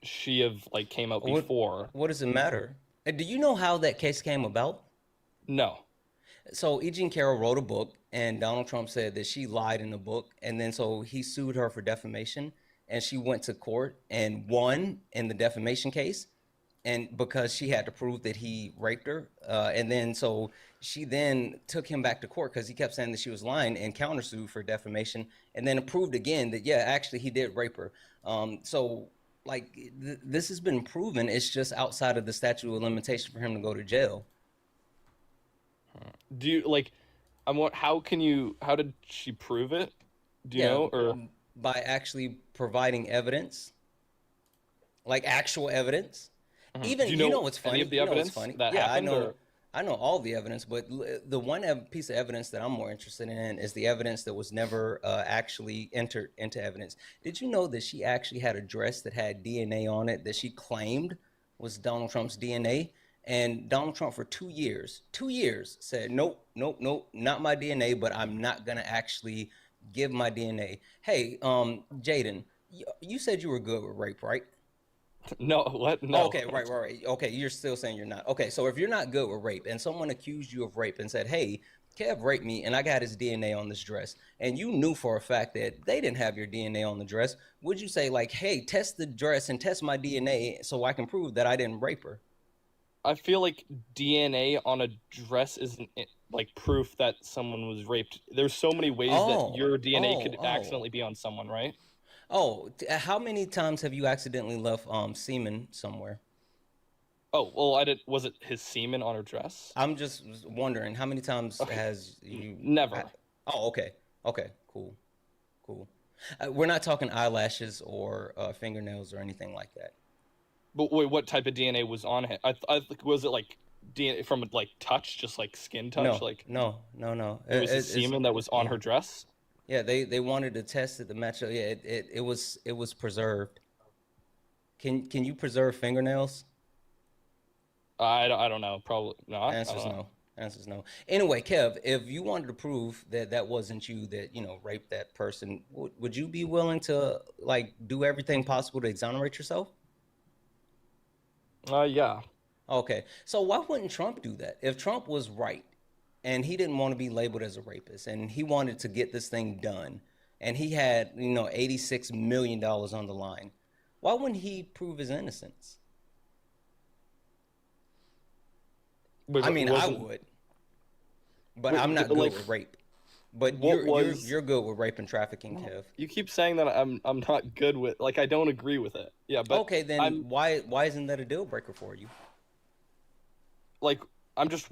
she have like came out before? What does it matter? And do you know how that case came about? No. So E. Jean Carroll wrote a book, and Donald Trump said that she lied in the book, and then so he sued her for defamation, and she went to court and won in the defamation case, and because she had to prove that he raped her, and then so she then took him back to court because he kept saying that she was lying and countersued for defamation, and then proved again that yeah, actually he did rape her. So like this has been proven. It's just outside of the statute of limitation for him to go to jail. Do you like? How did she prove it? Do you Yeah, know? Or by actually providing evidence, like actual evidence. Even Do you know what's any funny? of the You know what's evidence funny? that Yeah, happened, or- I know all the evidence, but the one piece of evidence that I'm more interested in is the evidence that was never actually entered into evidence. Did you know that she actually had a dress that had DNA on it that she claimed was Donald Trump's DNA? And Donald Trump for 2 years said, nope, nope, nope, not my DNA, but I'm not gonna actually give my DNA. Hey, Jaden, you said you were good with rape, right? No, what? No. Okay, right. Okay, you're still saying you're not. Okay, so if you're not good with rape and someone accused you of rape and said, hey, Kev raped me and I got his DNA on this dress, and you knew for a fact that they didn't have your DNA on the dress, would you say like, hey, test the dress and test my DNA so I can prove that I didn't rape her? I feel like DNA on a dress isn't like proof that someone was raped. There's so many ways that your DNA could accidentally be on someone, right? Oh, how many times have you accidentally left semen somewhere? Oh, well, I did. Was it his semen on her dress? I'm just wondering how many times has you Never. Oh, okay, cool. We're not talking eyelashes or fingernails or anything like that. But wait, what type of DNA was on it? Was it like DNA from like touch, just like skin touch? No. It was his semen that was on her dress. Yeah, they wanted to test it to match up. Yeah, it was preserved. Can you preserve fingernails? I don't know. Probably not. Answer's no. Anyway, Kev, if you wanted to prove that that wasn't you that raped that person, would you be willing to like do everything possible to exonerate yourself? Yeah. Okay, so why wouldn't Trump do that? If Trump was right and he didn't want to be labeled as a rapist and he wanted to get this thing done and he had, $86 million on the line, why wouldn't he prove his innocence? I mean, I would, but I'm not good with rape. But you're good with rape and trafficking, Kev. You keep saying that I'm not good with, like, I don't agree with it. Yeah, but okay, then why isn't that a deal breaker for you? Like, I'm just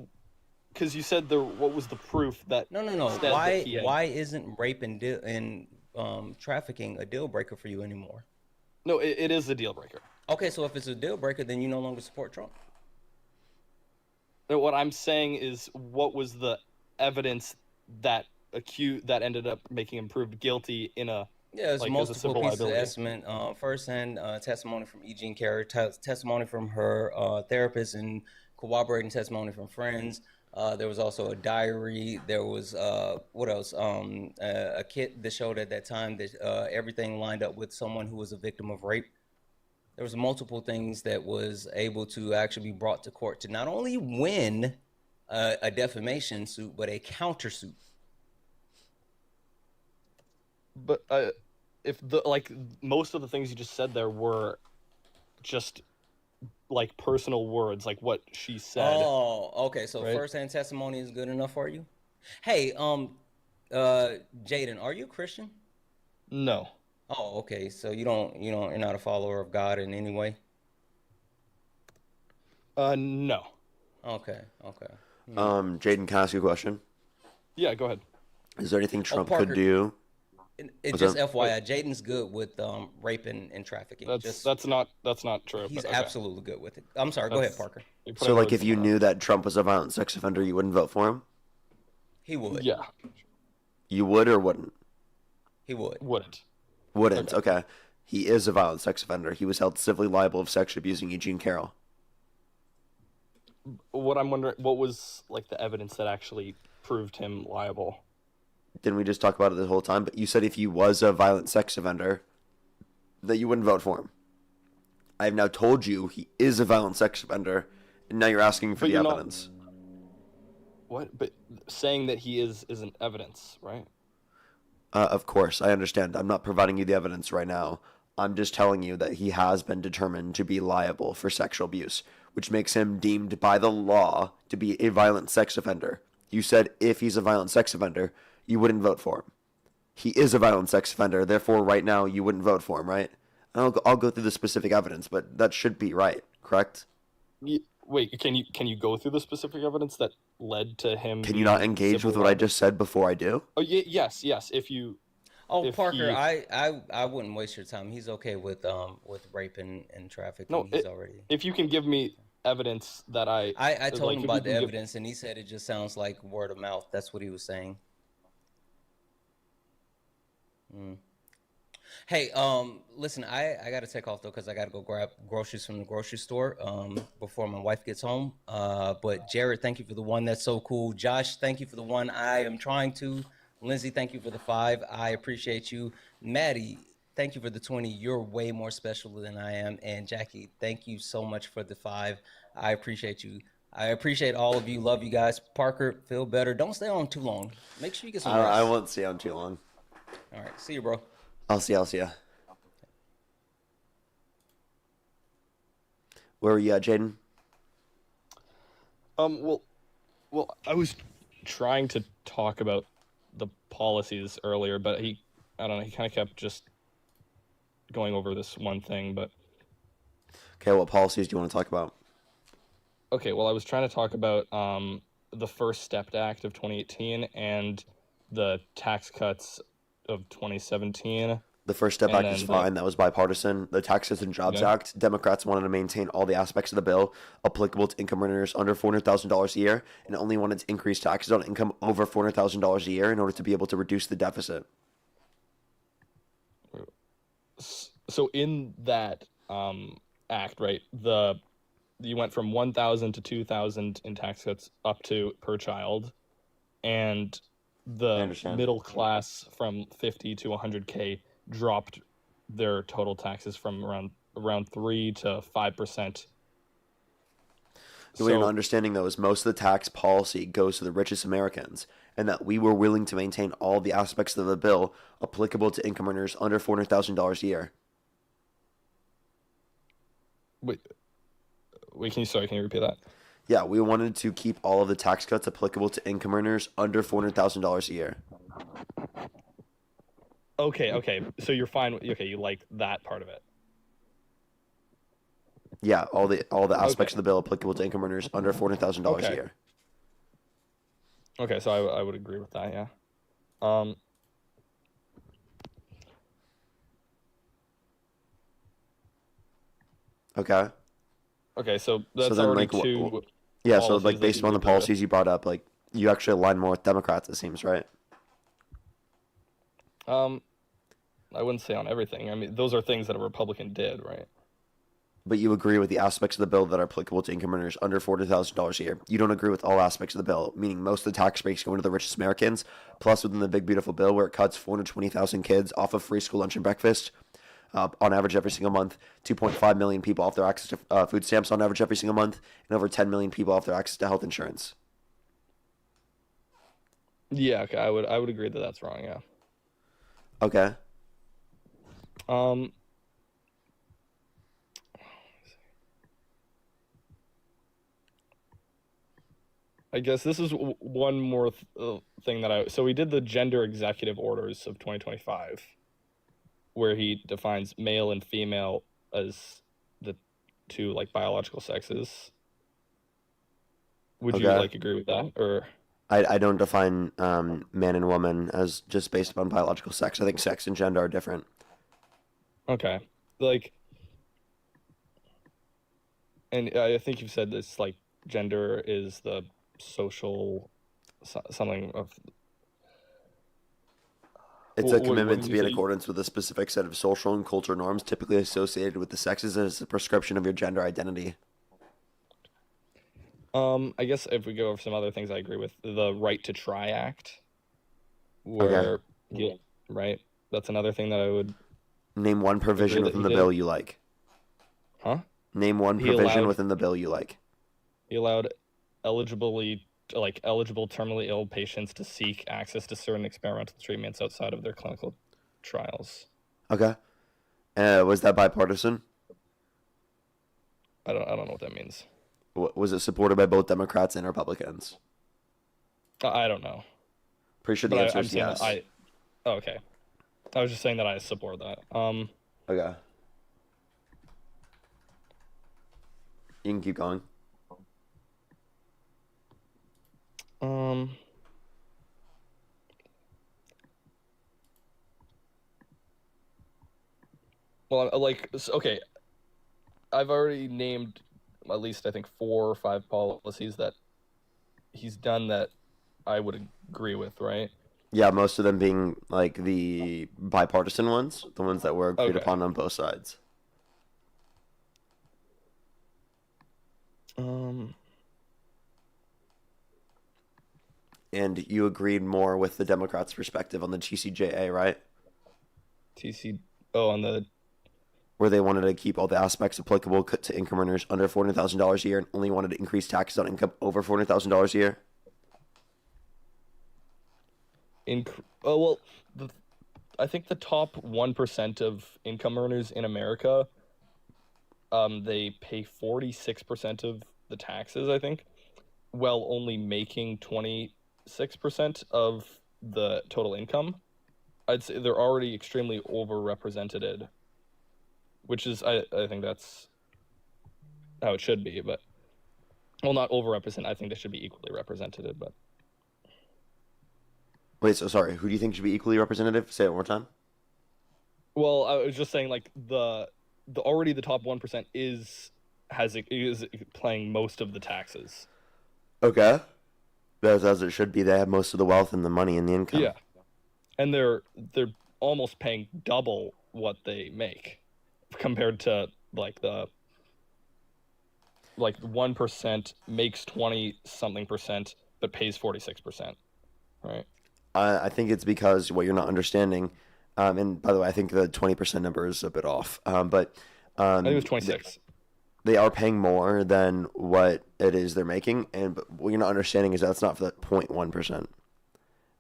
because you said what was the proof that no. Why isn't rape and trafficking a deal breaker for you anymore? No, it is a deal breaker. Okay, so if it's a deal breaker, then you no longer support Trump. No, what I'm saying is, what was the evidence that ended up making him proved guilty in a there's multiple pieces of estimate. First-hand testimony from E. Jean Carroll, testimony from her therapist, and corroborating testimony from friends. There was also a diary. There was what else? A kit that showed at that time that everything lined up with someone who was a victim of rape. There was multiple things that was able to actually be brought to court to not only win a defamation suit, but a countersuit. But if most of the things you just said there were just like personal words, like what she said. Oh, okay. So right? First-hand testimony is good enough for you? Hey, Jaden, are you a Christian? No. Oh, okay. So you're not a follower of God in any way? No. Okay. Jaden, can I ask you a question? Yeah, go ahead. Is there anything Trump Parker, could do? It's just FYI, Jaden's good with rape and trafficking. That's not true. He's absolutely good with it. I'm sorry. Go ahead, Parker. So, like, if you knew that Trump was a violent sex offender, you wouldn't vote for him? He would. Yeah. You would or wouldn't? He would. Wouldn't. Okay. He is a violent sex offender. He was held civilly liable of sexually abusing E. Jean Carroll. What I'm wondering, what was like the evidence that actually proved him liable? Didn't we just talk about it the whole time? But you said if he was a violent sex offender, that you wouldn't vote for him. I have now told you he is a violent sex offender, and now you're asking for the evidence. What? But saying that he isn't evidence, right? Of course, I understand. I'm not providing you the evidence right now. I'm just telling you that he has been determined to be liable for sexual abuse, which makes him deemed by the law to be a violent sex offender. You said if he's a violent sex offender, you wouldn't vote for him. He is a violent sex offender, therefore right now you wouldn't vote for him, right? I'll go through the specific evidence, but that should be right, correct? Wait, can you go through the specific evidence that led to him? Can you not engage with what I just said before I do? Oh, yes. If you. Oh, if Parker, he- I wouldn't waste your time. He's okay with rape and trafficking. No, He's already. if you can give me evidence that I told like, him if about you the can give- evidence, and he said it just sounds like word of mouth. That's what he was saying. Hey, listen, I gotta take off though because I gotta go grab groceries from the grocery store before my wife gets home. But Jared, thank you for the one. That's so cool. Josh, thank you for the one. I am trying to. Lindsay, thank you for the 5. I appreciate you. Maddie, thank you for the 20. You're way more special than I am. And Jackie, thank you so much for the 5. I appreciate you. I appreciate all of you. Love you guys. Parker, feel better. Don't stay on too long. Make sure you get some rest. I won't stay on too long. All right. See you, bro. I'll see ya. Where were you at, Jaden? Well, I was trying to talk about the policies earlier, but I don't know, he kind of kept just going over this one thing, but. Okay, what policies do you want to talk about? Okay, well, I was trying to talk about the First Step Act of 2018 and the tax cuts of 2017. The First Step Act is fine. That was bipartisan. The Tax Cuts and Jobs Act, Democrats wanted to maintain all the aspects of the bill applicable to income earners under $400,000 a year, and only wanted to increase taxes on income over $400,000 a year in order to be able to reduce the deficit. So in that act, right, you went from 1,000 to 2,000 in tax cuts up to per child, and the middle class from 50 to 100K dropped their total taxes from around 3 to 5%. The way I'm understanding, though, is most of the tax policy goes to the richest Americans, and that we were willing to maintain all the aspects of the bill applicable to income earners under $400,000 a year. Wait, can you repeat that? Yeah, we wanted to keep all of the tax cuts applicable to income earners under $400,000 a year. Okay. So you're fine. You like that part of it. Yeah, all the aspects of the bill applicable to income earners under $400,000 a year. Okay, so I would agree with that. Yeah. Okay. Okay, so that's already two. Yeah, so like based on the policies you brought up, like you actually align more with Democrats, it seems, right? I wouldn't say on everything. I mean, those are things that a Republican did, right? But you agree with the aspects of the bill that are applicable to income earners under $400,000 a year. You don't agree with all aspects of the bill, meaning most of the tax breaks going to the richest Americans, plus within the big beautiful bill where it cuts 420,000 kids off of free school lunch and breakfast on average every single month, 2.5 million people off their access to food stamps on average every single month, and over 10 million people off their access to health insurance. Yeah, okay, I would agree that that's wrong. Yeah. Okay. I guess this is one more thing that so we did the gender executive orders of 2025, where he defines male and female as the two like biological sexes. Would you like agree with that, or? I don't define man and woman as just based upon biological sex. I think sex and gender are different. Okay, like, and I think you've said this, like, gender is the social something of. It's a commitment to be in accordance with a specific set of social and cultural norms typically associated with the sexes as a prescription of your gender identity. I guess if we go over some other things, I agree with the Right to Try Act, where right, that's another thing that I would name one provision within the bill you like. Huh? Name one provision within the bill you like. He allowed eligibility like eligible terminally ill patients to seek access to certain experimental treatments outside of their clinical trials. Okay. Was that bipartisan? I don't know what that means. Was it supported by both Democrats and Republicans? I don't know. Pretty sure the But answer I'm is saying yes. that oh, okay. I was just saying that I support that. Okay. You can keep going. Well, like, okay, I've already named at least, I think, 4 or 5 policies that he's done that I would agree with, right? Yeah, most of them being like the bipartisan ones, the ones that were agreed upon on both sides. And you agreed more with the Democrats' perspective on the TCJA, right? On the... Where they wanted to keep all the aspects applicable to income earners under $400,000 a year and only wanted to increase taxes on income over $400,000 a year? I think the top 1% of income earners in America, they pay 46% of the taxes, I think, while only making 26% of the total income. I'd say they're already extremely overrepresented, which is, I think that's how it should be, but, well, not overrepresented, I think they should be equally represented, but. Wait, so sorry, who do you think should be equally representative? Say it one more time. Well, I was just saying, like, the already the top 1% is paying most of the taxes. Okay. That's as it should be. They have most of the wealth and the money and the income. Yeah. And they're almost paying double what they make compared to, like, the 1% makes 20-something% but pays 46%, right? I think it's because what you're not understanding, and by the way, I think the 20% number is a bit off. But I think it was 26. They are paying more than what it is they're making, and what you're not understanding is that's not for the 0.1%.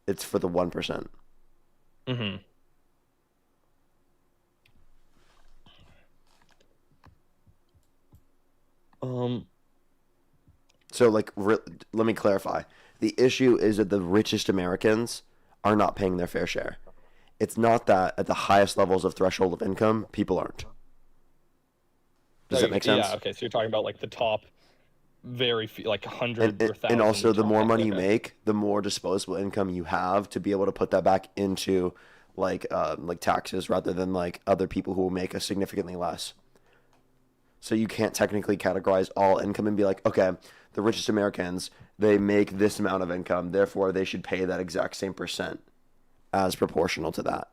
It's for the 1%. Mm-hmm. So, like, let me clarify. The issue is that the richest Americans are not paying their fair share. It's not that at the highest levels of threshold of income, people aren't. Does that make sense? Yeah, okay, so you're talking about, like, the top very few, like 100 or 1,000. And also, the more money you okay. make, the more disposable income you have to be able to put that back into, like taxes rather than, like, other people who will make a significantly less. So you can't technically categorize all income and be like, okay, the richest Americans, they make this amount of income, therefore they should pay that exact same percent as proportional to that.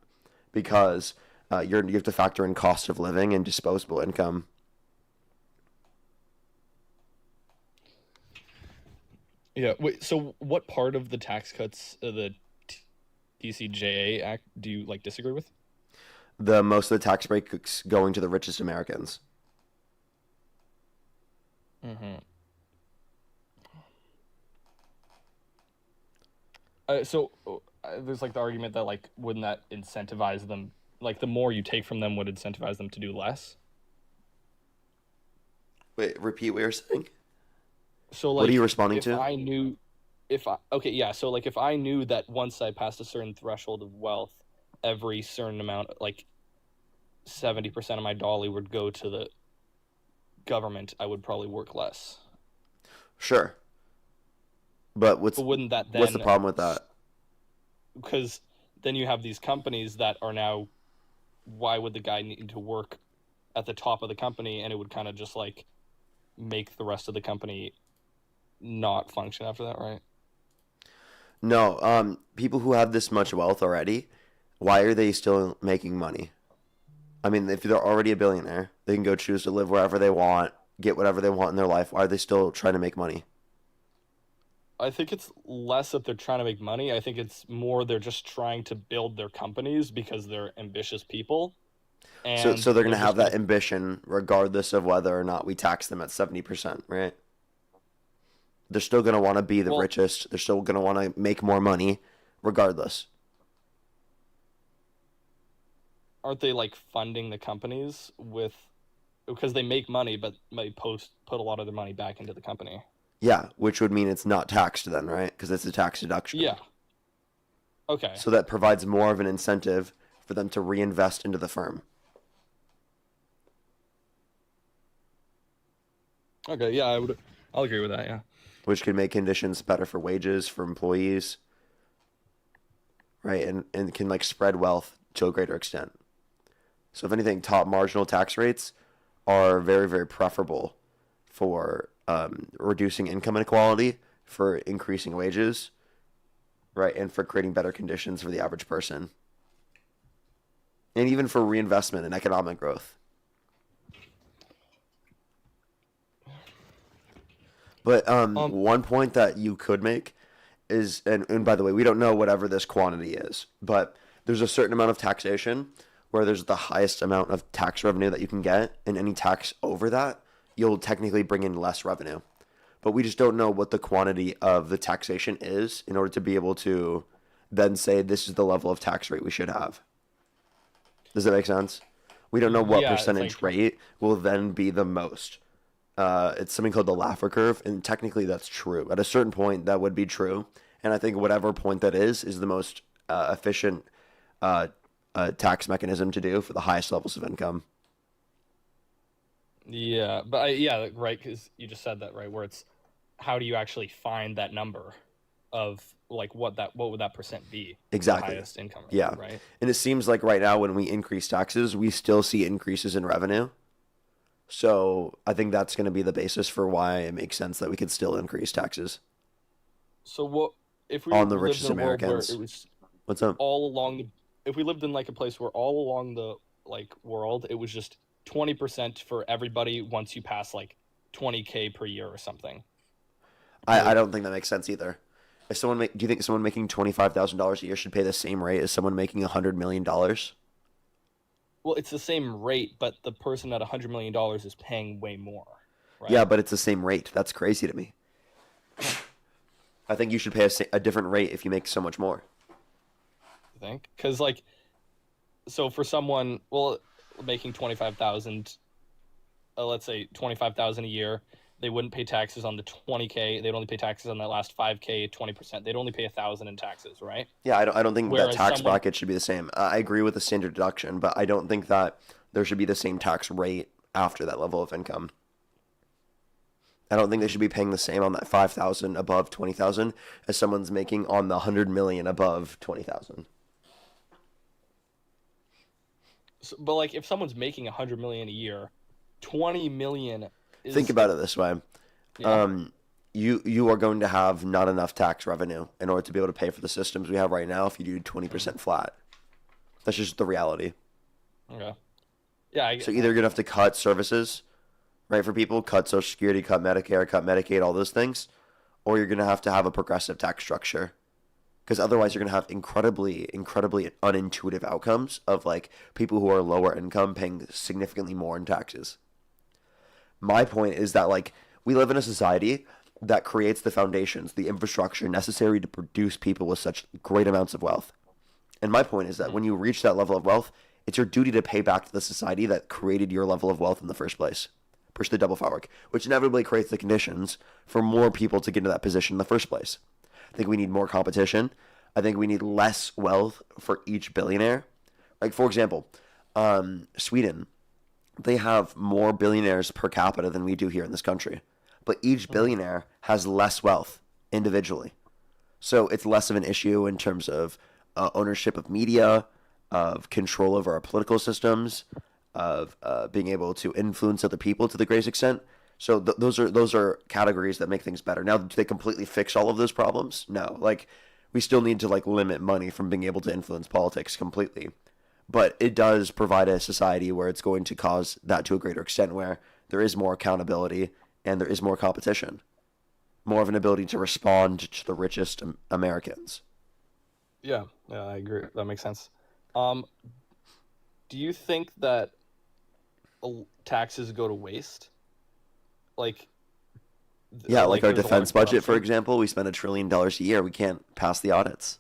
Because you have to factor in cost of living and disposable income. Yeah, wait, so what part of the tax cuts, the TCJA Act, do you, like, disagree with? Most of the tax breaks going to the richest Americans. Mm-hmm. So there's, like, the argument that, like, wouldn't that incentivize them, like, the more you take from them would incentivize them to do less? Wait, repeat what you're saying? So, like, what are you responding to? So, like, if I knew that once I passed a certain threshold of wealth, every certain amount, like 70% of my dolly would go to the government, I would probably work less. Sure. But wouldn't that then, what's the problem with that? Because then you have these companies that are now, why would the guy need to work at the top of the company, and it would kind of just, like, make the rest of the company not function after that, right? No, people who have this much wealth already, why are they still making money? I mean, if they're already a billionaire, they can go choose to live wherever they want, get whatever they want in their life. Why are they still trying to make money? I think it's less that they're trying to make money. I think it's more they're just trying to build their companies because they're ambitious people. And so they're going to have that ambition regardless of whether or not we tax them at 70%, right? They're still going to want to be the Well- richest. They're still going to want to make more money regardless. Aren't they like funding the companies with, because they make money, but might put a lot of their money back into the company? Yeah, which would mean it's not taxed then, right? Because it's a tax deduction. Yeah. Okay. So that provides more of an incentive for them to reinvest into the firm. Okay. Yeah, I'll agree with that. Yeah. Which could make conditions better for wages, for employees, right? And can like spread wealth to a greater extent. So if anything, top marginal tax rates are very, very preferable for reducing income inequality, for increasing wages, right? And for creating better conditions for the average person. And even for reinvestment and economic growth. But one point that you could make is, and by the way, we don't know whatever this quantity is, but there's a certain amount of taxation where there's the highest amount of tax revenue that you can get, and any tax over that, you'll technically bring in less revenue. But we just don't know what the quantity of the taxation is in order to be able to then say this is the level of tax rate we should have. Does that make sense? We don't know what Yeah, it's percentage rate will then be the most. It's something called the Laffer curve, and technically that's true. At a certain point, that would be true, and I think whatever point that is the most efficient tax mechanism to do for the highest levels of income. Yeah, but yeah, right, because you just said that, right, where it's how do you actually find that number of like what would that percent be? Exactly. The highest income rate, Yeah. right? And it seems like right now when we increase taxes, we still see increases in revenue. So I think that's going to be the basis for why it makes sense that we could still increase taxes. So what if we On the lived richest in a world Americans. where it was What's up? all along the, if we lived in like a place where all along the like world it was just 20% for everybody once you pass like 20K per year or something. I don't think that makes sense either. If someone do you think someone making $25,000 a year should pay the same rate as someone making $100 million? Well, it's the same rate, but the person at $100 million is paying way more. Right? Yeah, but it's the same rate. That's crazy to me. I think you should pay a different rate if you make so much more. I think because like, so for someone, well, making 25,000, let's say 25,000 a year, they wouldn't pay taxes on the 20K. They'd only pay taxes on that last 5K, 20%. They'd only pay 1,000 in taxes, right? Yeah, I don't think that Whereas tax someone- bracket should be the same. I agree with the standard deduction, but I don't think that there should be the same tax rate after that level of income. I don't think they should be paying the same on that 5,000 above 20,000 as someone's making on the 100 million above 20,000. So, but like, if someone's making 100 million a year, 20 million is... Think about it this way. Yeah. You are going to have not enough tax revenue in order to be able to pay for the systems we have right now if you do 20% flat. That's just the reality. Okay. Yeah. So either you're going to have to cut services, right, for people, cut Social Security, cut Medicare, cut Medicaid, all those things, or you're going to have a progressive tax structure. Because otherwise you're going to have incredibly, incredibly unintuitive outcomes of like people who are lower income paying significantly more in taxes. My point is that like we live in a society that creates the foundations, the infrastructure necessary to produce people with such great amounts of wealth. And my point is that when you reach that level of wealth, it's your duty to pay back to the society that created your level of wealth in the first place. Push the double firework, which inevitably creates the conditions for more people to get into that position in the first place. I think we need more competition. I think we need less wealth for each billionaire. Like, for example, Sweden, they have more billionaires per capita than we do here in this country. But each billionaire has less wealth individually. So it's less of an issue in terms of ownership of media, of control over our political systems, of being able to influence other people to the greatest extent. So those are categories that make things better. Now, do they completely fix all of those problems? No. Like, we still need to like limit money from being able to influence politics completely. But it does provide a society where it's going to cause that to a greater extent, where there is more accountability and there is more competition, more of an ability to respond to the richest Americans. Yeah, I agree. That makes sense. Do you think that taxes go to waste? Like, Yeah, like our there's a lot defense of budget, for corruption. example, we spend $1 trillion a year. We can't pass the audits.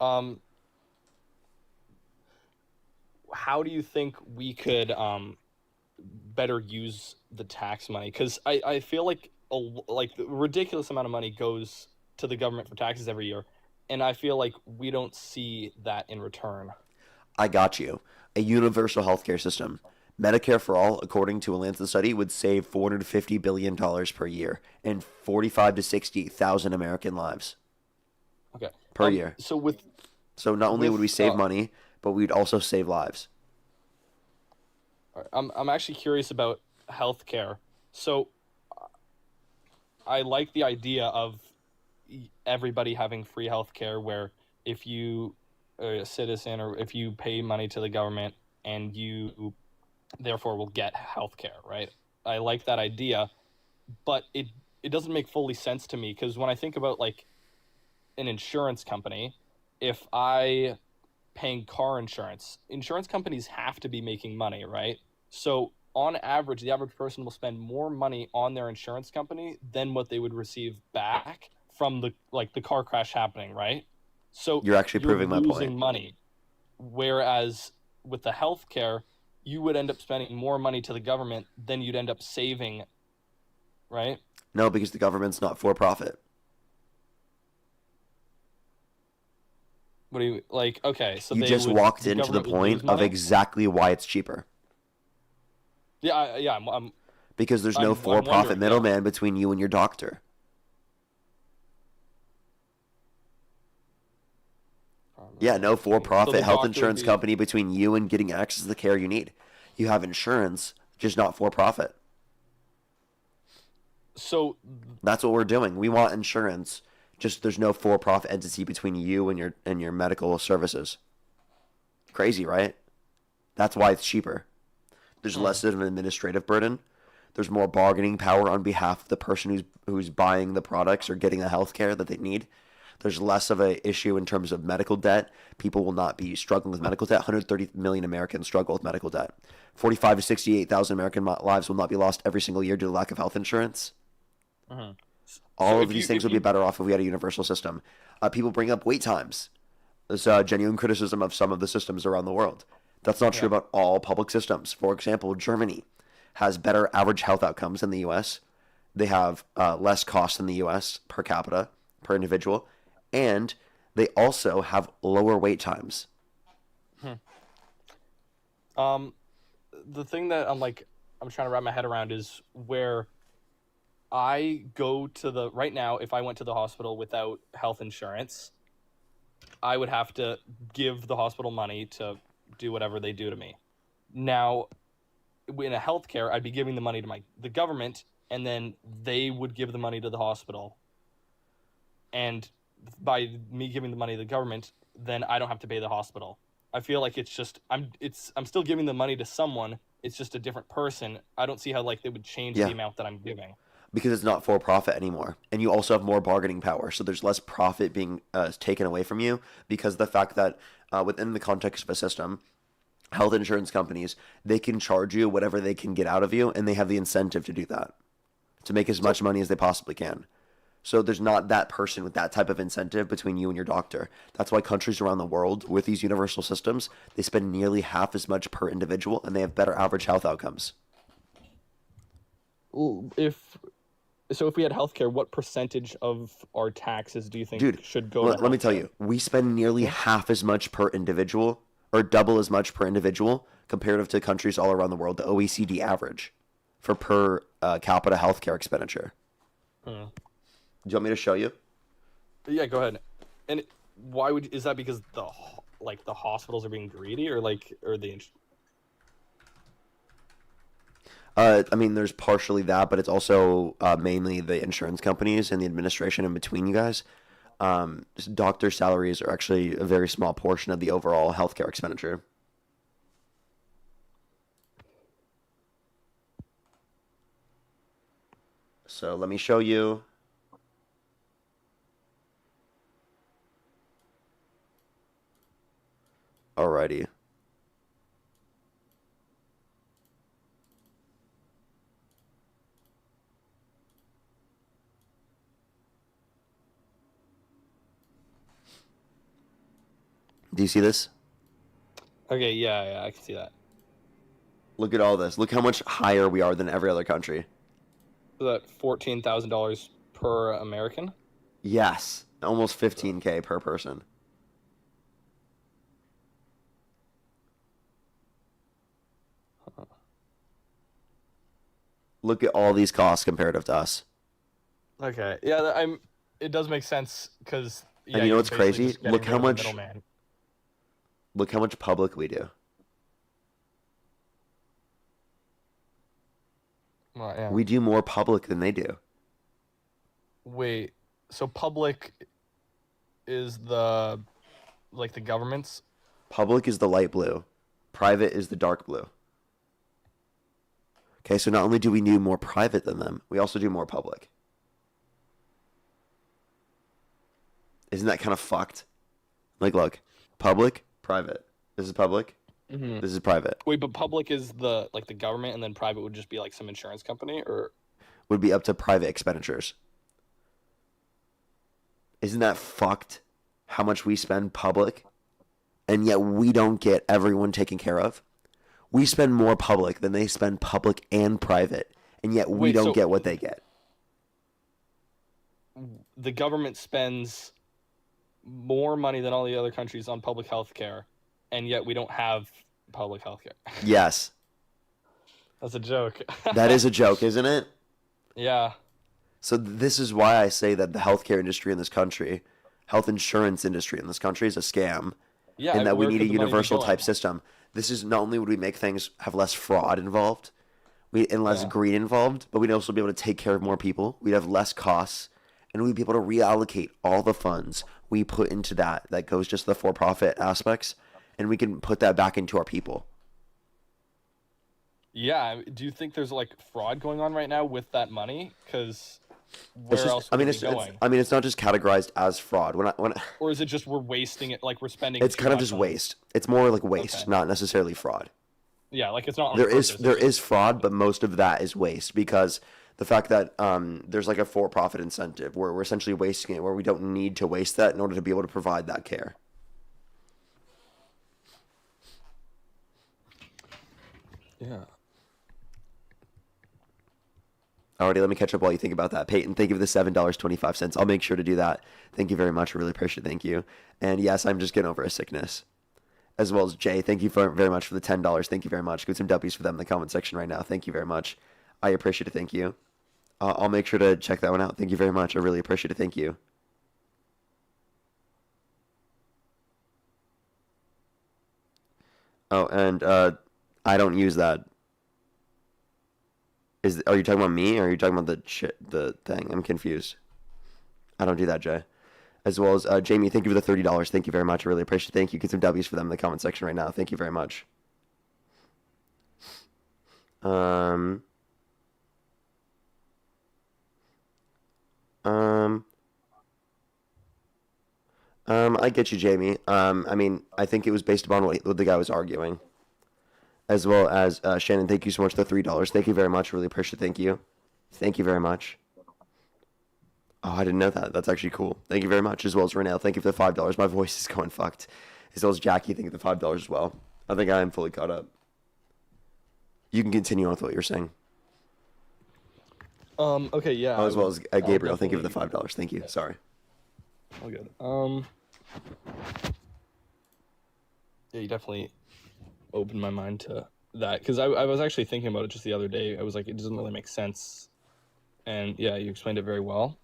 How do you think we could better use the tax money? Because I feel like the ridiculous amount of money goes to the government for taxes every year, and I feel like we don't see that in return. I got you. A universal healthcare system. Medicare for all, according to a Lancet study, would save $450 billion per year and 45 to 60,000 American lives Okay. per year. So not only would we save money, but we'd also save lives. I'm actually curious about healthcare. So I like the idea of everybody having free healthcare, where if you are a citizen or if you pay money to the government and you therefore will get healthcare, right? I like that idea, but it doesn't make fully sense to me, because when I think about like an insurance company, if I paying car insurance companies have to be making money, right? So on average, the average person will spend more money on their insurance company than what they would receive back from the car crash happening, right? So You're actually proving my losing point. money. Whereas with the healthcare, you would end up spending more money to the government than you'd end up saving, right? No, because the government's not for profit. What do you like? Okay, so You just walked into the point of exactly why it's cheaper. Yeah, Because there's no I'm for-profit wondering, middleman between you and your doctor. Yeah, no for-profit So the health doctor would insurance be- company between you and getting access to the care you need. You have insurance, just not for-profit. So That's what we're doing. We want insurance, just there's no for-profit entity between you and your medical services. Crazy, right? That's why it's cheaper. There's less of an administrative burden. There's more bargaining power on behalf of the person who's buying the products or getting the health care that they need. There's less of an issue in terms of medical debt. People will not be struggling with medical debt. 130 million Americans struggle with medical debt. 45 to 68,000 American lives will not be lost every single year due to lack of health insurance. All of these things would be better off if we had a universal system. People bring up wait times. There's genuine criticism of some of the systems around the world. That's not true about all public systems. For example, Germany has better average health outcomes than the U.S. They have less cost than the U.S. per capita, per individual. And they also have lower wait times. The thing that I'm trying to wrap my head around is where I go to right now, if I went to the hospital without health insurance, I would have to give the hospital money to do whatever they do to me. Now, in a healthcare, I'd be giving the money to the government, and then they would give the money to the hospital. And by me giving the money to the government, then I don't have to pay the hospital. I feel like it's just I'm still giving the money to someone. It's just a different person. I don't see how they would change the amount that I'm giving. Because it's not for profit anymore. And you also have more bargaining power. So there's less profit being taken away from you because of the fact that within the context of a system, health insurance companies, they can charge you whatever they can get out of you, and they have the incentive to do that, to make as much money as they possibly can. So there's not that person with that type of incentive between you and your doctor. That's why countries around the world with these universal systems, they spend nearly half as much per individual, and they have better average health outcomes. If we had healthcare, what percentage of our taxes do you think should go to let me tell you, we spend nearly half as much per individual, or double as much per individual, comparative to countries all around the world, the OECD average, for per capita healthcare expenditure. Do you want me to show you? Yeah, go ahead. And is that because the hospitals are being greedy, or the I mean, there's partially that, but it's also mainly the insurance companies and the administration in between you guys. Doctor salaries are actually a very small portion of the overall healthcare expenditure. So let me show you. Alrighty. Do you see this? Okay, yeah, I can see that. Look at all this. Look how much higher we are than every other country. Is that $14,000 per American? Yes, almost 15K per person. Look at all these costs comparative to us. Okay, yeah, it does make sense because. Yeah, And you know what's basically crazy? just getting Look rid how of the much. middleman. Look how much public we do. Well, yeah. We do more public than they do. Wait, so public is the government's? Public is the light blue. Private is the dark blue. Okay, so not only do we do more private than them, we also do more public. Isn't that kind of fucked? Like, look, public, private. This is public. Mm-hmm. This is private. Wait, but public is the government, and then private would just be like some insurance company, or Would be up to private expenditures. Isn't that fucked? How much we spend public, and yet we don't get everyone taken care of. We spend more public than they spend public and private, and yet we don't get what they get. the government spends more money than all the other countries on public health care, and yet we don't have public health care. Yes. That's a joke. That is a joke, isn't it? Yeah. So this is why I say that the healthcare industry in this country, health insurance industry in this country is a scam. Yeah, and that we where need a could the money be universal going? type system. This is not only would we make things have less fraud involved, and less greed involved, but we'd also be able to take care of more people. We'd have less costs, and we'd be able to reallocate all the funds we put into that goes just to the for-profit aspects, and we can put that back into our people. Yeah. Do you think there's like fraud going on right now with that money? Because where It's just, else I would mean, it be going? it's not just categorized as fraud. Or is it just we're wasting it, like we're spending? It's too kind of much just on it? waste. It's more like waste, Okay. not necessarily fraud. Yeah, like it's not. On There purpose, is fraud, but most of that is waste because the fact that there's like a for-profit incentive where we're essentially wasting it, where we don't need to waste that in order to be able to provide that care. Yeah. Alrighty, let me catch up while you think about that. Peyton, thank you for the $7.25. I'll make sure to do that. Thank you very much. I really appreciate it. Thank you. And yes, I'm just getting over a sickness. As well as Jay, thank you very much for the $10. Thank you very much. Get some W's for them in the comment section right now. Thank you very much. I appreciate it. Thank you. I'll make sure to check that one out. Thank you very much. I really appreciate it. Thank you. Oh, and I don't use that. Are you talking about me, or are you talking about the thing? I'm confused. I don't do that, Jay. As well as Jamie, thank you for the $30. Thank you very much. I really appreciate it. Thank you. Get some W's for them in the comment section right now. Thank you very much. I get you, Jamie. I mean, I think it was based upon what the guy was arguing. As well as Shannon, thank you so much for the $3. Thank you very much. Really appreciate it. Thank you. Thank you very much. Oh, I didn't know that. That's actually cool. Thank you very much. As well as Renelle, thank you for the $5. My voice is going fucked. As well as Jackie, thank you for the $5 as well. I think I am fully caught up. You can continue on with what you're saying. Okay, yeah. As well as Gabriel, thank you for the $5. Thank you. Sorry. All good. Yeah, you definitely opened my mind to that because I was actually thinking about it just the other day. I was like, it doesn't really make sense, and yeah, you explained it very well.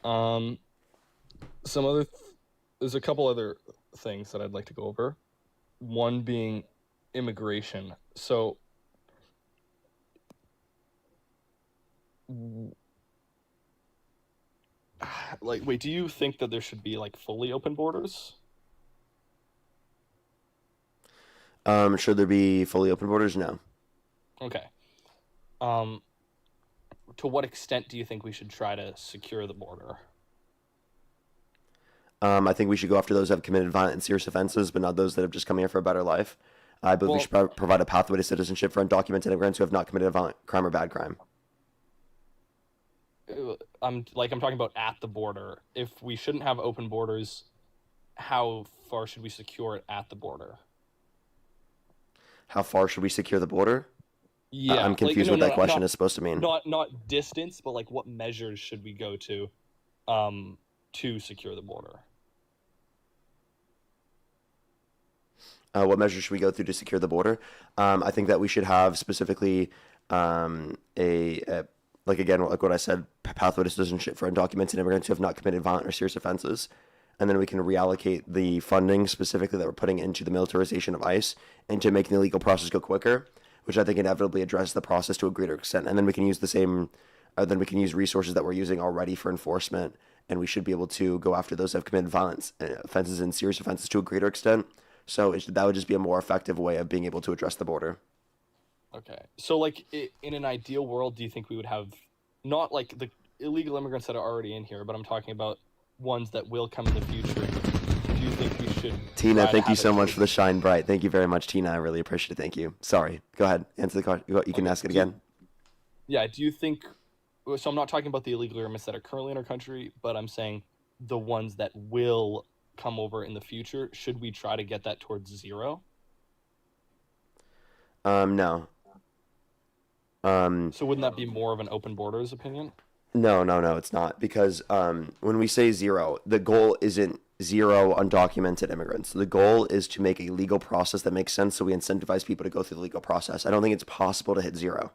There's a couple other things that I'd like to go over. One being immigration. So, like, wait, do you think that there should be like fully open borders? Should there be fully open borders? No. Okay. To what extent do you think we should try to secure the border? I think we should go after those that have committed violent and serious offenses, but not those that have just come here for a better life. I believe we should provide a pathway to citizenship for undocumented immigrants who have not committed a violent crime or bad crime. I'm talking about at the border. If we shouldn't have open borders, how far should we secure it at the border? How far should we secure the border? Yeah, I'm confused what that question not, is supposed to mean. Not distance, but like what measures should we go to secure the border? What measures should we go through to secure the border? I think that we should have specifically like again, like what I said, pathway to citizenship for undocumented immigrants who have not committed violent or serious offenses. And then we can reallocate the funding specifically that we're putting into the militarization of ICE into making the legal process go quicker, which I think inevitably addresses the process to a greater extent. And then we can use then we can use resources that we're using already for enforcement, and we should be able to go after those that have committed violence offenses and serious offenses to a greater extent. So that would just be a more effective way of being able to address the border. Okay. So, like, in an ideal world, do you think we would have not like the illegal immigrants that are already in here, but I'm talking about ones that will come in the future? Do you think we should? Tina, thank you so much for the shine bright. Thank you very much, Tina. I really appreciate it. Thank you. Sorry. Go ahead. Answer the question. You can ask it again. Yeah. Do you think? So I'm not talking about the illegal immigrants that are currently in our country, but I'm saying the ones that will come over in the future. Should we try to get that towards zero? No. So wouldn't that be more of an open borders opinion? No, it's not. Because when we say zero, the goal isn't zero undocumented immigrants. The goal is to make a legal process that makes sense so we incentivize people to go through the legal process. I don't think it's possible to hit zero.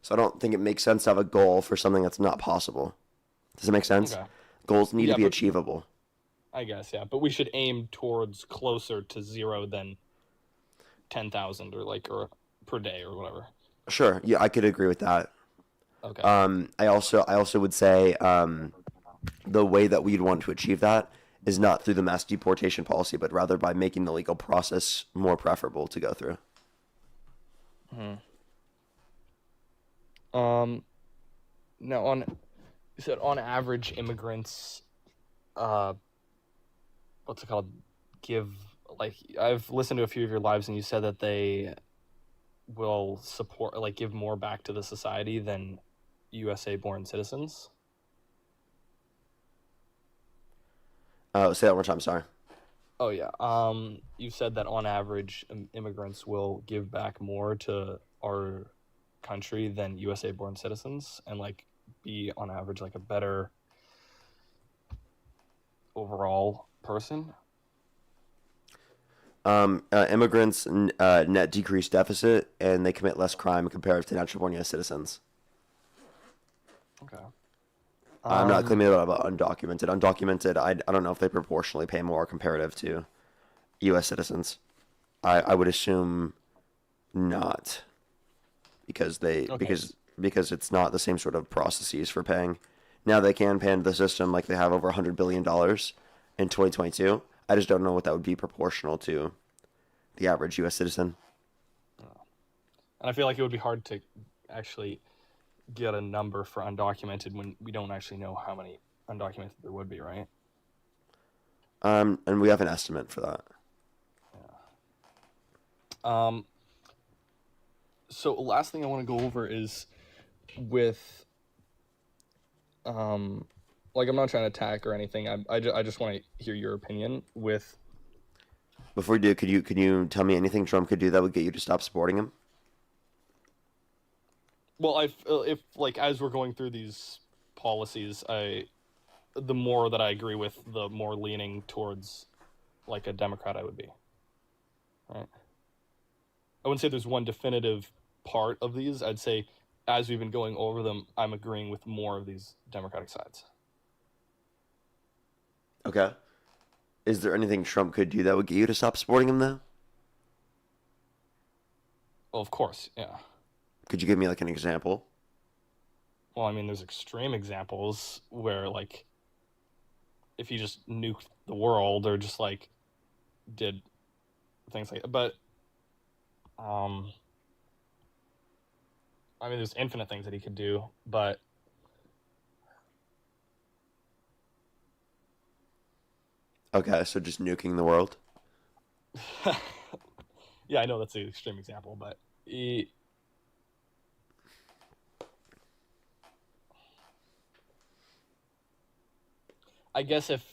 So I don't think it makes sense to have a goal for something that's not possible. Does it make sense? Okay. Goals need to be achievable. I guess, yeah. But we should aim towards closer to zero than 10,000 or per day or whatever. Sure. Yeah, I could agree with that. Okay. I also would say the way that we'd want to achieve that is not through the mass deportation policy, but rather by making the legal process more preferable to go through. Now you said on average immigrants, what's it called? I've listened to a few of your lives and you said that they will support, give more back to the society than USA born citizens. Say that one more time, sorry. Oh yeah. You said that on average immigrants will give back more to our country than USA born citizens and be on average a better overall person. Immigrants net decrease deficit and they commit less crime compared to natural born US citizens. Okay. I'm not claiming about undocumented. Undocumented, I don't know if they proportionally pay more comparative to US citizens. I would assume not. Because because it's not the same sort of processes for paying. Now they can pay into the system like they have over $100 billion in 2022. I just don't know what that would be proportional to the average U.S. citizen. And I feel like it would be hard to actually get a number for undocumented when we don't actually know how many undocumented there would be, right? And we have an estimate for that. Yeah. So last thing I want to go over is with, I'm not trying to attack or anything. I just want to hear your opinion with. Before you do, could you tell me anything Trump could do that would get you to stop supporting him? Well, if as we're going through these policies, the more that I agree with, the more leaning towards a Democrat I would be. Right. I wouldn't say there's one definitive part of these. I'd say as we've been going over them, I'm agreeing with more of these Democratic sides. Okay. Is there anything Trump could do that would get you to stop supporting him, though? Well, of course, yeah. Could you give me an example? Well, I mean, there's extreme examples where if he just nuked the world or just did things like that. But I mean, there's infinite things that he could do, but okay, so just nuking the world. Yeah, I know that's an extreme example, but I guess if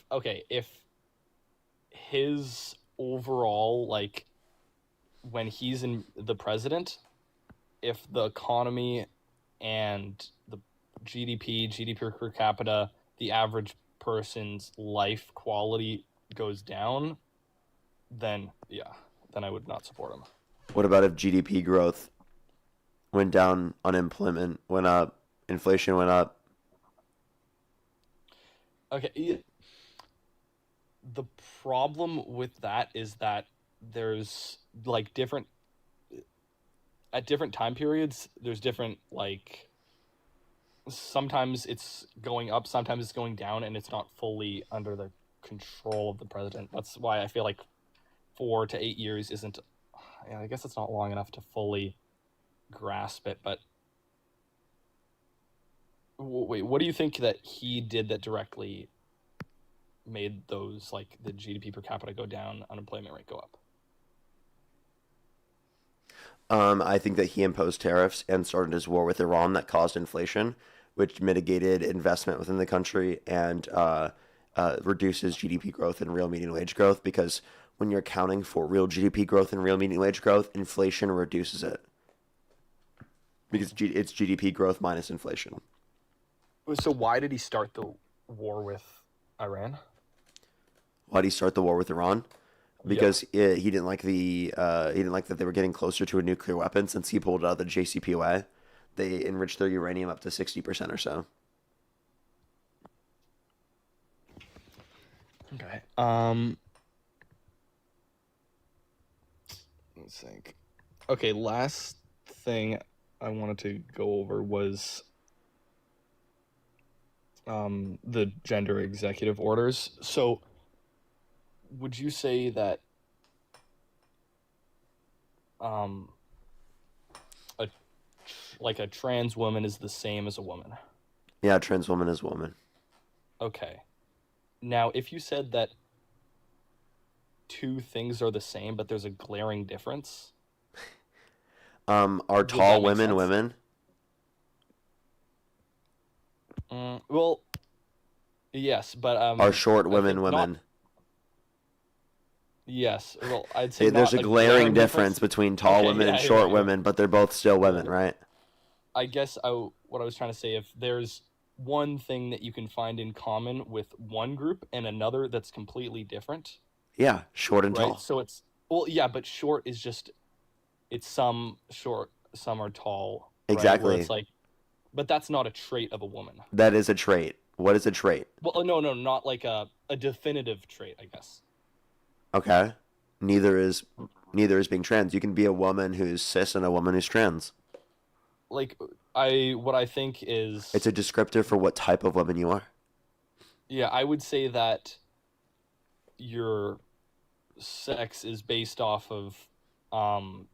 his overall, like, when he's in the president, if the economy and the GDP per capita, the average person's life quality goes down, then I would not support him. What about if GDP growth went down, unemployment went up, inflation went up? Okay. The problem with that is that there's like at different time periods, there's different, like, sometimes it's going up, sometimes it's going down, and it's not fully under the control of the president. That's why I feel like 4 to 8 years isn't, I guess it's not long enough to fully grasp it. But wait, what do you think that he did that directly made those, like, the GDP per capita go down, unemployment rate go up? I think that he imposed tariffs and started his war with Iran that caused inflation, which mitigated investment within the country and reduces GDP growth and real median wage growth, because when you're accounting for real GDP growth and real median wage growth, inflation reduces it. Because it's GDP growth minus inflation. So why did he start the war with Iran? Why did he start the war with Iran? Because he didn't like that they were getting closer to a nuclear weapon. Since he pulled out of the JCPOA, they enriched their uranium up to 60% or so. Okay. Let's think. Okay, last thing I wanted to go over was the gender executive orders. So would you say that a trans woman is the same as a woman? Yeah, a trans woman is a woman. Okay. Now, if you said that two things are the same, but there's a glaring difference, are tall women women? Well, yes, but are short women women? Yes, well, I'd say there's a glaring difference between tall women and short yeah. women, but they're both still women, right? I guess what I was trying to say, if there's one thing that you can find in common with one group and another that's completely different. Yeah, short and tall. So but short is just, it's some short, some are tall. Exactly. Right? It's like, but that's not a trait of a woman. That is a trait. What is a trait? Well, no, not like a definitive trait, I guess. Okay. Neither is being trans. You can be a woman who's cis and a woman who's trans. Like, what I think is... It's a descriptor for what type of woman you are. Yeah, I would say that your sex is based off of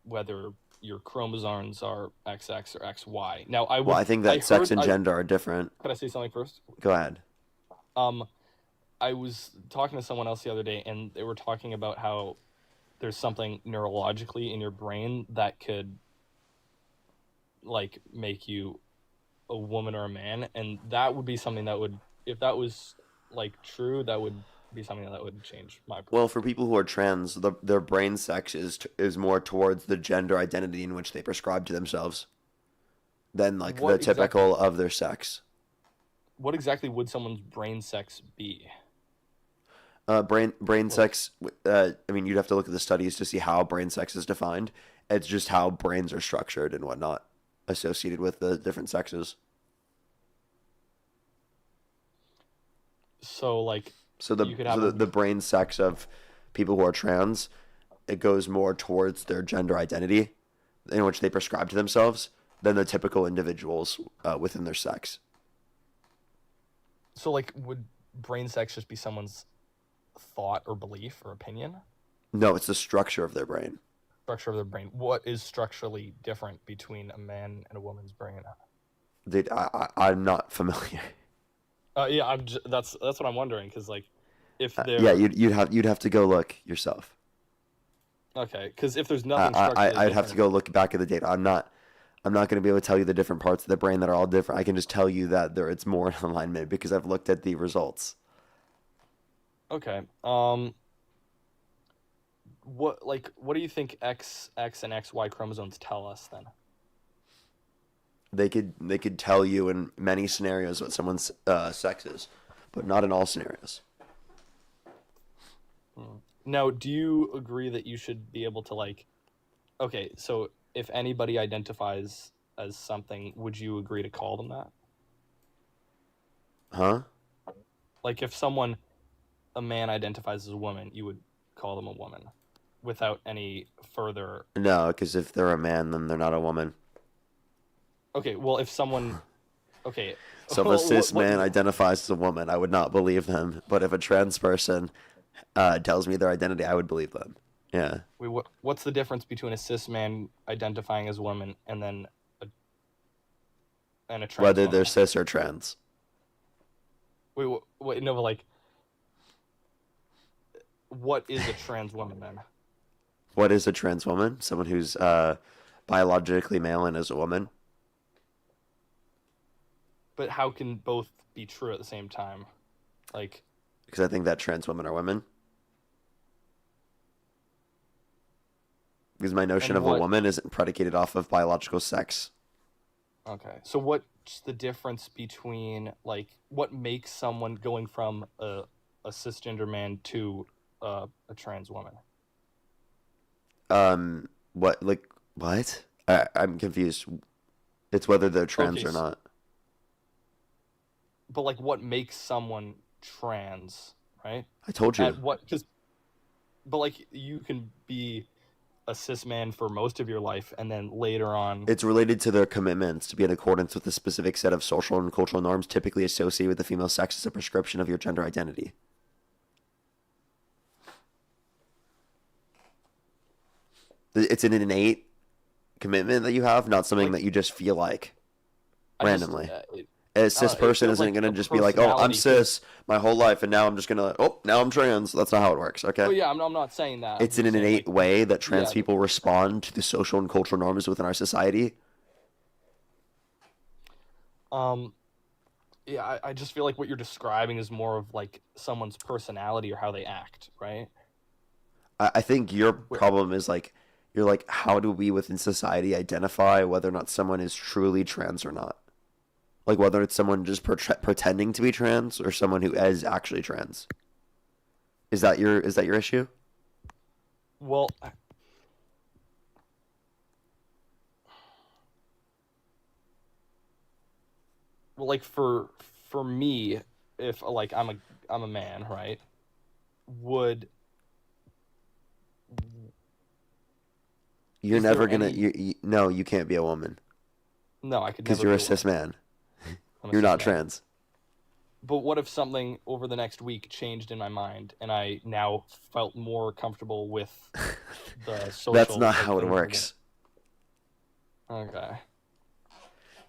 whether your chromosomes are XX or XY. Now, I think that sex and gender are different. Can I say something first? Go ahead. I was talking to someone else the other day, and they were talking about how there's something neurologically in your brain that could, like, make you a woman or a man, and that would be something that would, if that was, like, true, that would be something that would change my Well, for people who are trans, their brain sex is more towards the gender identity in which they prescribe to themselves than, like, the typical of their sex. What exactly would someone's brain sex be? Brain sex, I mean, you'd have to look at the studies to see how brain sex is defined. It's just how brains are structured and whatnot associated with the different sexes. So, like, the brain sex of people who are trans, it goes more towards their gender identity in which they prescribe to themselves than the typical individuals within their sex. So, like, would brain sex just be someone's thought or belief or opinion? No, it's the structure of their brain. Structure of their brain. What is structurally different between a man and a woman's brain? I'm not familiar. Yeah, that's what I'm wondering, because, like, if there. Yeah, you'd have to go look yourself. Okay, because if there's nothing structurally I'd have to go look back at the data. I'm not going to be able to tell you the different parts of the brain that are all different. I can just tell you that it's more in alignment because I've looked at the results. Okay. what do you think XX and XY chromosomes tell us then? They could tell you in many scenarios what someone's sex is, but not in all scenarios. Now, do you agree that you should be able to like? Okay, so if anybody identifies as something, would you agree to call them that? Huh? Like if a man identifies as a woman, you would call them a woman without any further... No, because if they're a man, then they're not a woman. Okay, well, if someone... Okay. So if a cis man identifies as a woman, I would not believe them. But if a trans person tells me their identity, I would believe them. Yeah. Wait, what's the difference between a cis man identifying as a woman and then a trans Whether woman? they're cis or trans. Wait, no, but like... What is a trans woman then? What is a trans woman? Someone who's biologically male and is a woman. But how can both be true at the same time? Like... Because I think that trans women are women. Because my notion of a woman isn't predicated off of biological sex. Okay. So what's the difference between, like, what makes someone going from a cisgender man to a trans woman? What? I'm confused. It's whether they're trans or not. But, like, what makes someone trans, right? I told you. But, like, you can be a cis man for most of your life, and then later on... It's related to their commitments to be in accordance with a specific set of social and cultural norms typically associated with the female sex as a prescription of your gender identity. It's an innate commitment that you have, not something that you just feel like randomly. A cis person isn't going to just be like, oh, I'm cis my whole life, and now I'm just going to, now I'm trans. That's not how it works, okay? Well, yeah, I'm not saying that. It's in an innate way that trans people respond to the social and cultural norms within our society. Yeah, I just feel like what you're describing is more of, like, someone's personality or how they act, right? I think your problem is, like, you're like, how do we within society identify whether or not someone is truly trans or not? Like whether it's someone just pretending to be trans or someone who is actually trans. Is that your issue? Well, like for me, if like I'm a man, right? You're never gonna. No, you can't be a woman. No, I could. Because you're a cis man. You're not trans. But what if something over the next week changed in my mind, and I now felt more comfortable with the social? That's not how it works. Okay.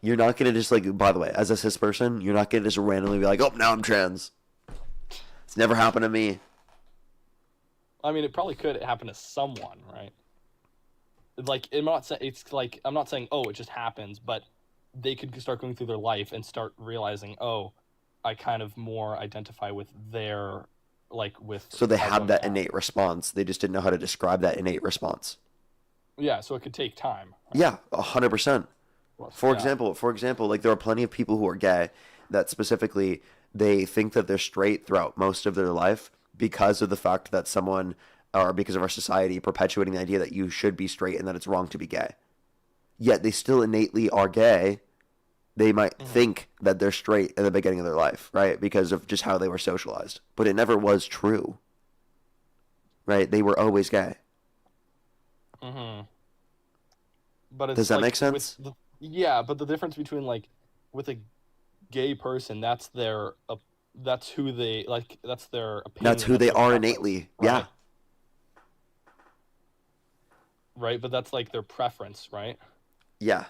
You're not gonna just like. By the way, as a cis person, you're not gonna just randomly be like, "Oh, now I'm trans." It's never happened to me. I mean, it probably could happen to someone, right? Like, I'm not saying, oh, it just happens, but they could start going through their life and start realizing, oh, I kind of more identify with their, like, with... So they had that innate response. They just didn't know how to describe that innate response. Yeah, so it could take time. Right? Yeah, 100%. For example, like, there are plenty of people who are gay that specifically, they think that they're straight throughout most of their life because of the fact that someone... or because of our society perpetuating the idea that you should be straight and that it's wrong to be gay. Yet they still innately are gay. They might think that they're straight at the beginning of their life, right? Because of just how they were socialized. But it never was true. Right? They were always gay. Mm-hmm. But it's Does that make sense? Yeah, but the difference between, like, with a gay person, that's their... that's who they... Like, that's their opinion. That's who they are innately. Right? Yeah. Right, but that's like their preference, right? Yeah.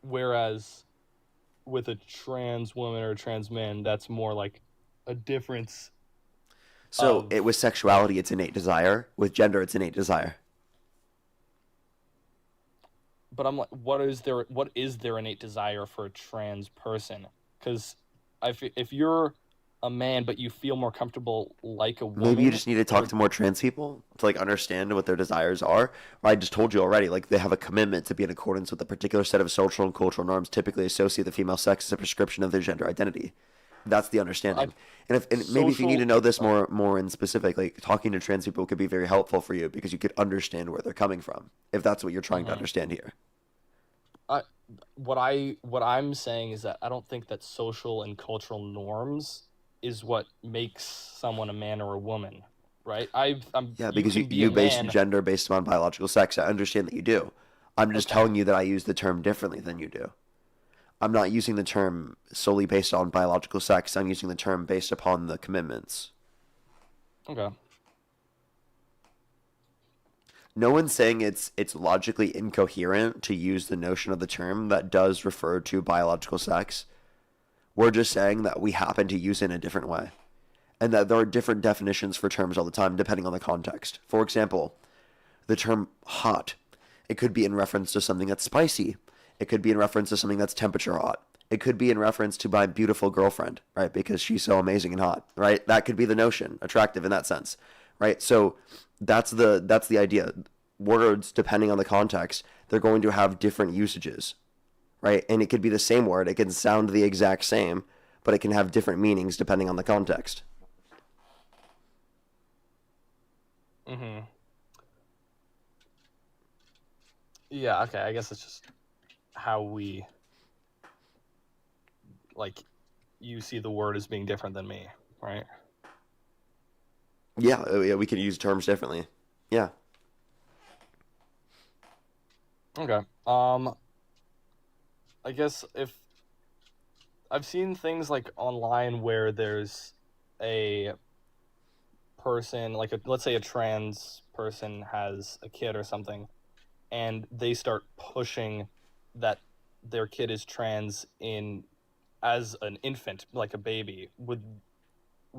Whereas with a trans woman or a trans man, that's more like a difference. So with sexuality, it's innate desire. With gender, it's innate desire. But I'm like, what is their innate desire for a trans person? Because if you're a man, but you feel more comfortable like a woman. Maybe you just need to talk to more trans people to like understand what their desires are. Or I just told you already, like they have a commitment to be in accordance with a particular set of social and cultural norms typically associate the female sex as a prescription of their gender identity. That's the understanding. And maybe if you need to know this more in specific, like talking to trans people could be very helpful for you because you could understand where they're coming from if that's what you're trying to understand here. What I'm saying is that I don't think that social and cultural norms is what makes someone a man or a woman, right? Because you base gender based on biological sex. I understand that you do. I'm just telling you that I use the term differently than you do. I'm not using the term solely based on biological sex. I'm using the term based upon the commitments. Okay. No one's saying it's logically incoherent to use the notion of the term that does refer to biological sex. We're just saying that we happen to use it in a different way. And that there are different definitions for terms all the time depending on the context. For example, the term hot. It could be in reference to something that's spicy. It could be in reference to something that's temperature hot. It could be in reference to my beautiful girlfriend, right? Because she's so amazing and hot, right? That could be the notion, attractive in that sense, right? So that's the idea. Words, depending on the context, they're going to have different usages, right? And it could be the same word. It can sound the exact same, but it can have different meanings depending on the context. Mm-hmm. Yeah, okay, I guess it's just how we, like, you see the word as being different than me, right? Yeah, we can use terms differently. Yeah. Okay. I guess if I've seen things like online where there's a person, like let's say a trans person has a kid or something, and they start pushing that their kid is trans as an infant, like a baby. Would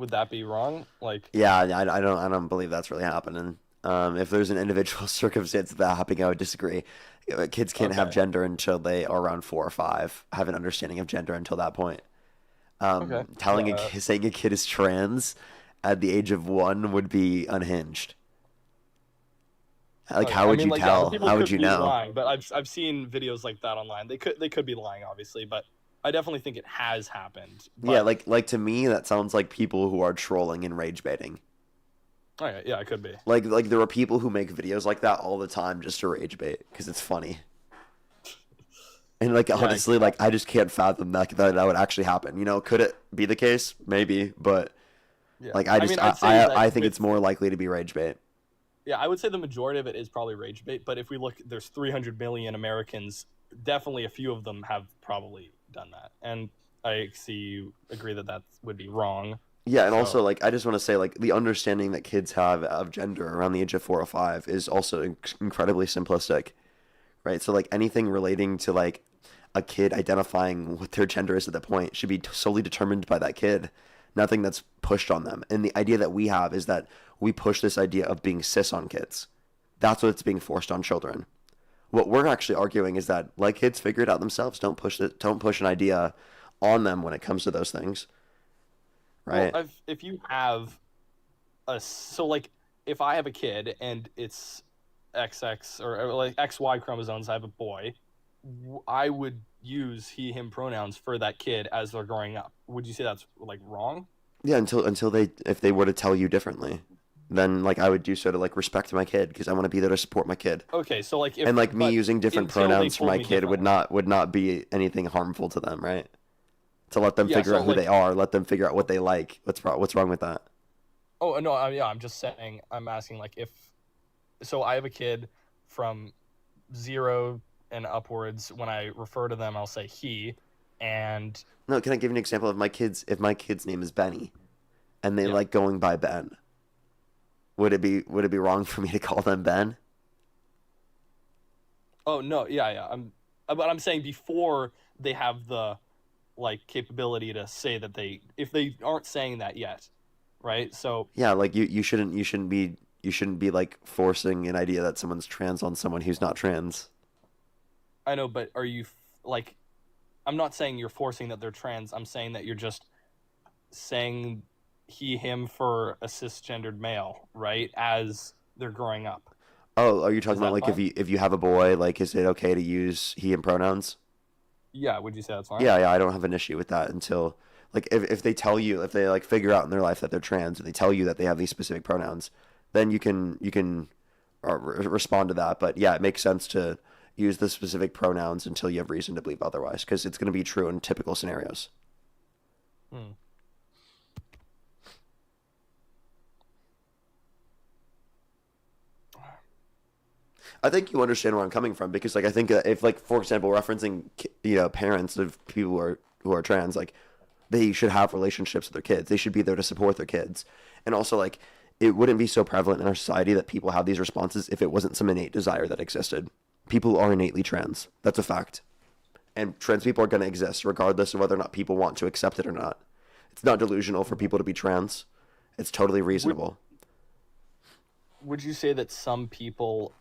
that be wrong? Like, yeah, I don't believe that's really happening. If there's an individual circumstance of that happening, I would disagree. Kids can't have gender until they are around 4 or 5. Have an understanding of gender until that point. Saying a kid is trans at the age of 1 would be unhinged. Like, how would you tell? How would you know? Lying, but I've seen videos like that online. They could be lying, obviously, but I definitely think it has happened. But... Yeah, like to me, that sounds like people who are trolling and rage baiting. Oh yeah, it could be. Like there are people who make videos like that all the time just to rage bait because it's funny. And like honestly, like I just can't fathom that would actually happen. You know, could it be the case? Maybe, but like I think it's more likely to be rage bait. Yeah, I would say the majority of it is probably rage bait, but if we look, there's 300 million Americans, definitely a few of them have probably done that. And I see you agree that would be wrong. Yeah, and also, like, I just want to say, like, the understanding that kids have of gender around the age of 4 or 5 is also incredibly simplistic, right? So, like, anything relating to, like, a kid identifying what their gender is at that point should be solely determined by that kid. Nothing that's pushed on them. And the idea that we have is that we push this idea of being cis on kids. That's what's being forced on children. What we're actually arguing is that let kids figure it out themselves. Don't push an idea on them when it comes to those things. Right. Well, if you have if I have a kid and it's XX or like XY chromosomes, I have a boy, I would use he/him pronouns for that kid as they're growing up. Would you say that's like wrong? Yeah, if they were to tell you differently, then like I would do so to like respect my kid because I want to be there to support my kid. Okay, so like me using different pronouns for my kid would not be anything harmful to them, right? To let them figure out who they are, let them figure out what they like. What's wrong with that? Oh no, I'm just saying. I'm asking like so I have a kid from 0 and upwards. When I refer to them, I'll say he. And no, can I give you an example of if my kid's name is Benny, and they like going by Ben? Would it be wrong for me to call them Ben? Oh no, yeah. But I'm saying before they have the like capability to say that if they aren't saying that yet, right? So yeah, like you shouldn't be like forcing an idea that someone's trans on someone who's not trans. I know, but are you like? I'm not saying you're forcing that they're trans. I'm saying that you're just saying he, him for a cisgendered male, right? As they're growing up. Oh, are you talking about like fine? if you have a boy, like is it okay to use he him pronouns? Yeah, would you say that's fine? Yeah, I don't have an issue with that until like if they tell you if they like figure out in their life that they're trans and they tell you that they have these specific pronouns, then you can respond to that. But yeah, it makes sense to use the specific pronouns until you have reason to believe otherwise, because it's going to be true in typical scenarios. I think you understand where I'm coming from, because like I think if like for example referencing parents of people who are trans, like they should have relationships with their kids. They should be there to support their kids. And also like it wouldn't be so prevalent in our society that people have these responses if it wasn't some innate desire that existed. People are innately trans. That's a fact. And trans people are going to exist regardless of whether or not people want to accept it or not. It's not delusional for people to be trans. It's totally reasonable. Would you say that some people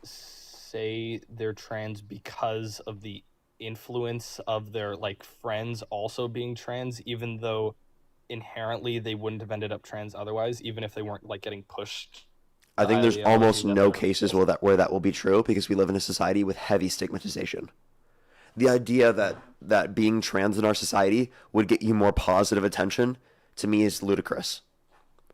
say they're trans because of the influence of their like friends also being trans, even though inherently they wouldn't have ended up trans otherwise, even if they weren't like getting pushed? I think there's almost no cases where that will be true, because we live in a society with heavy stigmatization. The idea that being trans in our society would get you more positive attention, to me, is ludicrous.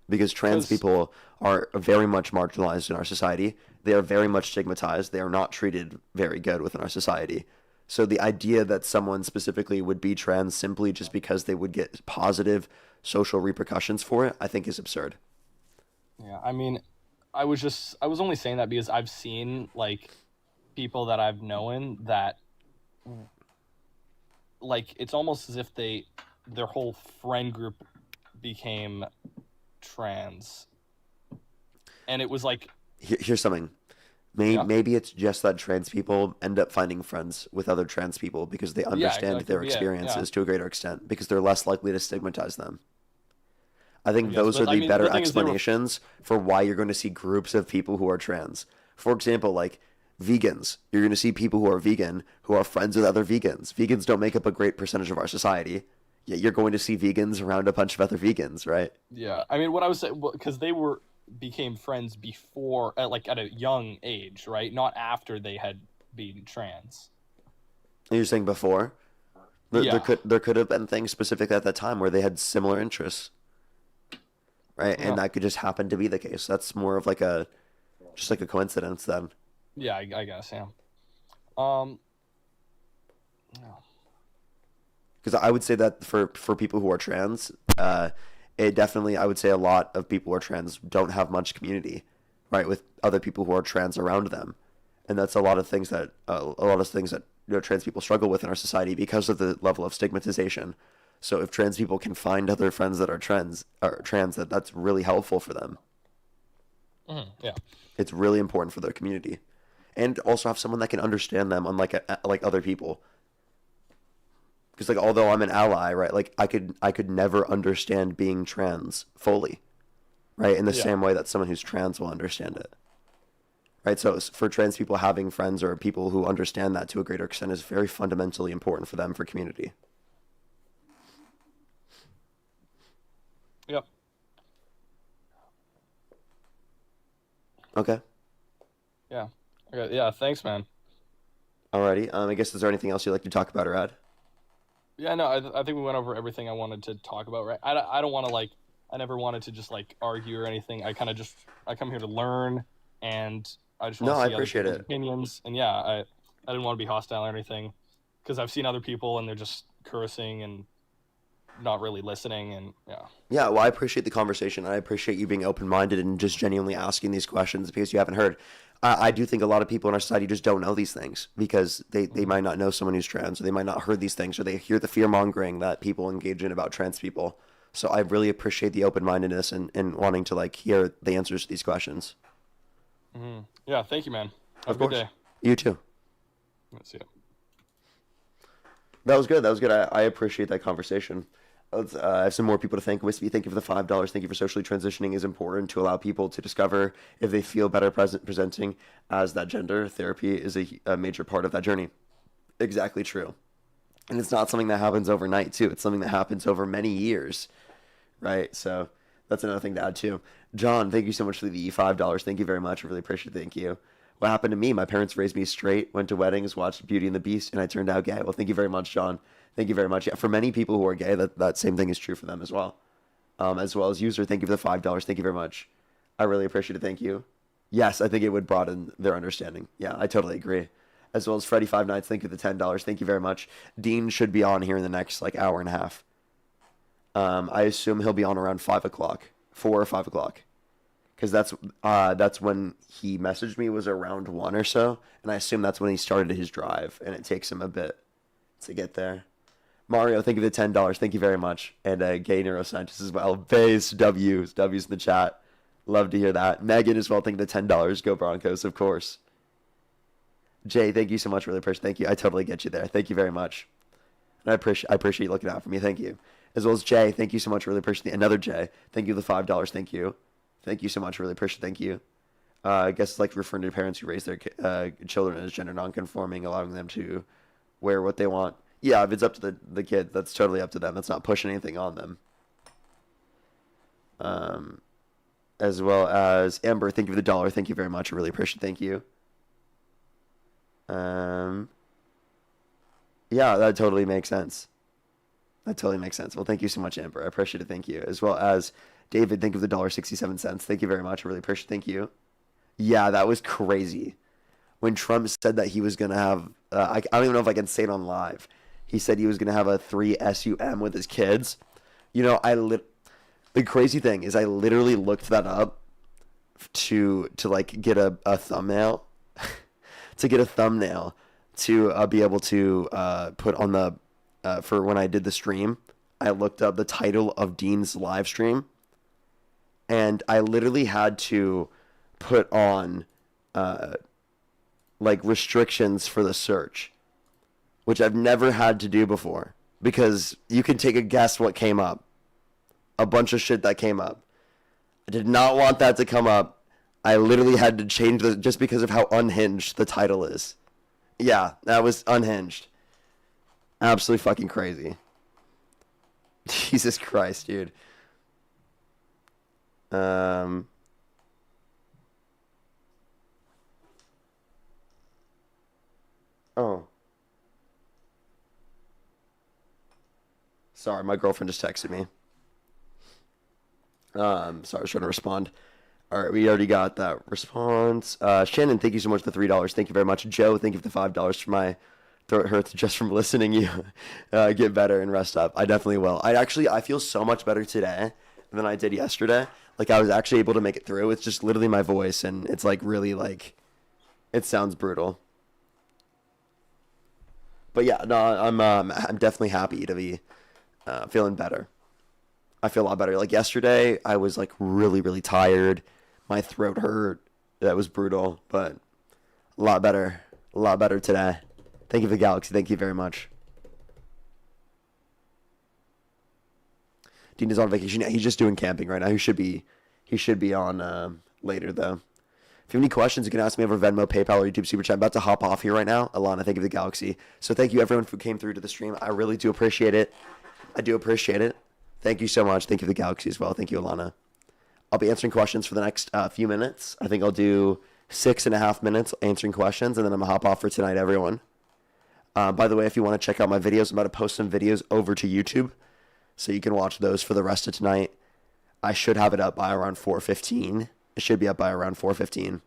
Because trans people are very much marginalized in our society. They are very much stigmatized. They are not treated very good within our society. So the idea that someone specifically would be trans simply just because they would get positive social repercussions for it, I think is absurd. Yeah, I mean, I was only saying that because I've seen like people that I've known that like it's almost as if their whole friend group became trans, and it was like here's something. Maybe it's just that trans people end up finding friends with other trans people because they understand their experiences to a greater extent, because they're less likely to stigmatize them. I think those are the better explanations for why you're going to see groups of people who are trans. For example, like vegans. You're going to see people who are vegan who are friends with other vegans. Vegans don't make up a great percentage of our society, yet you're going to see vegans around a bunch of other vegans, right? Yeah, I mean, what I was saying, because they became friends before, like at a young age, right? Not after they had been trans. You're saying before? There could have been things specific at that time where they had similar interests, right? And that could just happen to be the case. That's more of like just like a coincidence then. Yeah, I guess, yeah. Because I would say that for people who are trans, it definitely, I would say a lot of people who are trans don't have much community, right, with other people who are trans around them, and that's a lot of things that trans people struggle with in our society because of the level of stigmatization. So if trans people can find other friends that are trans, that's really helpful for them. Yeah, it's really important for their community, and also have someone that can understand them, unlike like other people. Because like although I'm an ally, right, like I could never understand being trans fully, right, in the same way that someone who's trans will understand it, right? So for trans people, having friends or people who understand that to a greater extent is very fundamentally important for them, for community. Yep. Okay. Yeah. Okay. Yeah. Thanks, man. Alrighty. I guess, is there anything else you'd like to talk about or add? Yeah, no, I think we went over everything I wanted to talk about, right? I don't want to, like, I never wanted to just, like, argue or anything. I come here to learn, and I just want to see appreciate other people's opinions. And, yeah, I didn't want to be hostile or anything, because I've seen other people, and they're just cursing and not really listening, and, yeah. Yeah, well, I appreciate the conversation. I appreciate you being open-minded and just genuinely asking these questions because you haven't heard. I do think a lot of people in our society just don't know these things because they might not know someone who's trans, or they might not heard these things, or they hear the fear-mongering that people engage in about trans people. So I really appreciate the open-mindedness and wanting to like hear the answers to these questions. Mm-hmm. Yeah, thank you, man. Have a good day. You too. Let's see it. That was good. I appreciate that conversation. I have some more people to thank. Wispy, thank you for the $5. Thank you for socially transitioning is important to allow people to discover if they feel better presenting as that gender. Therapy is a major part of that journey. Exactly true. And it's not something that happens overnight, too. It's something that happens over many years. right? So that's another thing to add too. John, thank you so much for the $5. Thank you very much. I really appreciate it. Thank you. What happened to me? My parents raised me straight, went to weddings, watched Beauty and the Beast, and I turned out gay. Well, thank you very much, John. Thank you very much. Yeah, for many people who are gay, that same thing is true for them as well. As well as user, thank you for the $5. Thank you very much. I really appreciate it. Thank you. Yes, I think it would broaden their understanding. Yeah, I totally agree. As well as Freddy Five Nights, thank you for the $10. Thank you very much. Dean should be on here in the next like hour and a half. I assume he'll be on around 5 o'clock, 4 or 5 o'clock, because that's when he messaged me, was around 1 or so, and I assume that's when he started his drive, and it takes him a bit to get there. Mario, thank you for the $10. Thank you very much. And Gay Neuroscientist as well. Base W's in the chat. Love to hear that. Megan as well, thank you for the $10. Go Broncos, of course. Jay, thank you so much. Really appreciate it. Thank you. I totally get you there. Thank you very much. And I appreciate you looking out for me. Thank you. As well as Jay, thank you so much. Really appreciate it. Another Jay, thank you for the $5. Thank you. Thank you so much. Really appreciate it. Thank you. I guess it's like referring to parents who raise their children as gender nonconforming, allowing them to wear what they want. Yeah, if it's up to the kid, that's totally up to them. That's not pushing anything on them. As well as Amber, thank you for the $1. Thank you very much. I really appreciate it. Thank you. Yeah, that totally makes sense. That totally makes sense. Well, thank you so much, Amber. I appreciate it. Thank you. As well as David, thank you for the $1.67. Thank you very much. I really appreciate it. Thank you. Yeah, that was crazy. When Trump said that he was going to have, I don't even know if I can say it on live. He said he was going to have a 3 SUM with his kids. You know, the crazy thing is I literally looked that up to like get a thumbnail, to get a thumbnail to be able to put on the, for when I did the stream. I looked up the title of Dean's live stream, and I literally had to put on like restrictions for the search, which I've never had to do before, because you can take a guess what came up. A bunch of shit that came up. I did not want that to come up. I literally had to change just because of how unhinged the title is. Yeah, that was unhinged. Absolutely fucking crazy. Jesus Christ, dude. Oh. Sorry, my girlfriend just texted me. Sorry, I was trying to respond. All right, we already got that response. Shannon, thank you so much for the $3. Thank you very much. Joe, thank you for the $5 for my throat hurts just from listening you get better and rest up. I definitely will. I feel so much better today than I did yesterday. Like, I was actually able to make it through. It's just literally my voice, and it's like really like, it sounds brutal. But yeah, no, I'm definitely happy to be feeling better. I feel a lot better. Like yesterday, I was like really, really tired. My throat hurt. That was brutal, but a lot better. A lot better today. Thank you for the Galaxy. Thank you very much. Dean is on vacation. Yeah, he's just doing camping right now. He should be on later though. If you have any questions, you can ask me over Venmo, PayPal, or YouTube Super Chat. I'm about to hop off here right now. Alana, thank you for the Galaxy. So thank you everyone who came through to the stream. I really do appreciate it. I do appreciate it. Thank you so much. Thank you for the Galaxy as well. Thank you, Alana. I'll be answering questions for the next few minutes. I think I'll do 6.5 minutes answering questions, and then I'm going to hop off for tonight, everyone. By the way, if you want to check out my videos, I'm about to post some videos over to YouTube, so you can watch those for the rest of tonight. I should have it up by around 4:15. It should be up by around 4:15.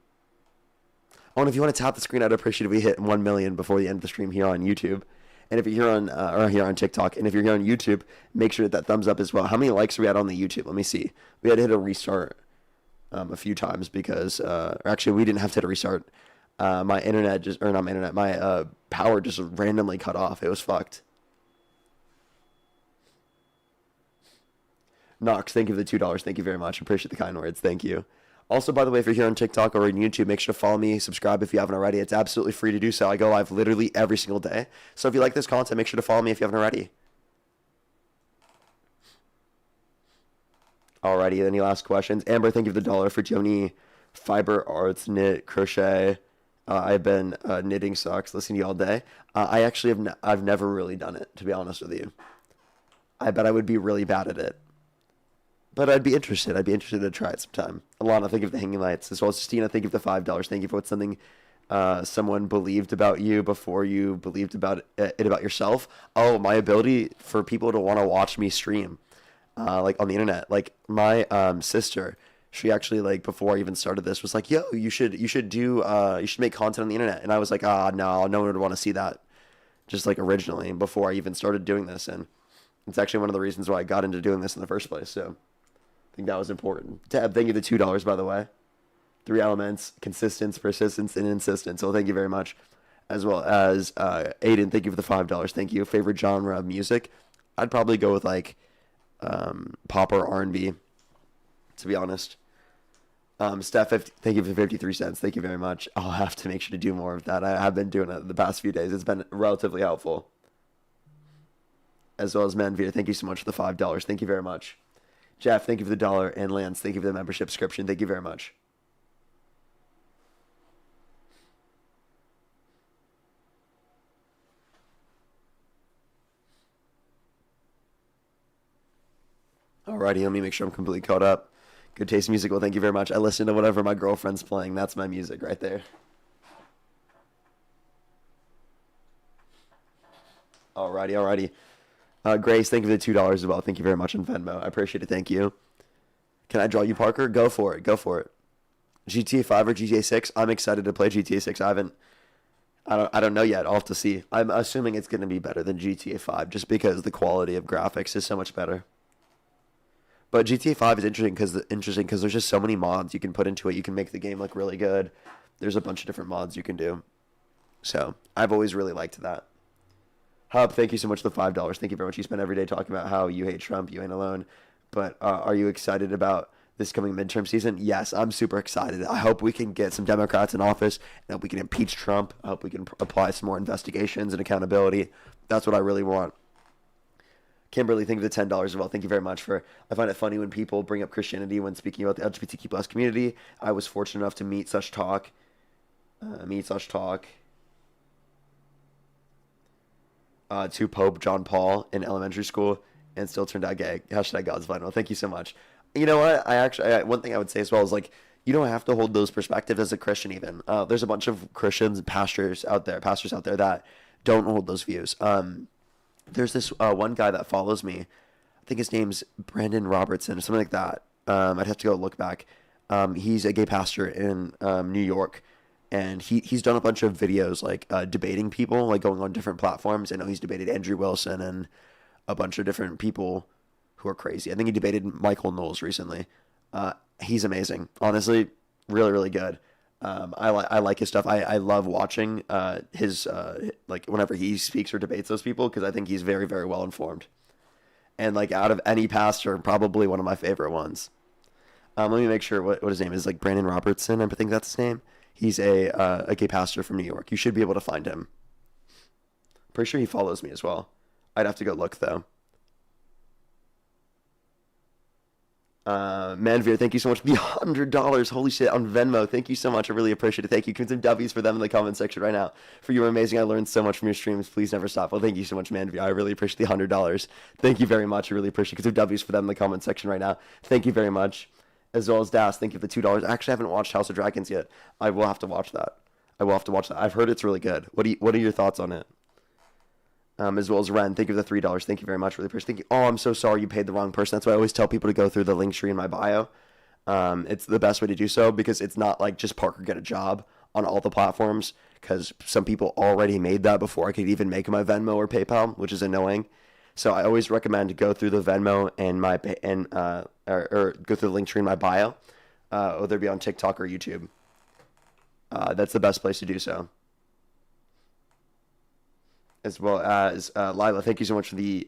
Oh, and if you want to tap the screen, I'd appreciate if we hit 1 million before the end of the stream here on YouTube. And if you're here on or here on TikTok, and if you're here on YouTube, make sure that thumbs up as well. How many likes are we at on the YouTube? Let me see. We had to hit a restart a few times because, or actually, we didn't have to hit a restart. My internet just, or not my internet, my power just randomly cut off. It was fucked. Knox, thank you for the $2. Thank you very much. Appreciate the kind words. Thank you. Also, by the way, if you're here on TikTok or on YouTube, make sure to follow me, subscribe if you haven't already. It's absolutely free to do so. I go live literally every single day. So if you like this content, make sure to follow me if you haven't already. Alrighty, any last questions? Amber, thank you for the $1 for Joni. Fiber Arts, Knit, Crochet. I've been knitting socks, listening to you all day. I actually I've never really done it, to be honest with you. I bet I would be really bad at it. But I'd be interested. I'd be interested to try it sometime. Alana, thank you for the hanging lights. As well as Justina, thank you for the $5. Thank you for what something someone believed about you before you believed about it about yourself. Oh, my ability for people to want to watch me stream, like on the internet. Like my sister, she actually like before I even started this was like, yo, you should make content on the internet. And I was like, no one would want to see that. Just like originally before I even started doing this, and it's actually one of the reasons why I got into doing this in the first place. So I think that was important. Tab, thank you for the $2, by the way. 3 elements: consistence, persistence, and insistence. So thank you very much. As well as Aiden, thank you for the $5. Thank you. Favorite genre of music? I'd probably go with like pop or R&B, to be honest. Steph, thank you for 53 cents. Thank you very much. I'll have to make sure to do more of that. I have been doing it the past few days. It's been relatively helpful. As well as Manvita, thank you so much for the $5. Thank you very much. Jeff, thank you for the $1. And Lance, thank you for the membership subscription. Thank you very much. Alrighty, let me make sure I'm completely caught up. Good taste in music. Well, thank you very much. I listen to whatever my girlfriend's playing. That's my music right there. Alrighty. Grace, thank you for the $2 as well. Thank you very much on Venmo. I appreciate it. Thank you. Can I draw you, Parker? Go for it. GTA 5 or GTA 6? I'm excited to play GTA 6. I don't know yet. I'll have to see. I'm assuming it's going to be better than GTA 5 just because the quality of graphics is so much better. But GTA 5 is interesting because there's just so many mods you can put into it. You can make the game look really good. There's a bunch of different mods you can do. So I've always really liked that. Hub, thank you so much for the $5. Thank you very much. You spend every day talking about how you hate Trump. You ain't alone. But are you excited about this coming midterm season? Yes, I'm super excited. I hope we can get some Democrats in office. I hope we can impeach Trump. I hope we can apply some more investigations and accountability. That's what I really want. Kimberly, thank you for the $10 as well. Thank you very much I find it funny when people bring up Christianity when speaking about the LGBTQ plus community. I was fortunate enough to meet such talk to Pope John Paul in elementary school and still turned out gay. Hashtag God's final. Thank you so much. You know what? One thing I would say as well is like, you don't have to hold those perspectives as a Christian even. There's a bunch of Christians and pastors out there that don't hold those views. There's this one guy that follows me. I think his name's Brandon Robertson or something like that. I'd have to go look back. He's a gay pastor in New York, and he's done a bunch of videos like debating people, like going on different platforms. I know he's debated Andrew Wilson and a bunch of different people who are crazy. I think he debated Michael Knowles recently. He's amazing, honestly, really, really good. I like his stuff. I love watching his like whenever he speaks or debates those people because I think he's very, very well informed. And like out of any pastor, probably one of my favorite ones. Let me make sure what his name is. Like Brandon Robertson, I think that's his name. He's a gay pastor from New York. You should be able to find him. Pretty sure he follows me as well. I'd have to go look though. Manveer, thank you so much for the $100. Holy shit, on Venmo. Thank you so much. I really appreciate it. Thank you. Give some W's for them in the comment section right now. For you are amazing. I learned so much from your streams. Please never stop. Well, thank you so much, Manveer. I really appreciate the $100. Thank you very much. I really appreciate it. Give some W's for them in the comment section right now. Thank you very much. As well as Das, thank you for the $2. I actually haven't watched House of Dragons yet. I will have to watch that. I've heard it's really good. What are your thoughts on it? As well as Ren, thank you for the $3. Thank you very much. Really appreciate it. Thank you. Oh, I'm so sorry you paid the wrong person. That's why I always tell people to go through the link tree in my bio. It's the best way to do so because it's not like just Parker get a job on all the platforms because some people already made that before I could even make my Venmo or PayPal, which is annoying. So I always recommend to go through the Venmo or go through the link tree in my bio, whether it be on TikTok or YouTube. That's the best place to do so. As well as Lila, thank you so much for the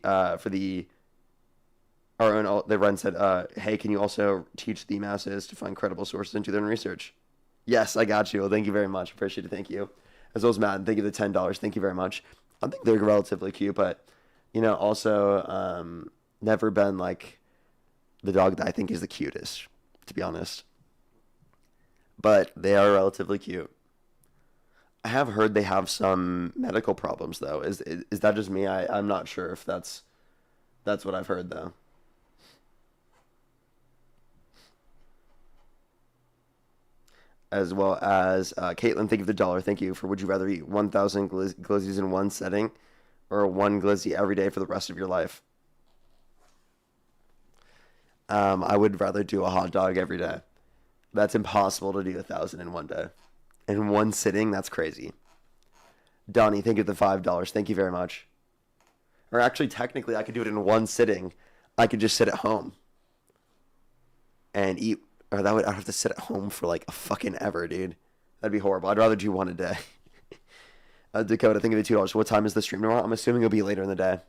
Ren said, hey, can you also teach the masses to find credible sources into their own research? Yes, I got you. Well, thank you very much. Appreciate it. Thank you. As well as Matt, thank you for the $10. Thank you very much. I think they're relatively cute, but also never been like the dog that I think is the cutest, to be honest. But they are relatively cute. I have heard they have some medical problems though. Is that just me? I'm not sure if that's what I've heard though. as well as Caitlin. Thank you for the dollar. Thank you for. Would you rather eat 1,000 glizzies in one setting, or one glizzy every day for the rest of your life? I would rather do a hot dog every day. That's impossible to do 1,000 in one day. In one sitting, that's crazy. Donnie, thank you for the $5. Thank you very much. Or actually, technically, I could do it in one sitting. I could just sit at home and eat. Or I'd have to sit at home for like a fucking ever, dude. That'd be horrible. I'd rather do one a day. Dakota, thank you for the $2. What time is the stream tomorrow? I'm assuming it'll be later in the day.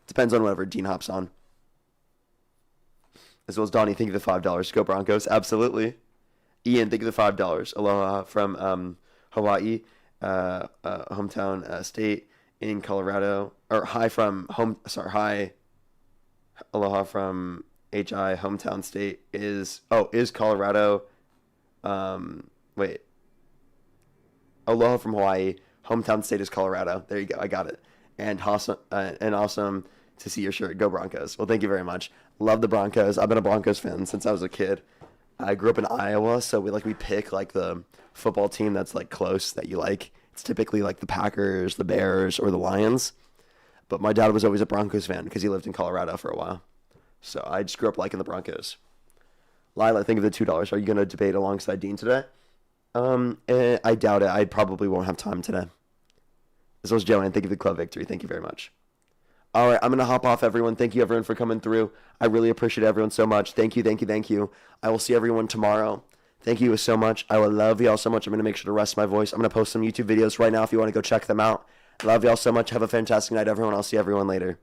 Depends on whatever Dean hops on. As well as Donnie, thank you for the $5. Go Broncos. Absolutely. Ian, thank you for the $5. Aloha from Hawaii, hometown state in Colorado. Or hi from home. Sorry, hi. Aloha from HI, hometown state is Colorado. Wait. Aloha from Hawaii, hometown state is Colorado. There you go. I got it. And awesome to see your shirt. Go Broncos. Well, thank you very much. Love the Broncos. I've been a Broncos fan since I was a kid. I grew up in Iowa, so we pick like the football team that's like close that you like. It's typically like the Packers, the Bears, or the Lions. But my dad was always a Broncos fan because he lived in Colorado for a while. So I just grew up liking the Broncos. Lila, think of the $2. Are you going to debate alongside Dean today? I doubt it. I probably won't have time today. As well as Joanne, thank you for the club victory. Thank you very much. All right, I'm going to hop off, everyone. Thank you, everyone, for coming through. I really appreciate everyone so much. Thank you, thank you, thank you. I will see everyone tomorrow. Thank you so much. I will love y'all so much. I'm going to make sure to rest my voice. I'm going to post some YouTube videos right now if you want to go check them out. I love y'all so much. Have a fantastic night, everyone. I'll see everyone later.